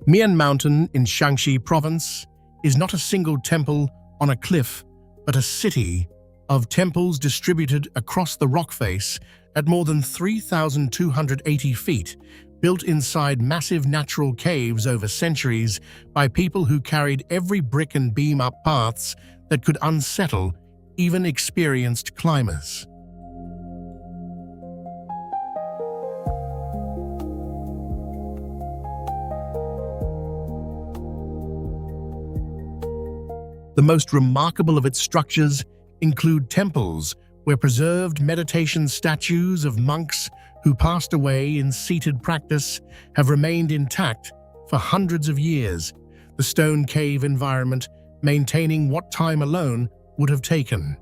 Mian Mountain in Shaanxi Province is not a single temple on a cliff, but a city of temples distributed across the rock face at more than 3,280 feet, built inside massive natural caves over centuries by people who carried every brick and beam up paths that could unsettle even experienced climbers. The most remarkable of its structures include temples where preserved meditation statues of monks who passed away in seated practice have remained intact for hundreds of years, the stone cave environment maintaining what time alone would have taken.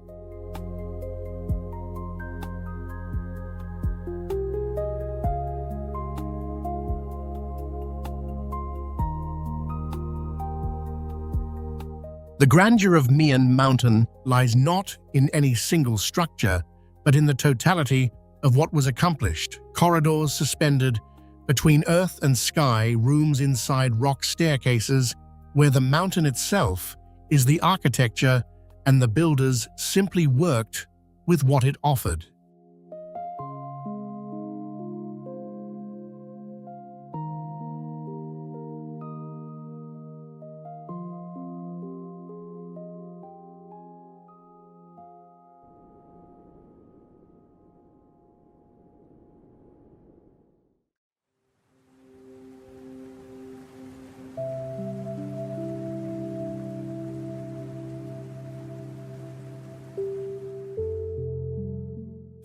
The grandeur of Mian Mountain lies not in any single structure, but in the totality of what was accomplished. Corridors suspended between earth and sky, rooms inside rock staircases, where the mountain itself is the architecture and the builders simply worked with what it offered.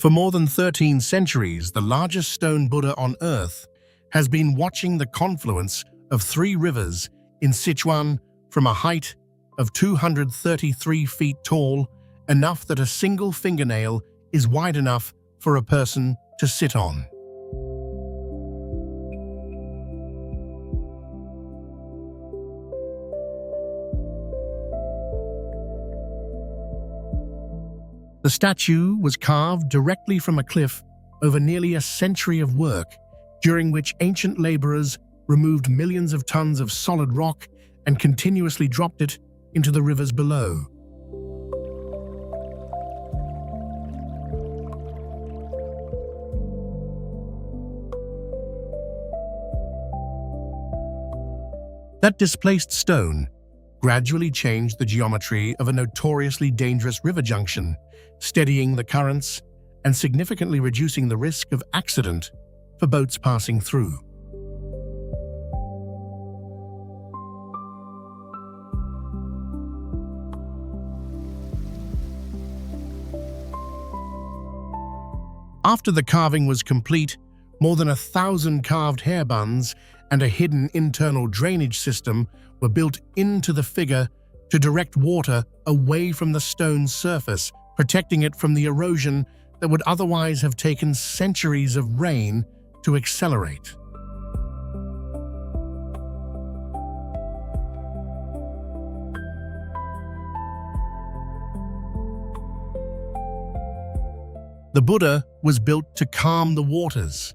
For more than 13 centuries, the largest stone Buddha on Earth has been watching the confluence of 3 rivers in Sichuan from a height of 233 feet tall, enough that a single fingernail is wide enough for a person to sit on. The statue was carved directly from a cliff over nearly a century of work, during which ancient laborers removed millions of tons of solid rock and continuously dropped it into the rivers below. That displaced stone gradually changed the geometry of a notoriously dangerous river junction, steadying the currents and significantly reducing the risk of accident for boats passing through. After the carving was complete, more than 1,000 carved hair buns and a hidden internal drainage system were built into the figure to direct water away from the stone's surface, protecting it from the erosion that would otherwise have taken centuries of rain to accelerate. The Buddha was built to calm the waters.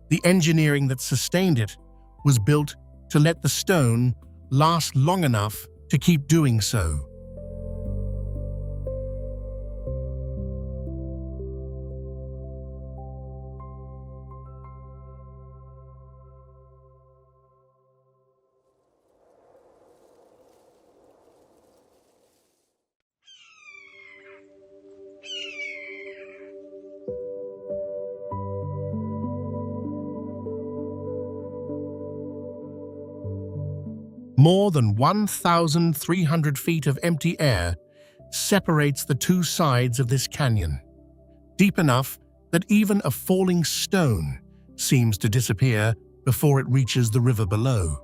The engineering that sustained it was built to let the stone last long enough to keep doing so. More than 1,300 feet of empty air separates the two sides of this canyon, deep enough that even a falling stone seems to disappear before it reaches the river below.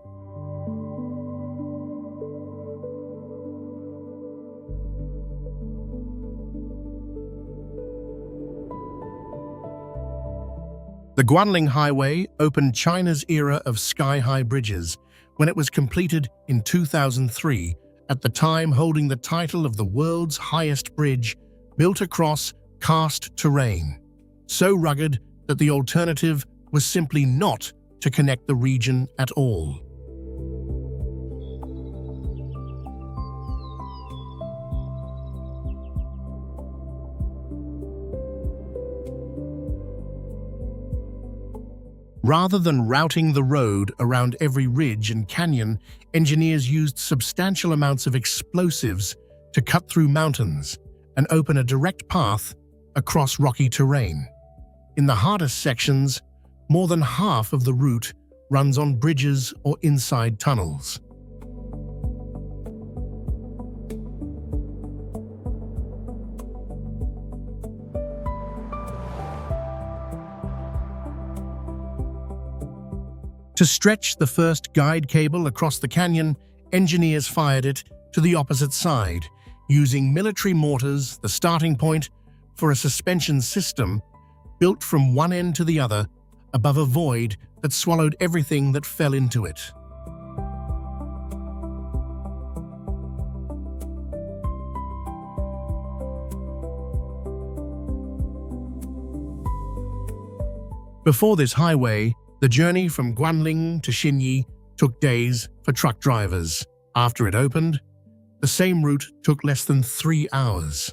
The Guanling Highway opened China's era of sky-high bridges when it was completed in 2003, at the time holding the title of the world's highest bridge built across karst terrain, so rugged that the alternative was simply not to connect the region at all. Rather than routing the road around every ridge and canyon, engineers used substantial amounts of explosives to cut through mountains and open a direct path across rocky terrain. In the hardest sections, more than half of the route runs on bridges or inside tunnels. To stretch the first guide cable across the canyon, engineers fired it to the opposite side, using military mortars, the starting point for a suspension system built from one end to the other above a void that swallowed everything that fell into it. Before this highway, the journey from Guanling to Xinyi took days for truck drivers. After it opened, the same route took less than 3 hours.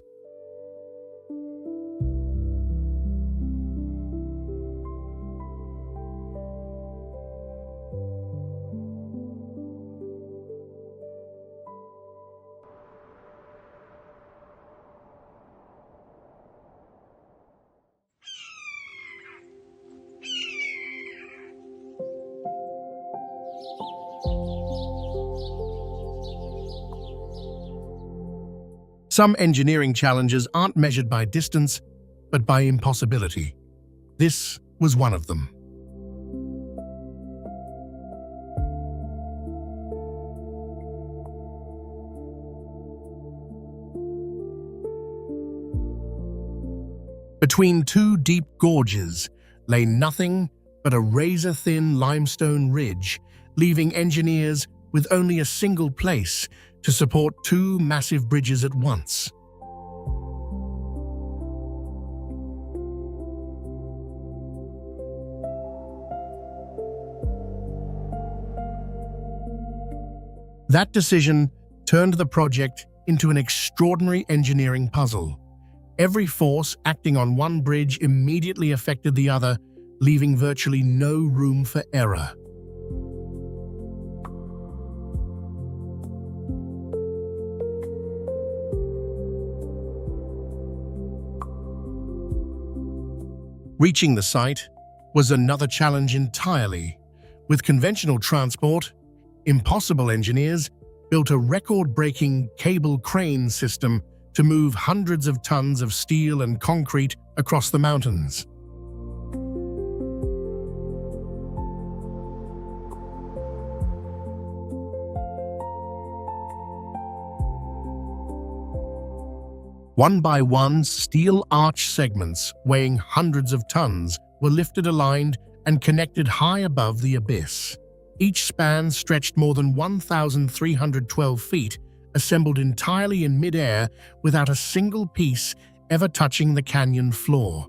Some engineering challenges aren't measured by distance, but by impossibility. This was one of them. Between two deep gorges lay nothing but a razor-thin limestone ridge, leaving engineers with only a single place to support two massive bridges at once. That decision turned the project into an extraordinary engineering puzzle. Every force acting on one bridge immediately affected the other, leaving virtually no room for error. Reaching the site was another challenge entirely. With conventional transport, impossible engineers built a record-breaking cable crane system to move hundreds of tons of steel and concrete across the mountains. One by one, steel arch segments weighing hundreds of tons were lifted, aligned, and connected high above the abyss. Each span stretched more than 1,312 feet, assembled entirely in mid-air without a single piece ever touching the canyon floor.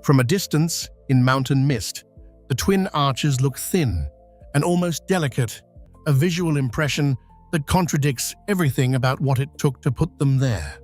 From a distance, in mountain mist, the twin arches look thin and almost delicate, a visual impression that contradicts everything about what it took to put them there.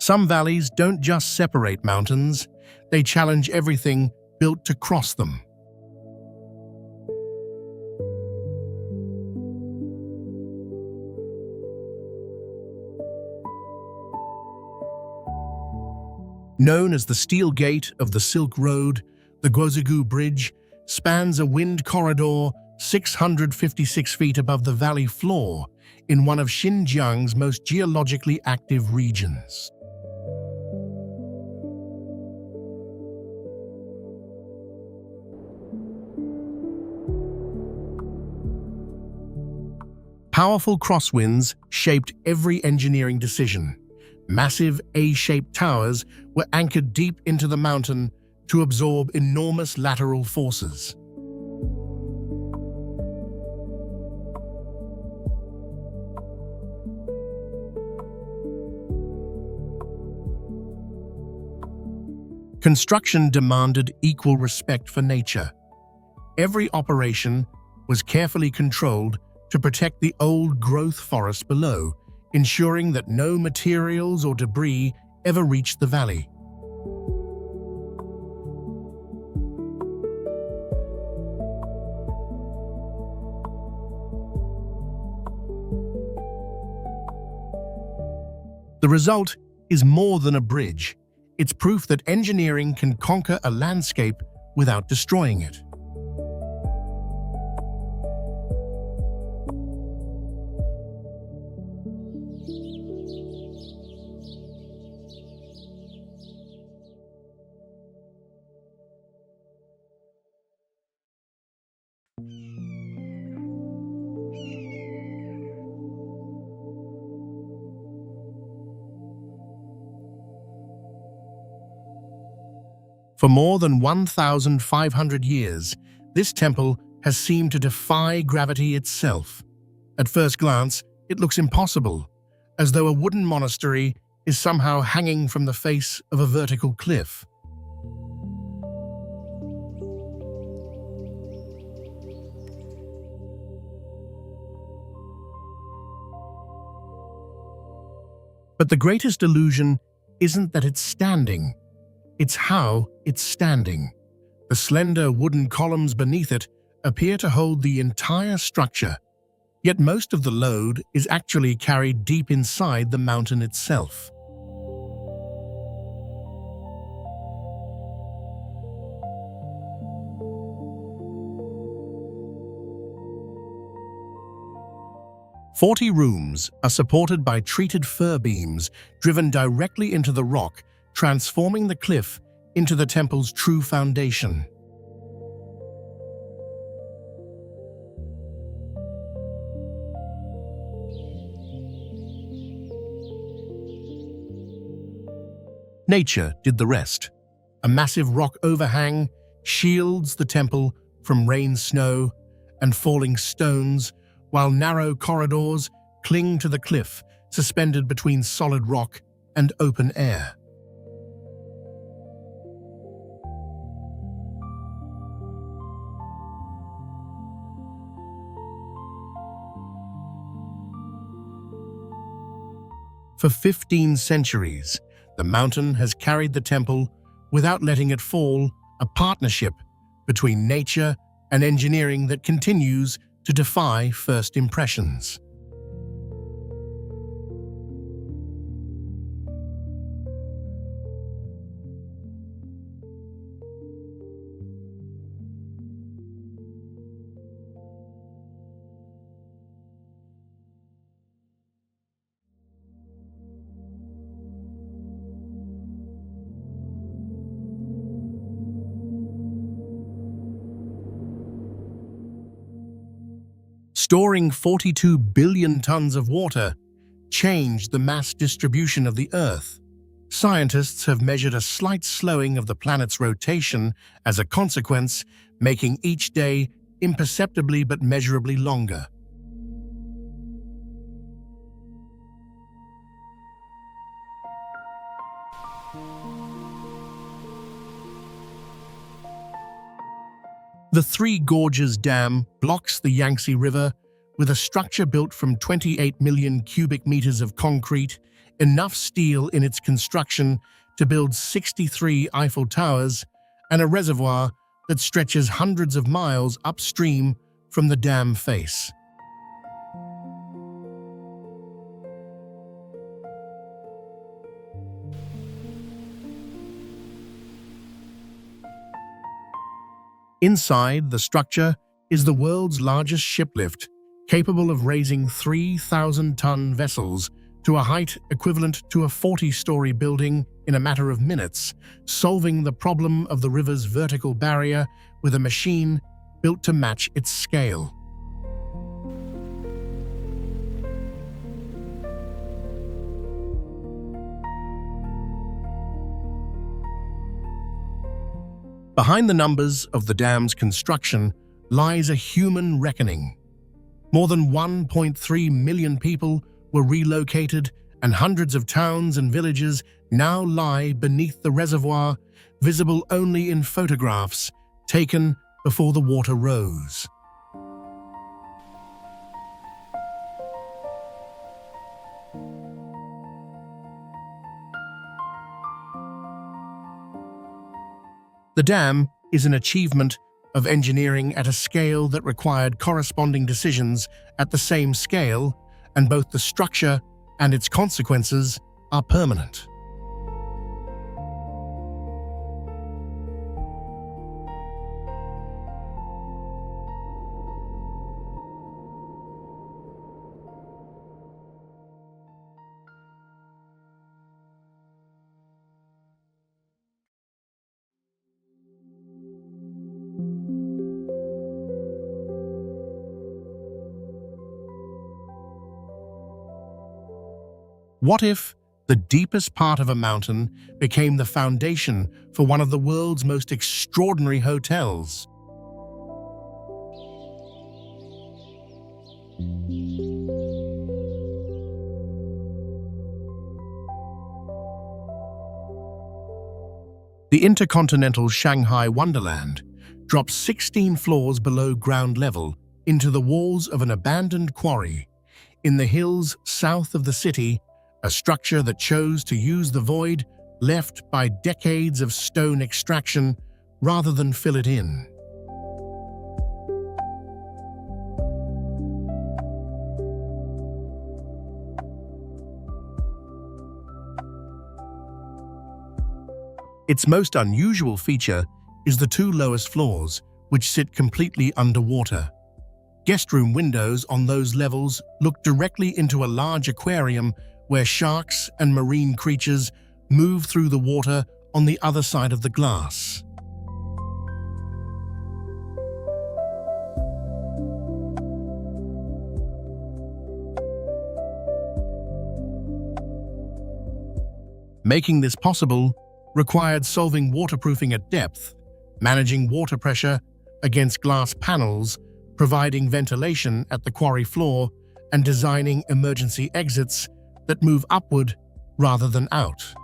Some valleys don't just separate mountains, they challenge everything built to cross them. Known as the Steel Gate of the Silk Road, the Guozigou Bridge spans a wind corridor 656 feet above the valley floor in one of Xinjiang's most geologically active regions. Powerful crosswinds shaped every engineering decision. Massive A-shaped towers were anchored deep into the mountain to absorb enormous lateral forces. Construction demanded equal respect for nature. Every operation was carefully controlled to protect the old-growth forest below, ensuring that no materials or debris ever reached the valley. The result is more than a bridge. It's proof that engineering can conquer a landscape without destroying it. For more than 1,500 years, this temple has seemed to defy gravity itself. At first glance, it looks impossible, as though a wooden monastery is somehow hanging from the face of a vertical cliff. But the greatest illusion isn't that it's standing. It's how it's standing. The slender wooden columns beneath it appear to hold the entire structure, yet most of the load is actually carried deep inside the mountain itself. "40 rooms are supported by treated fir beams driven directly into the rock, transforming the cliff into the temple's true foundation. Nature did the rest. A massive rock overhang shields the temple from rain, snow, and falling stones, while narrow corridors cling to the cliff, suspended between solid rock and open air. For 15 centuries, the mountain has carried the temple without letting it fall, a partnership between nature and engineering that continues to defy first impressions. Storing 42 billion tons of water changed the mass distribution of the Earth. Scientists have measured a slight slowing of the planet's rotation as a consequence, making each day imperceptibly but measurably longer. The Three Gorges Dam blocks the Yangtze River with a structure built from 28 million cubic meters of concrete, enough steel in its construction to build 63 Eiffel Towers, and a reservoir that stretches hundreds of miles upstream from the dam face. Inside the structure is the world's largest shiplift, capable of raising 3,000-ton vessels to a height equivalent to a 40-story building in a matter of minutes, solving the problem of the river's vertical barrier with a machine built to match its scale. Behind the numbers of the dam's construction lies a human reckoning. More than 1.3 million people were relocated, and hundreds of towns and villages now lie beneath the reservoir, visible only in photographs taken before the water rose. The dam is an achievement of engineering at a scale that required corresponding decisions at the same scale, and both the structure and its consequences are permanent. What if the deepest part of a mountain became the foundation for one of the world's most extraordinary hotels? The Intercontinental Shanghai Wonderland drops 16 floors below ground level into the walls of an abandoned quarry in the hills south of the city, a structure that chose to use the void left by decades of stone extraction rather than fill it in. Its most unusual feature is the two lowest floors, which sit completely underwater. Guest room windows on those levels look directly into a large aquarium where sharks and marine creatures move through the water on the other side of the glass. Making this possible required solving waterproofing at depth, managing water pressure against glass panels providing ventilation at the quarry floor and designing emergency exits that move upward rather than out.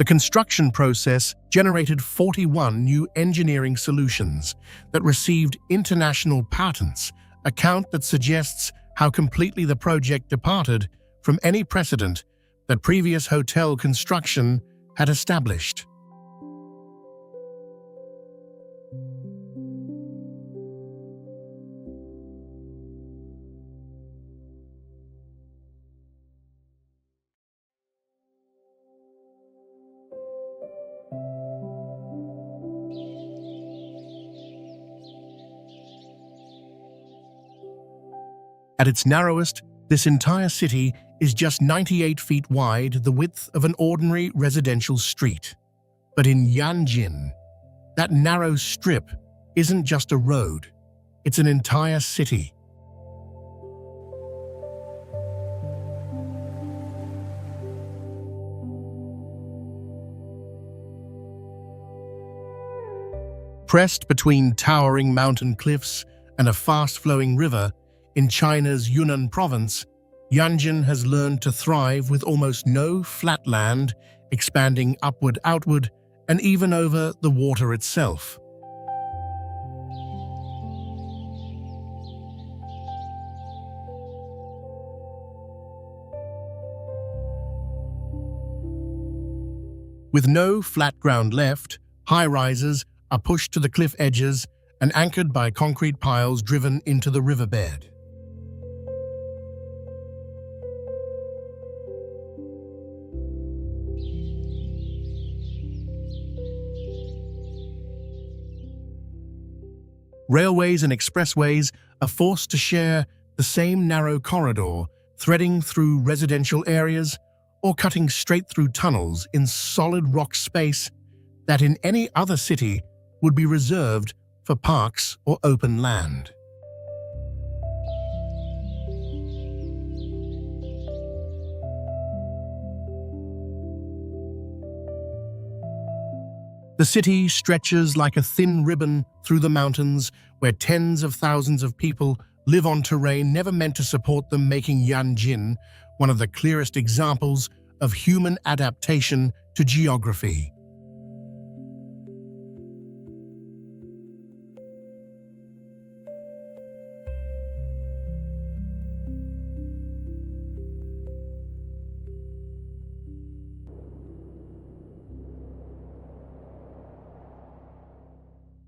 The construction process generated 41 new engineering solutions that received international patents, a count that suggests how completely the project departed from any precedent that previous hotel construction had established. At its narrowest, this entire city is just 98 feet wide, the width of an ordinary residential street. But in Yanjin, that narrow strip isn't just a road, it's an entire city. Pressed between towering mountain cliffs and a fast-flowing river, in China's Yunnan province, Yanjin has learned to thrive with almost no flat land, expanding upward, outward, and even over the water itself. With no flat ground left, high-rises are pushed to the cliff edges and anchored by concrete piles driven into the riverbed. Railways and expressways are forced to share the same narrow corridor, threading through residential areas or cutting straight through tunnels in solid rock space that in any other city would be reserved for parks or open land. The city stretches like a thin ribbon through the mountains where tens of thousands of people live on terrain never meant to support them, making Yanjin one of the clearest examples of human adaptation to geography.